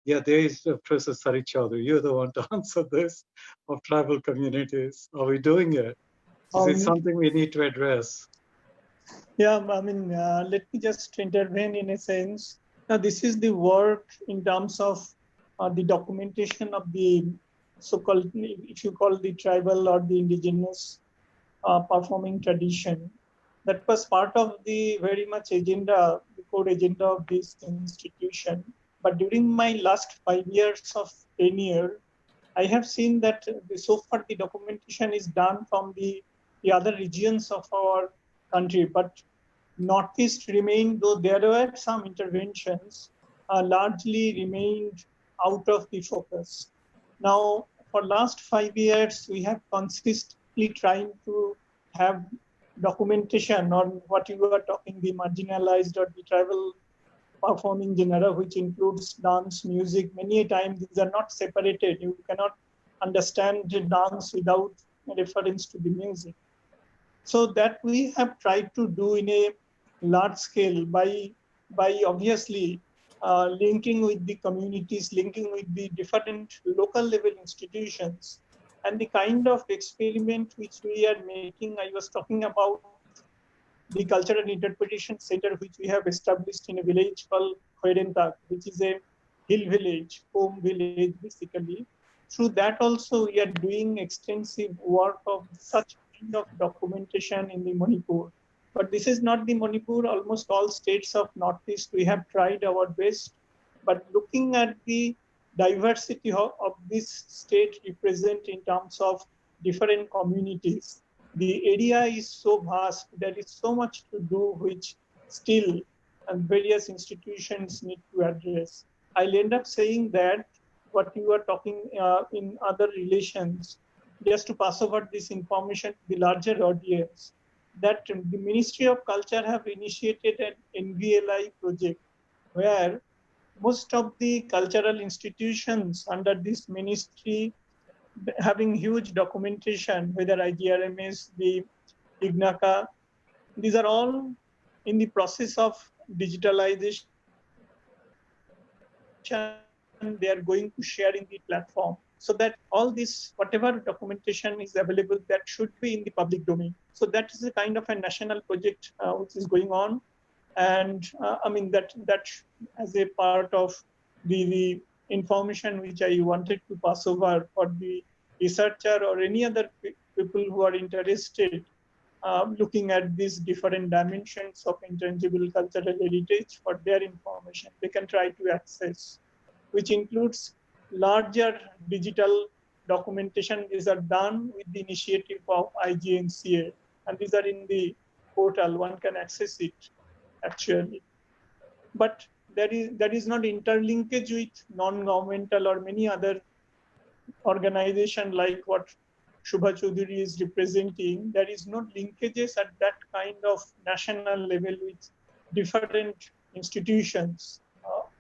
Yeah, there is Professor Sarit Chaudhary. You're the one to answer this, of tribal communities. Are we doing it? Is it something we need to address? Yeah, I mean, let me just intervene in a sense. Now, this is the work in terms of the documentation of the so-called, if you call the tribal or the indigenous performing tradition, that was part of the very much agenda, the core agenda of this institution. But during my last 5 years of tenure, I have seen that so far the documentation is done from the other regions of our country, but Northeast remained, though there were some interventions, largely remained out of the focus. Now, for last 5 years, we have consistently trying to have documentation on what you are talking, the marginalized or the tribal performing genre, which includes dance, music. Many a time these are not separated. You cannot understand the dance without reference to the music. So that we have tried to do in a large scale by obviously linking with the communities, linking with the different local level institutions, and the kind of experiment which we are making. I was talking about the Cultural Interpretation Center, which we have established in a village called Khwerentak, which is a hill village, home village basically. Through that also we are doing extensive work of such kind of documentation in the Manipur. But this is not the Manipur, almost all states of Northeast, we have tried our best. But looking at the diversity of this state represent in terms of different communities, the area is so vast, there is so much to do which still various institutions need to address. I'll end up saying that what you are talking in other relations, just to pass over this information to the larger audience, that the Ministry of Culture have initiated an NVLI project where most of the cultural institutions under this ministry having huge documentation, whether IGRMS, the IGNACA, these are all in the process of digitalization. They are going to share in the platform so that all this, whatever documentation is available, that should be in the public domain. So that is a kind of a national project which is going on. And I mean, that as a part of the information which I wanted to pass over for the researcher or any other people who are interested looking at these different dimensions of intangible cultural heritage for their information, they can try to access, which includes larger digital documentation. These are done with the initiative of IGNCA, and these are in the portal, one can access it actually. But that is not interlinkage with non-governmental or many other organizations like what Shubha Chaudhary is representing. There is no linkages at that kind of national level with different institutions.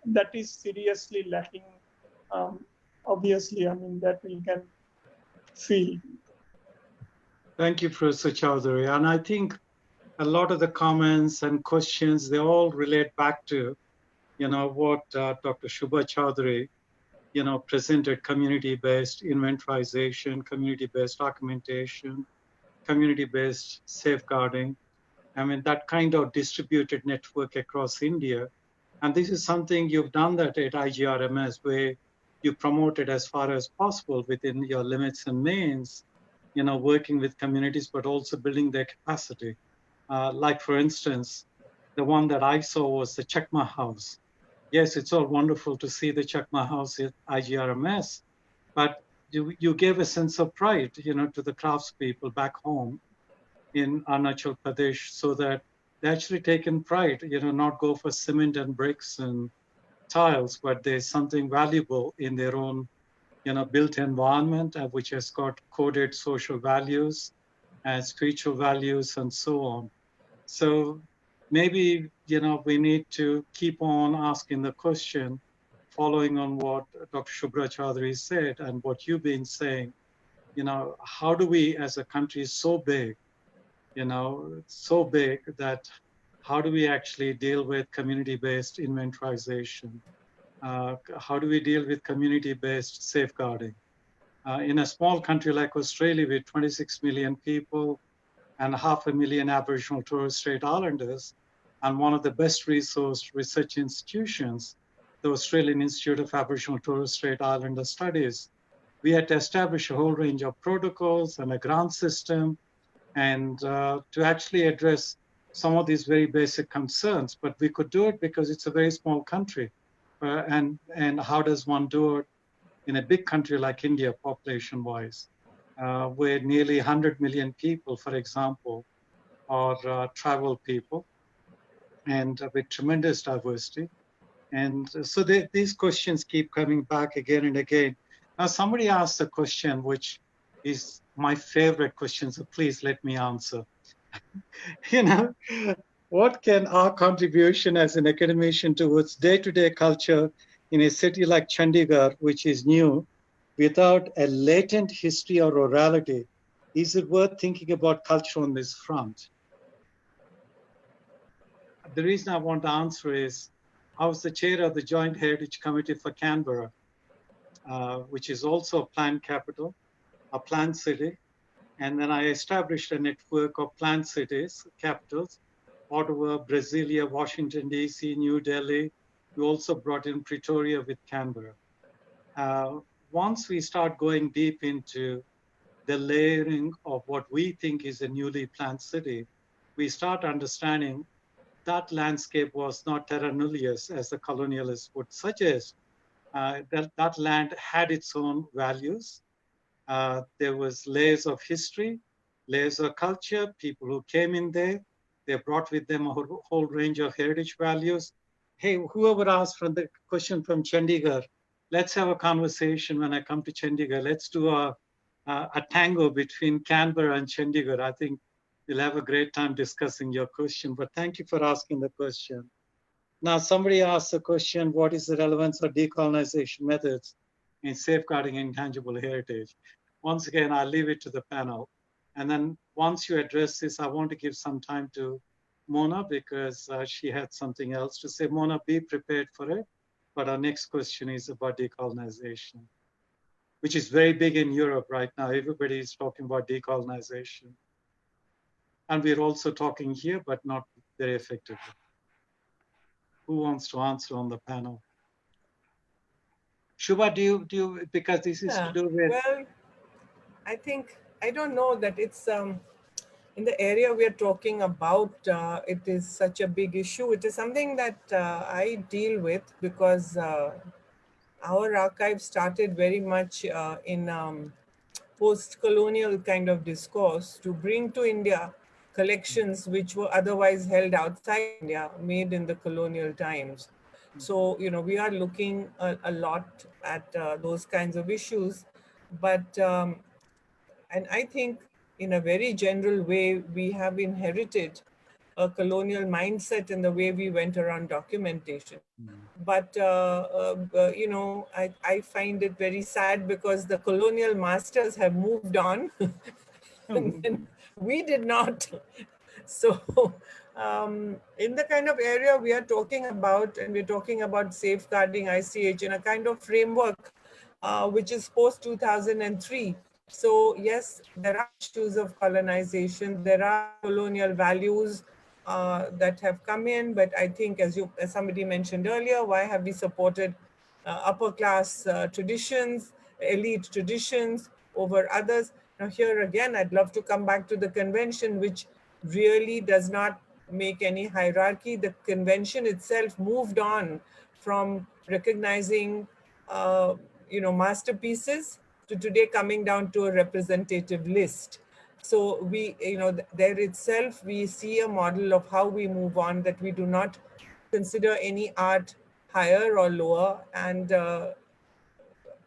That is seriously lacking. Obviously, I mean, that we can feel. Thank you, Professor Chaudhary. And I think a lot of the comments and questions, they all relate back to, what Dr. Shubha Chaudhary, presented: community-based inventorization, community-based documentation, community-based safeguarding. I mean, that kind of distributed network across India. And this is something you've done that at IGRMS, where you promote it as far as possible within your limits and means, working with communities, but also building their capacity. Like, for instance, the one that I saw was the Chakma House. Yes, it's all wonderful to see the Chakma House at IGRMS, but you gave a sense of pride, to the craftspeople back home in Arunachal Pradesh, so that they actually taken pride, not go for cement and bricks and tiles, but there's something valuable in their own, built environment, which has got coded social values and spiritual values and so on. So maybe, we need to keep on asking the question, following on what Dr. Shubha Chaudhary said and what you've been saying, how do we, as a country so big, so big that how do we actually deal with community-based inventorization? How do we deal with community-based safeguarding? In a small country like Australia with 26 million people and 500,000 Aboriginal and Torres Strait Islanders, and one of the best resourced research institutions, the Australian Institute of Aboriginal and Torres Strait Islander Studies, we had to establish a whole range of protocols and a grant system, and to actually address some of these very basic concerns. But we could do it because it's a very small country. And how does one do it in a big country like India, population-wise, where nearly 100 million people, for example, are tribal people, and with tremendous diversity. And so these questions keep coming back again and again. Now, somebody asked a question, which is my favorite question, so please let me answer. You know, what can our contribution as an academician towards day-to-day culture in a city like Chandigarh, which is new, without a latent history or orality? Is it worth thinking about culture on this front? The reason I want to answer is, I was the chair of the Joint Heritage Committee for Canberra, which is also a planned capital, a planned city. And then I established a network of planned cities, capitals, Ottawa, Brasilia, Washington, DC, New Delhi. We also brought in Pretoria with Canberra. Once we start going deep into the layering of what we think is a newly planned city, we start understanding that landscape was not terra nullius, as the colonialists would suggest. That land had its own values. There was layers of history, layers of culture, people who came in there. They brought with them a whole range of heritage values. Hey, whoever asked from the question from Chandigarh, let's have a conversation when I come to Chandigarh. Let's do a tango between Canberra and Chandigarh. I think we'll have a great time discussing your question, but thank you for asking the question. Now, somebody asked the question, what is the relevance of decolonization methods in safeguarding intangible heritage? Once again, I'll leave it to the panel. And then once you address this, I want to give some time to Mona because she had something else to say. Mona, be prepared for it. But our next question is about decolonization, which is very big in Europe right now. Everybody is talking about decolonization. And we're also talking here, but not very effectively. Who wants to answer on the panel? Shubha, do you because this is to do with... Well, I think, I don't know that it's, in the area we are talking about, it is such a big issue. It is something that I deal with because our archive started very much in post-colonial kind of discourse to bring to India collections which were otherwise held outside India, made in the colonial times. So, you know, we are looking a lot at those kinds of issues, but, and I think in a very general way, we have inherited a colonial mindset in the way we went around documentation. But, you know, I find it very sad because the colonial masters have moved on and we did not. So in the kind of area we are talking about, and we're talking about safeguarding ICH in a kind of framework which is post-2003. So yes, there are issues of colonization, there are colonial values that have come in, but I think as somebody mentioned earlier, why have we supported upper class traditions, elite traditions over others? Now here again, I'd love to come back to the convention, which really does not make any hierarchy. The convention itself moved on from recognizing you know, masterpieces to today coming down to a representative list. So we, you know, there itself, we see a model of how we move on, that we do not consider any art higher or lower. And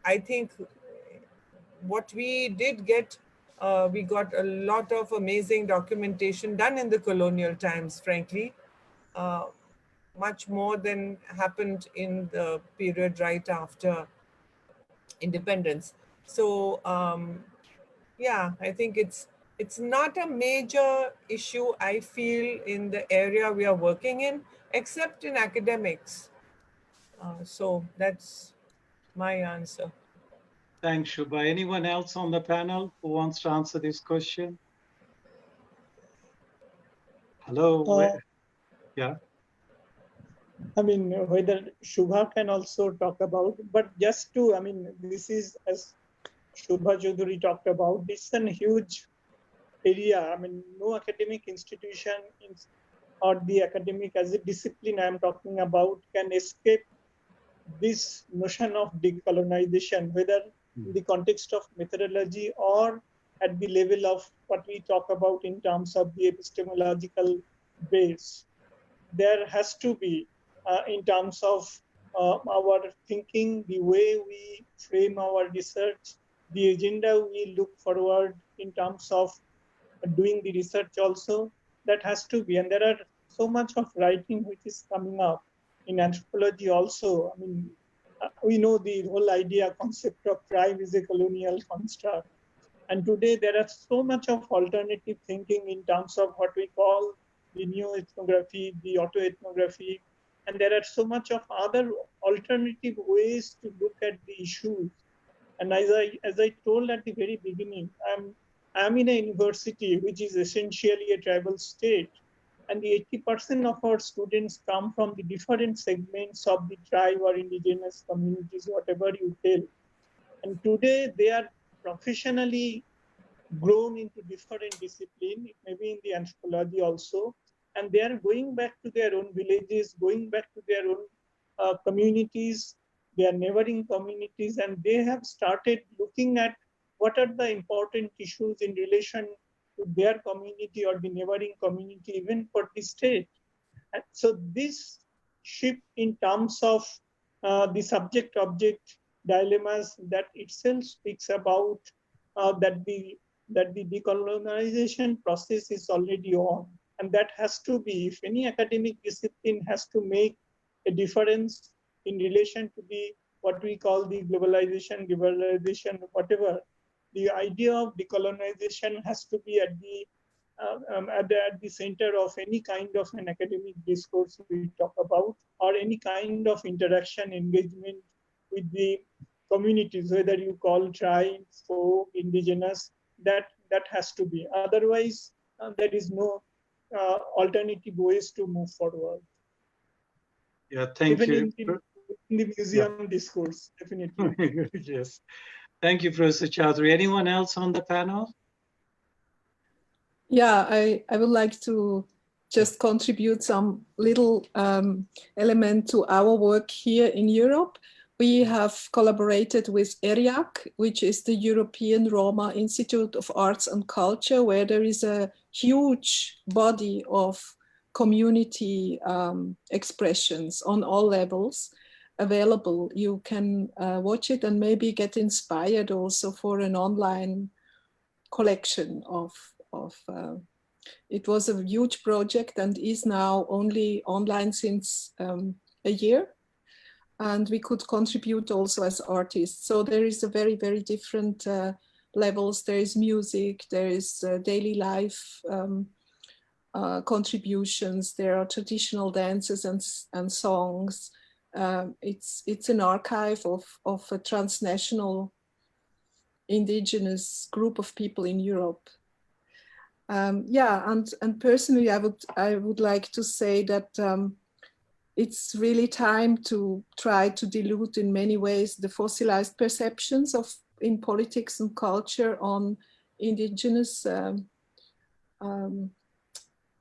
I think what we did get, we got a lot of amazing documentation done in the colonial times, frankly, much more than happened in the period right after independence. So yeah, I think it's not a major issue, I feel, in the area we are working in, except in academics. So that's my answer. Thanks, Shubha. Anyone else on the panel who wants to answer this question? Hello? Yeah. I mean, whether Shubha can also talk about, but just to, I mean, this is, as Shubha Chaudhary talked about. This is a huge area. I mean, no academic institution or the academic as a discipline I'm talking about can escape this notion of decolonization, whether in the context of methodology or at the level of what we talk about in terms of the epistemological base. There has to be, in terms of our thinking, the way we frame our research, the agenda we look forward in terms of doing the research also, that has to be. And there are so much of writing which is coming up in anthropology also. I mean, we know the whole idea, concept of tribe is a colonial construct. And today there are so much of alternative thinking in terms of what we call the neo-ethnography, the auto-ethnography, and there are so much of other alternative ways to look at the issues. And as I told at the very beginning, I'm in a university which is essentially a tribal state, and the 80% of our students come from the different segments of the tribe or indigenous communities, whatever you tell. And today they are professionally grown into different disciplines, maybe in the anthropology also, and they are going back to their own villages, going back to their own communities, their neighboring communities, and they have started looking at what are the important issues in relation to their community or the neighboring community, even for the state. And so this shift in terms of the subject-object dilemmas, that itself speaks about that the decolonization process is already on. And that has to be, if any academic discipline has to make a difference in relation to the what we call the globalization, liberalization, whatever, the idea of decolonization has to be at the center of any kind of an academic discourse we talk about, or any kind of interaction, engagement with the communities, whether you call tribes, folk, indigenous, that has to be. Otherwise, there is no alternative ways to move forward. Yeah, thank you. In the museum discourse, definitely. Yes. Thank you, Professor Chaudhary. Anyone else on the panel? Yeah, I would like to just contribute some little element to our work here in Europe. We have collaborated with ERIAC, which is the European Roma Institute of Arts and Culture, where there is a huge body of community expressions on all levels available. You can watch it and maybe get inspired also for an online collection of it was a huge project and is now only online since a year. And we could contribute also as artists. So there is a very, very different levels. There is music, there is daily life contributions, there are traditional dances and songs. It's an archive of a transnational indigenous group of people in Europe. Yeah, and personally, I would like to say that it's really time to try to dilute in many ways the fossilized perceptions in politics and culture on indigenous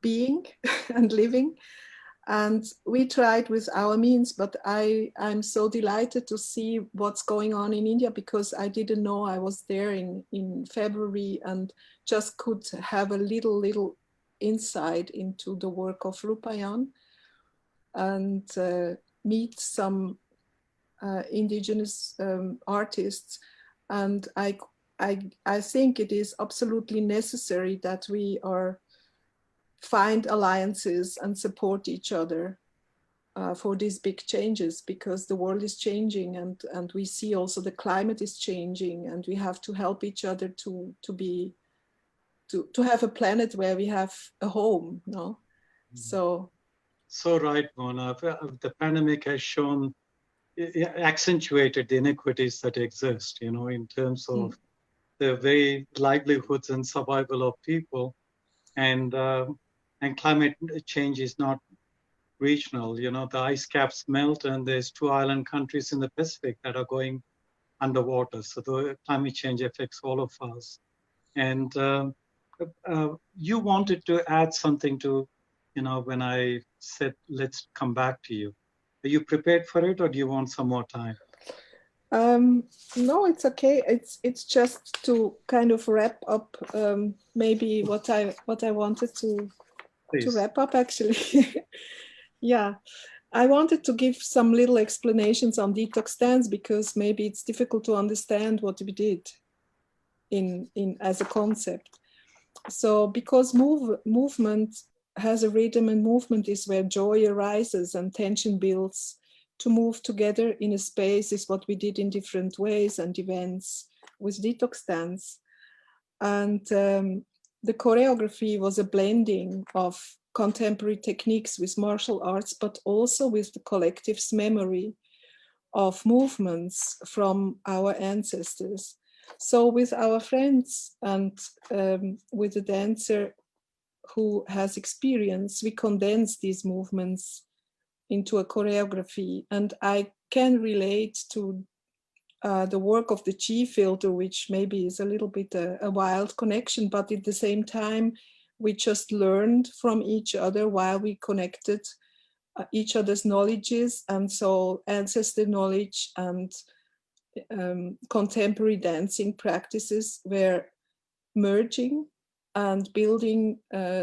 being and living. And we tried with our means, but I'm so delighted to see what's going on in India, because I didn't know. I was there in February and just could have a little insight into the work of Rupayan and meet some indigenous artists. And I think it is absolutely necessary that we find alliances and support each other for these big changes, because the world is changing and we see also the climate is changing, and we have to help each other to have a planet where we have a home, no? So right, Mona. The pandemic has accentuated the inequities that exist, in terms of the very livelihoods and survival of people, and climate change is not regional. The ice caps melt, and there's 2 island countries in the Pacific that are going underwater. So the climate change affects all of us. And you wanted to add something to, when I said, let's come back to you. Are you prepared for it, or do you want some more time? No, it's okay. It's just to kind of wrap up maybe what I wanted to wrap up actually. Yeah, I wanted to give some little explanations on detox stance because maybe it's difficult to understand what we did in as a concept. So because movement has a rhythm, and movement is where joy arises and tension builds. To move together in a space is what we did in different ways and events with detox stance. And the choreography was a blending of contemporary techniques with martial arts, but also with the collective's memory of movements from our ancestors. So with our friends and with the dancer who has experience, we condense these movements into a choreography. And I can relate to the work of the G filter, which maybe is a little bit a wild connection, but at the same time, we just learned from each other while we connected each other's knowledges. And so ancestor knowledge and contemporary dancing practices were merging and building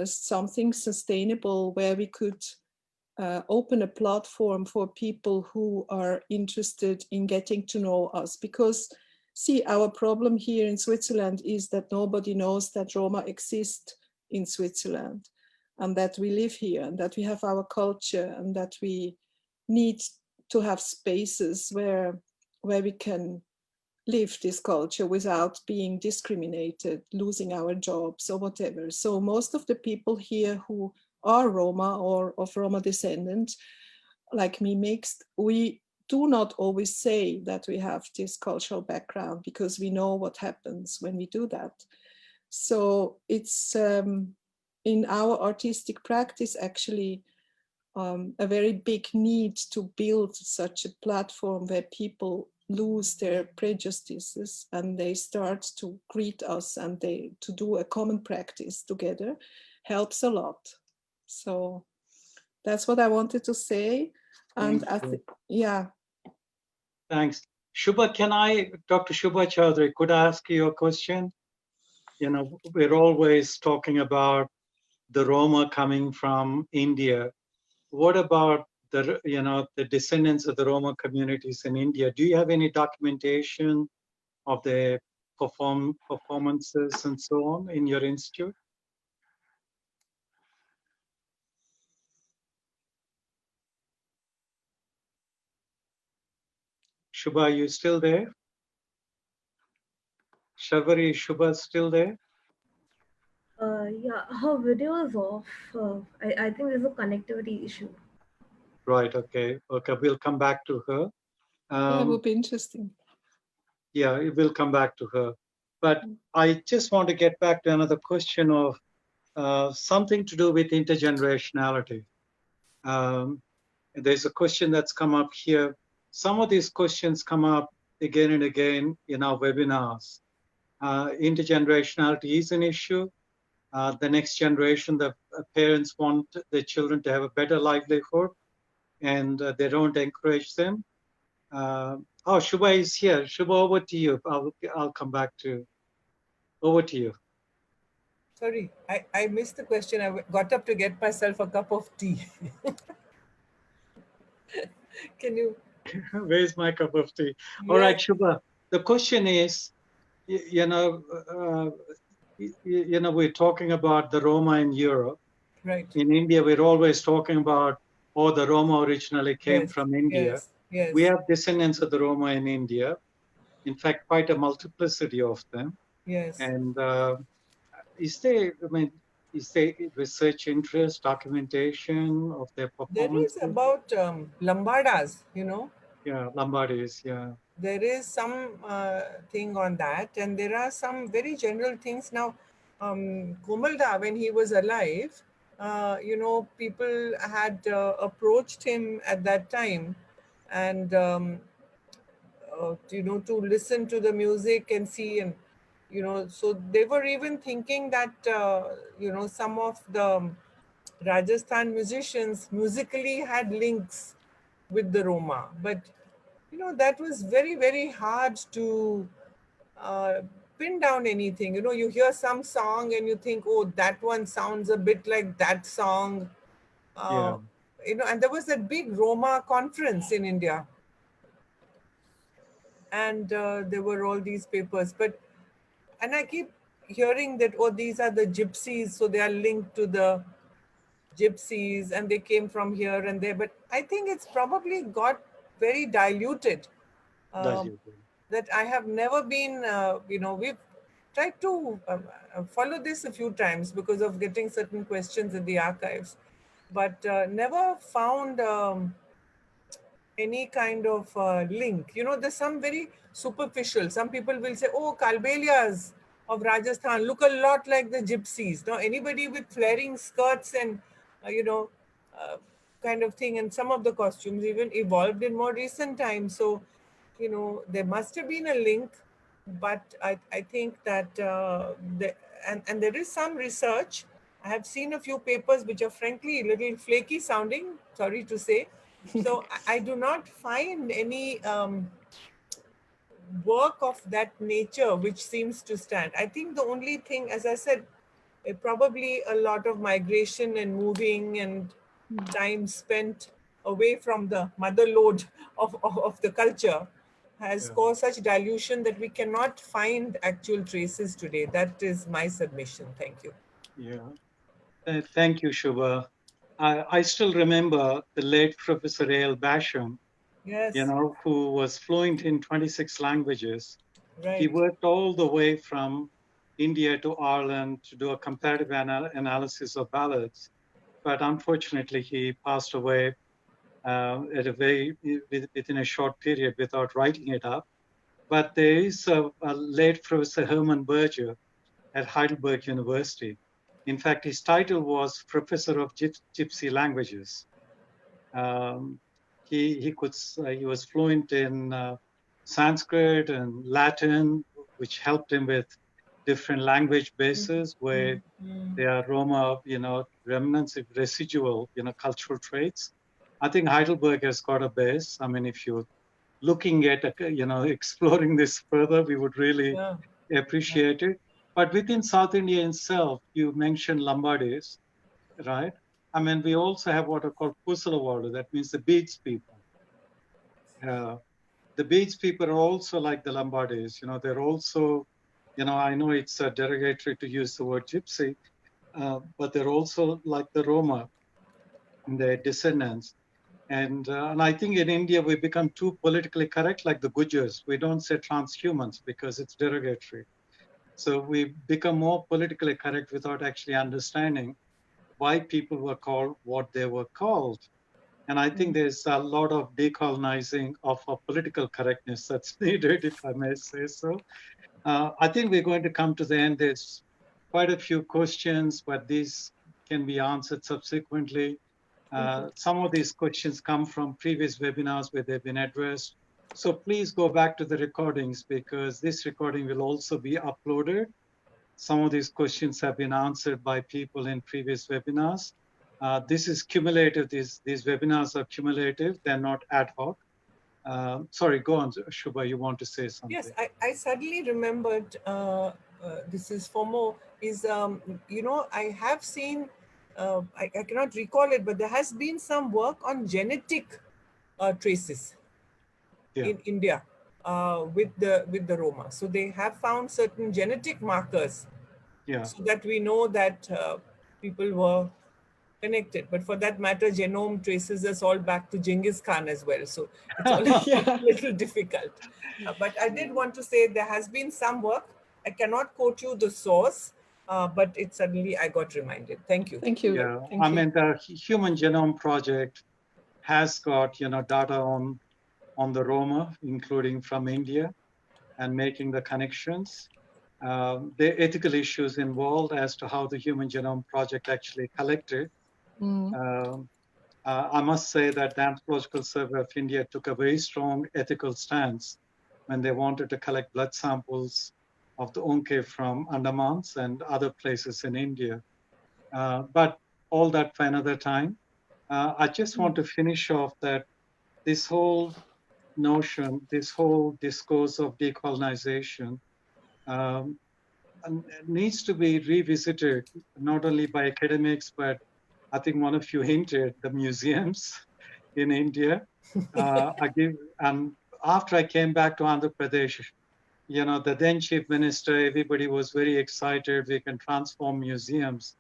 something sustainable where we could open a platform for people who are interested in getting to know us. Because see, our problem here in Switzerland is that nobody knows that Roma exist in Switzerland, and that we live here, and that we have our culture, and that we need to have spaces where we can live this culture without being discriminated, losing our jobs or whatever. So most of the people here who are Roma or of Roma descendants, like me, mixed, we do not always say that we have this cultural background because we know what happens when we do that. So it's in our artistic practice actually a very big need to build such a platform where people lose their prejudices and they start to greet us and to do a common practice together helps a lot. So that's what I wanted to say. And I think, yeah. Thanks. Shubha, Dr. Shubha Chaudhary, could I ask you a question? We're always talking about the Roma coming from India. What about the descendants of the Roma communities in India? Do you have any documentation of their performances and so on in your institute? Shubha, are you still there? Chaudhary, Shubha still there? Yeah, her video is off. I think there's a connectivity issue. Right, okay. Okay, we'll come back to her. That would be interesting. Yeah, it will come back to her. But I just want to get back to another question of something to do with intergenerationality. There's a question that's come up here. Some of these questions come up again and again in our webinars. Intergenerationality is an issue. The next generation, the parents want their children to have a better livelihood, and they don't encourage them. Oh, Shubha is here. Shubha, over to you. I'll come back to. Over to you. Sorry, I missed the question. I got up to get myself a cup of tea. Can you? Where's my cup of tea? All right, Shubha. The question is, we're talking about the Roma in Europe. Right. In India, we're always talking about, the Roma originally came from India. Yes. We have descendants of the Roma in India. In fact, quite a multiplicity of them. Yes. And is there research interest, documentation of their performance? There is about Lambadas, Yeah, Lambadis, yeah. There is some thing on that, and there are some very general things. Now, Komalda, when he was alive, people had approached him at that time, and to listen to the music and see, and so they were even thinking that some of the Rajasthan musicians musically had links with the Roma, but that was very, very hard to pin down anything. You hear some song and you think, oh, that one sounds a bit like that song. Yeah. And there was that big Roma conference in India, and there were all these papers, and I keep hearing that, oh, these are the gypsies, so they are linked to the gypsies and they came from here and there, but I think it's probably got very diluted. That I have never been, we've tried to follow this a few times because of getting certain questions in the archives, but never found any kind of link. There's some very superficial. Some people will say, oh, Kalbelias of Rajasthan look a lot like the gypsies. Now, anybody with flaring skirts and, kind of thing, and some of the costumes even evolved in more recent times. So, there must have been a link, but I think that, and there is some research. I have seen a few papers which are frankly a little flaky sounding, sorry to say. So I do not find any work of that nature which seems to stand. I think the only thing, as I said, probably a lot of migration and moving and time spent away from the mother lode of the culture has caused such dilution that we cannot find actual traces today. That is my submission. Thank you. Yeah. Thank you, Shubha. I still remember the late Professor A.L. Basham, yes, who was fluent in 26 languages. Right. He worked all the way from India to Ireland to do a comparative analysis of ballads. But unfortunately, he passed away within a short period without writing it up. But there is a late Professor Herman Berger at Heidelberg University. In fact, his title was Professor of Gypsy Languages. He was fluent in Sanskrit and Latin, which helped him with different language bases where there are Roma, remnants of residual, cultural traits. I think Heidelberg has got a base. I mean, if you're looking at, exploring this further, we would really appreciate it. But within South India itself, you mentioned Lambadis, right? I mean, we also have what are called Pusalawadu, that means the beads people. The beads people are also like the Lambadis, they're also, I know it's derogatory to use the word gypsy, but they're also like the Roma and their descendants. And I think in India, we become too politically correct, like the Gujars. We don't say transhumans because it's derogatory. So we become more politically correct without actually understanding why people were called what they were called. And I think there's a lot of decolonizing of political correctness that's needed, if I may say so. I think we're going to come to the end. There's quite a few questions, but these can be answered subsequently. Some of these questions come from previous webinars where they've been addressed. So please go back to the recordings because this recording will also be uploaded. Some of these questions have been answered by people in previous webinars. This is cumulative. These webinars are cumulative. They're not ad hoc. Sorry, go on, Shubha, you want to say something? Yes, I suddenly remembered, this is for more, is, I have seen, I cannot recall it, but there has been some work on genetic traces in India with the Roma. So they have found certain genetic markers so that we know that people were connected. But for that matter, genome traces us all back to Genghis Khan as well. So it's all a little difficult. But I did want to say there has been some work. I cannot quote you the source, but it suddenly I got reminded. Thank you. Thank you. Yeah, Thank I you. mean, the Human Genome Project has got, data on the Roma, including from India, and making the connections. The ethical issues involved as to how the Human Genome Project actually collected. I must say that the Anthropological Survey of India took a very strong ethical stance when they wanted to collect blood samples of the Onke from Andamans and other places in India. But all that for another time. I just want to finish off that this whole notion, this whole discourse of decolonization needs to be revisited, not only by academics, but I think one of you hinted, the museums in India. After I came back to Andhra Pradesh, the then chief minister, everybody was very excited, we can transform museums.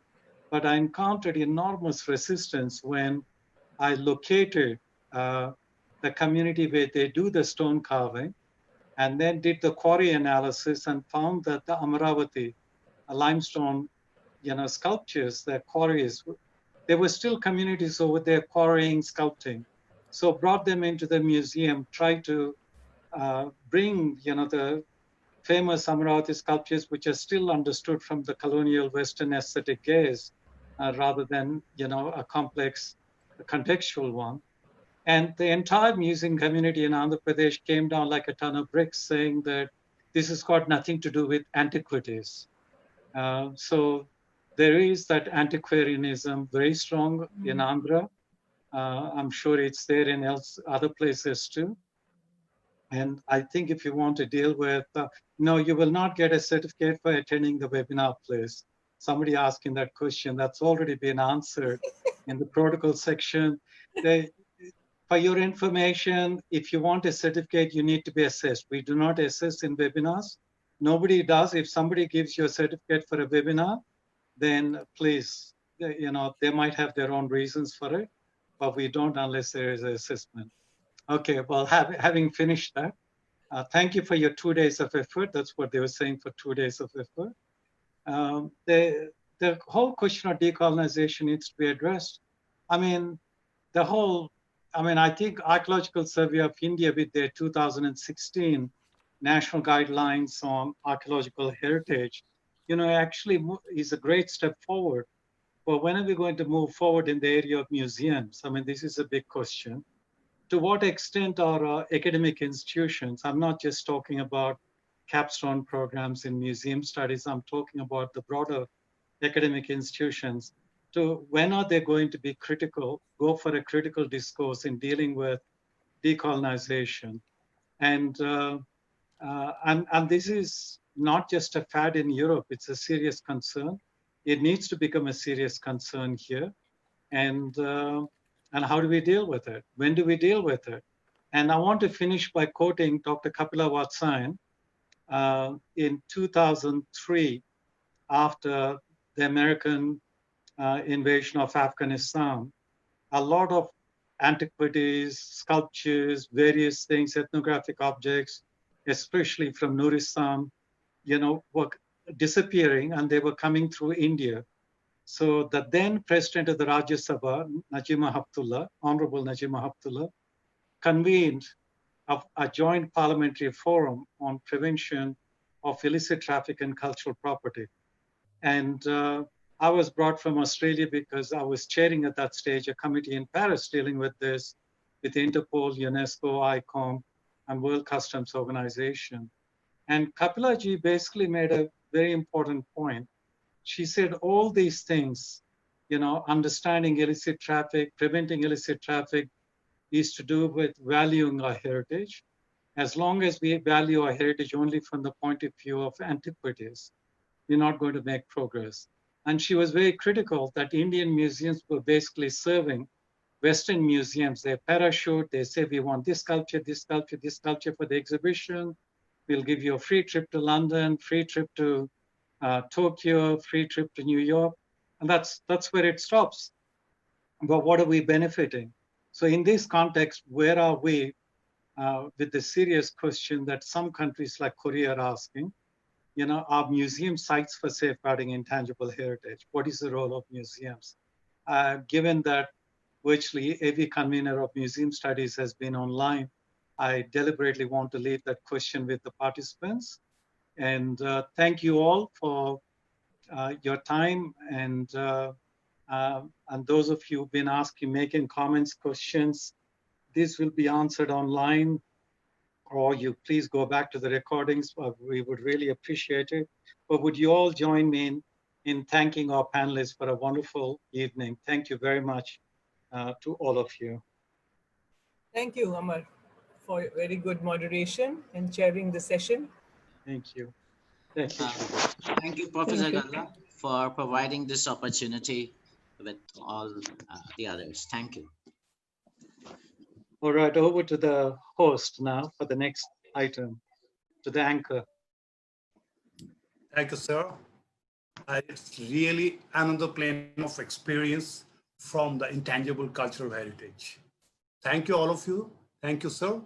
But I encountered enormous resistance when I located the community where they do the stone carving, and then did the quarry analysis and found that the Amaravati limestone, sculptures, the quarries, there were still communities over there quarrying, sculpting. So brought them into the museum, tried to bring, the famous Amaravati sculptures, which are still understood from the colonial Western aesthetic gaze, rather than, a complex contextual one. And the entire museum community in Andhra Pradesh came down like a ton of bricks, saying that this has got nothing to do with antiquities. So there is that antiquarianism very strong in Andhra. I'm sure it's there in other places too. And I think if you want to deal with, no, you will not get a certificate for attending the webinar, please. Somebody asking that question, that's already been answered in the protocol section. For your information, if you want a certificate, you need to be assessed. We do not assess in webinars. Nobody does. If somebody gives you a certificate for a webinar, then please, they might have their own reasons for it, but we don't unless there is an assessment. Okay, well, having finished that, thank you for your 2 days of effort. That's what they were saying, for 2 days of effort. The whole question of decolonization needs to be addressed. I mean, I think Archaeological Survey of India, with their 2016 national guidelines on archaeological heritage, actually is a great step forward. But when are we going to move forward in the area of museums? I mean, this is a big question. To what extent are academic institutions, I'm not just talking about capstone programs in museum studies, I'm talking about the broader academic institutions, when are they going to be critical, go for a critical discourse in dealing with decolonization? And this is not just a fad in Europe, it's a serious concern. It needs to become a serious concern here. And how do we deal with it? When do we deal with it? And I want to finish by quoting Dr. Kapila Vatsyayan in 2003, after the American invasion of Afghanistan. A lot of antiquities, sculptures, various things, ethnographic objects, especially from Nuristan, were disappearing, and they were coming through India. So the then president of the Rajya Sabha, Najima Haptullah, Honorable Najima Haptullah, convened a joint parliamentary forum on prevention of illicit traffic in cultural property. And I was brought from Australia because I was chairing at that stage a committee in Paris dealing with this, with Interpol, UNESCO, ICOM, and World Customs Organization. And Kapilaji basically made a very important point. She said all these things, understanding illicit traffic, preventing illicit traffic, is to do with valuing our heritage. As long as we value our heritage only from the point of view of antiquities, we're not going to make progress. And she was very critical that Indian museums were basically serving Western museums. They parachute, they say, we want this sculpture, this sculpture, this sculpture for the exhibition. We'll give you a free trip to London, free trip to Tokyo, free trip to New York. And that's where it stops. But what are we benefiting? So in this context, where are we with the serious question that some countries like Korea are asking? Are museum sites for safeguarding intangible heritage? What is the role of museums? Given that virtually every convener of museum studies has been online, I deliberately want to leave that question with the participants. And thank you all for your time. And those of you who've been asking, making comments, questions, this will be answered online or you please go back to the recordings. We would really appreciate it. But would you all join me in thanking our panelists for a wonderful evening? Thank you very much to all of you. Thank you, Amar, for very good moderation and chairing the session. Thank you. Thank you. Thank you, Professor Galla, for providing this opportunity with all the others. Thank you. All right, over to the host now for the next item, to the anchor. Thank you, sir. It's really another plane of experience from the intangible cultural heritage. Thank you, all of you. Thank you, sir.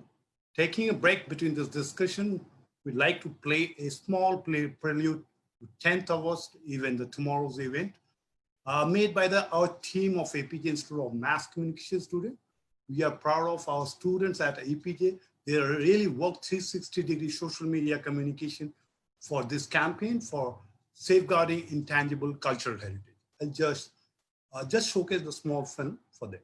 Taking a break between this discussion, we'd like to play a small prelude to 10th August event, tomorrow's event, made by our team of APJ Institute of Mass Communication students. We are proud of our students at APJ. They really work 360-degree social media communication for this campaign for safeguarding intangible cultural heritage. I'll just showcase the small film for them.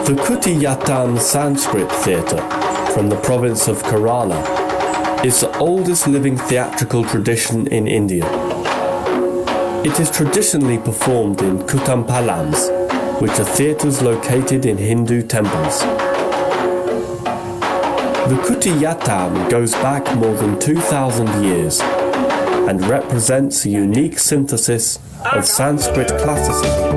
The Kuti-Yatan Sanskrit theatre from the province of Kerala is the oldest living theatrical tradition in India. It is traditionally performed in Kuttampalams, which are theatres located in Hindu temples. The Kuti-Yatan goes back more than 2,000 years and represents a unique synthesis of Sanskrit classicism.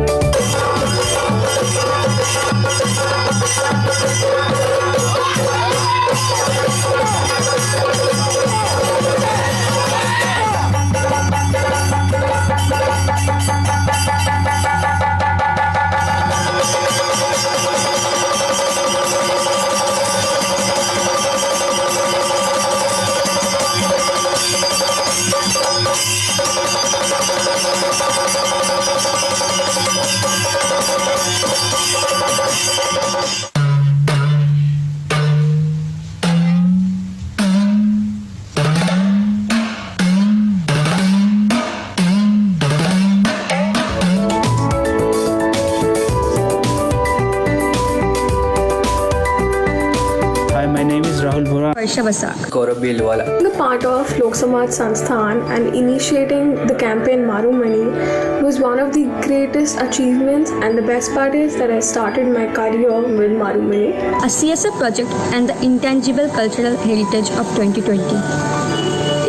The part of Lok Samaj Sansthan and initiating the campaign Maru Mani was one of the greatest achievements, and the best part is that I started my career with Maru Mani, a CSR project and the Intangible Cultural Heritage of 2020.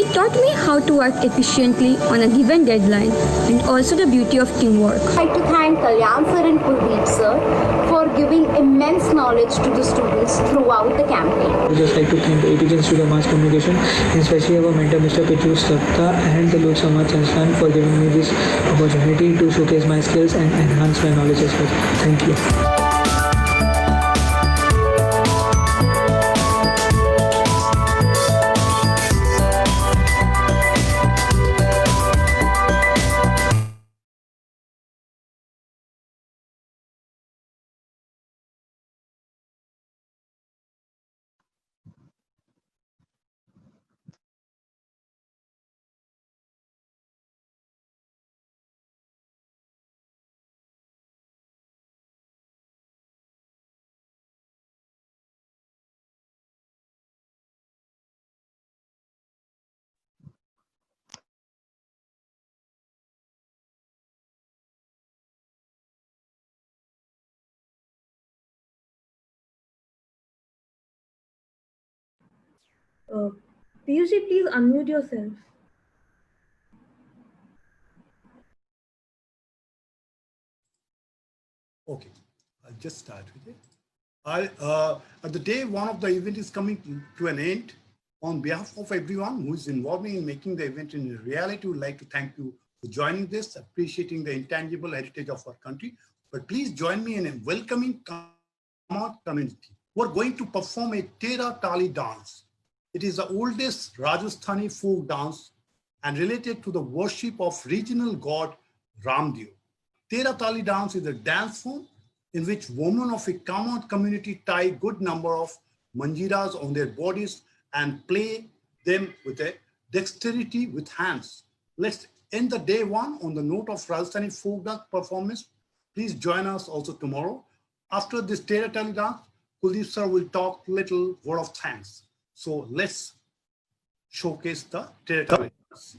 It taught me how to work efficiently on a given deadline and also the beauty of teamwork. I'd like to thank Kalyan sir and Kuldeep sir for giving immense knowledge to the students throughout the campaign. I would just like to thank the ATG Institute of Mass Communication, and especially our mentor Mr. Pichu Sapta and the Lok Samaj Sansthan for giving me this opportunity to showcase my skills and enhance my knowledge as well. Thank you. Piyushi, please unmute yourself. Okay, I'll just start with it. At the day one of the event is coming to an end, on behalf of everyone who is involved in making the event in reality, we would like to thank you for joining this, appreciating the intangible heritage of our country. But please join me in welcoming Kumar community. We're going to perform a Tera Tali dance. It is the oldest Rajasthani folk dance and related to the worship of regional god Ramdev. Tera Tali dance is a dance form in which women of a Kamad community tie good number of manjiras on their bodies and play them with a dexterity with hands. Let's end the day one on the note of Rajasthani folk dance performance. Please join us also tomorrow. After this Tera Tali dance, Kuldeep sir will talk little word of thanks. So let's showcase the Tera Tali dance.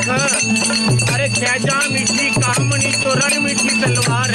अरे ख्याजा मीठी कहामनी तो रण मीठी तलवार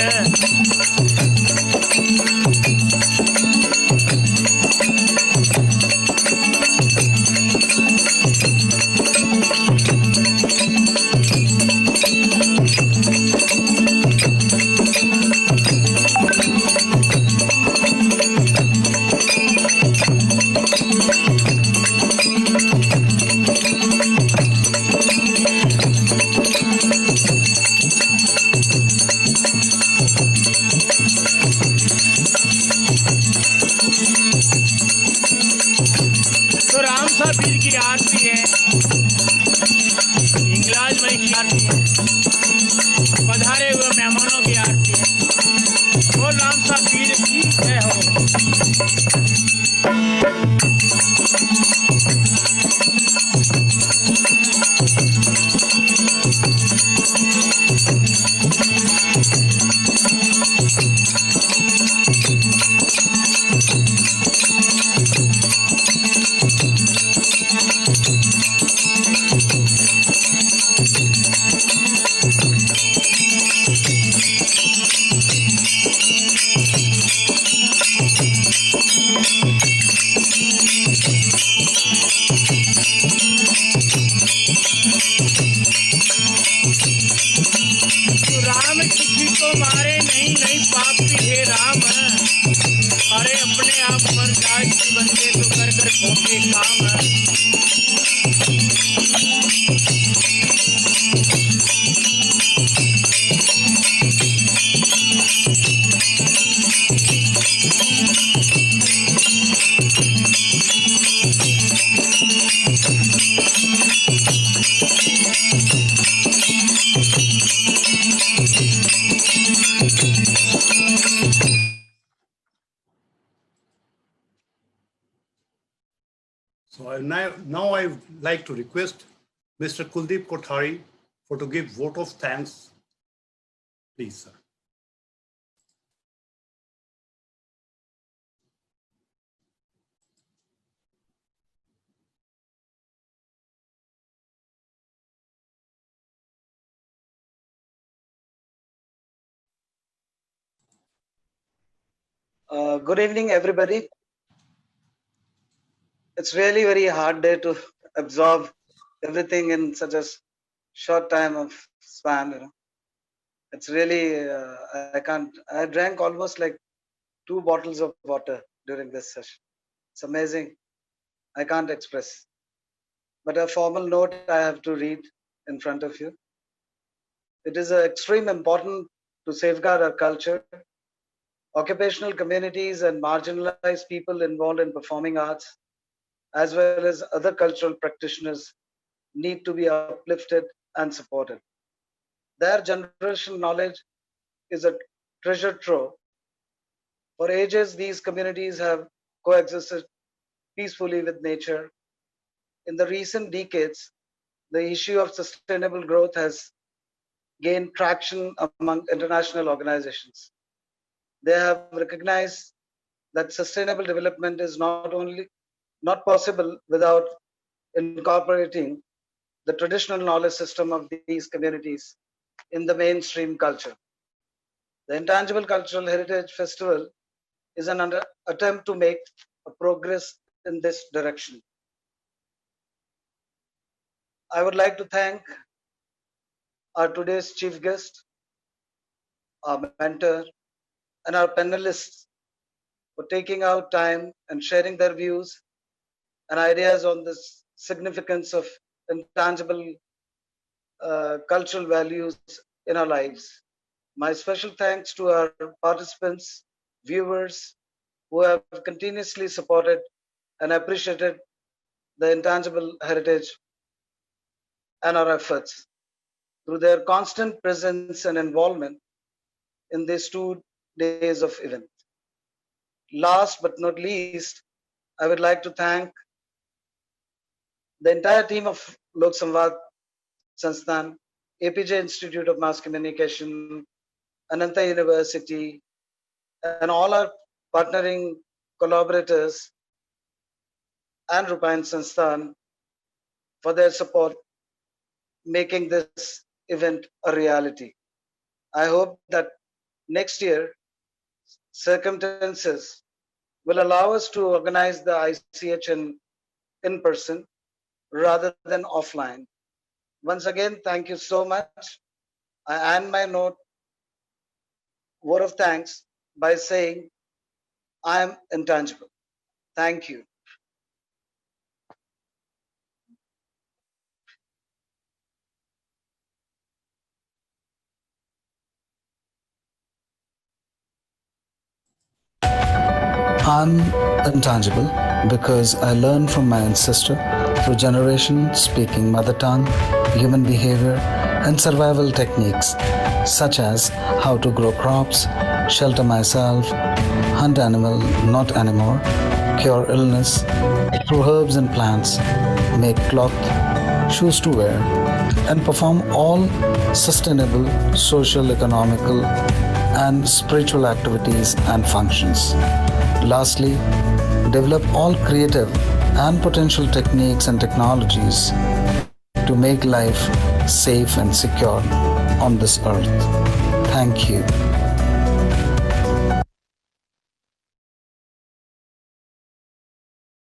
So now I would like to request Mr. Kuldeep Kothari to give vote of thanks. Please, sir. Good evening, everybody. It's really very hard day to absorb everything in such a short time of span. You know, it's really I can't. I drank almost like 2 bottles of water during this session. It's amazing. I can't express. But a formal note I have to read in front of you. It is extremely important to safeguard our culture. Occupational communities and marginalized people involved in performing arts, as well as other cultural practitioners, need to be uplifted and supported. Their generational knowledge is a treasure trove. For ages, these communities have coexisted peacefully with nature. In the recent decades, the issue of sustainable growth has gained traction among international organizations. They have recognized that sustainable development is not possible without incorporating the traditional knowledge system of these communities in the mainstream culture. The Intangible Cultural Heritage Festival is an attempt to make a progress in this direction. I would like to thank our today's chief guest, our mentor, and our panelists for taking out time and sharing their views and ideas on the significance of intangible cultural values in our lives. My special thanks to our participants, viewers, who have continuously supported and appreciated the intangible heritage and our efforts. Through their constant presence and involvement in these 2 days of event. Last but not least, I would like to thank the entire team of Lok Samvad Sansthan, APJ Institute of Mass Communication, Anant University, and all our partnering collaborators and Rupayan Sansthan for their support making this event a reality. I hope that next year circumstances will allow us to organize the ICH in person rather than offline. Once again, thank you so much. I end my word of thanks by saying, I am intangible. Thank you. I'm intangible because I learned from my ancestor through generations speaking mother tongue, human behavior, and survival techniques such as how to grow crops, shelter myself, hunt animal, not anymore, cure illness through herbs and plants, make cloth, shoes to wear, and perform all sustainable social, economical, and spiritual activities and functions. Lastly, develop all creative and potential techniques and technologies to make life safe and secure on this earth. Thank you.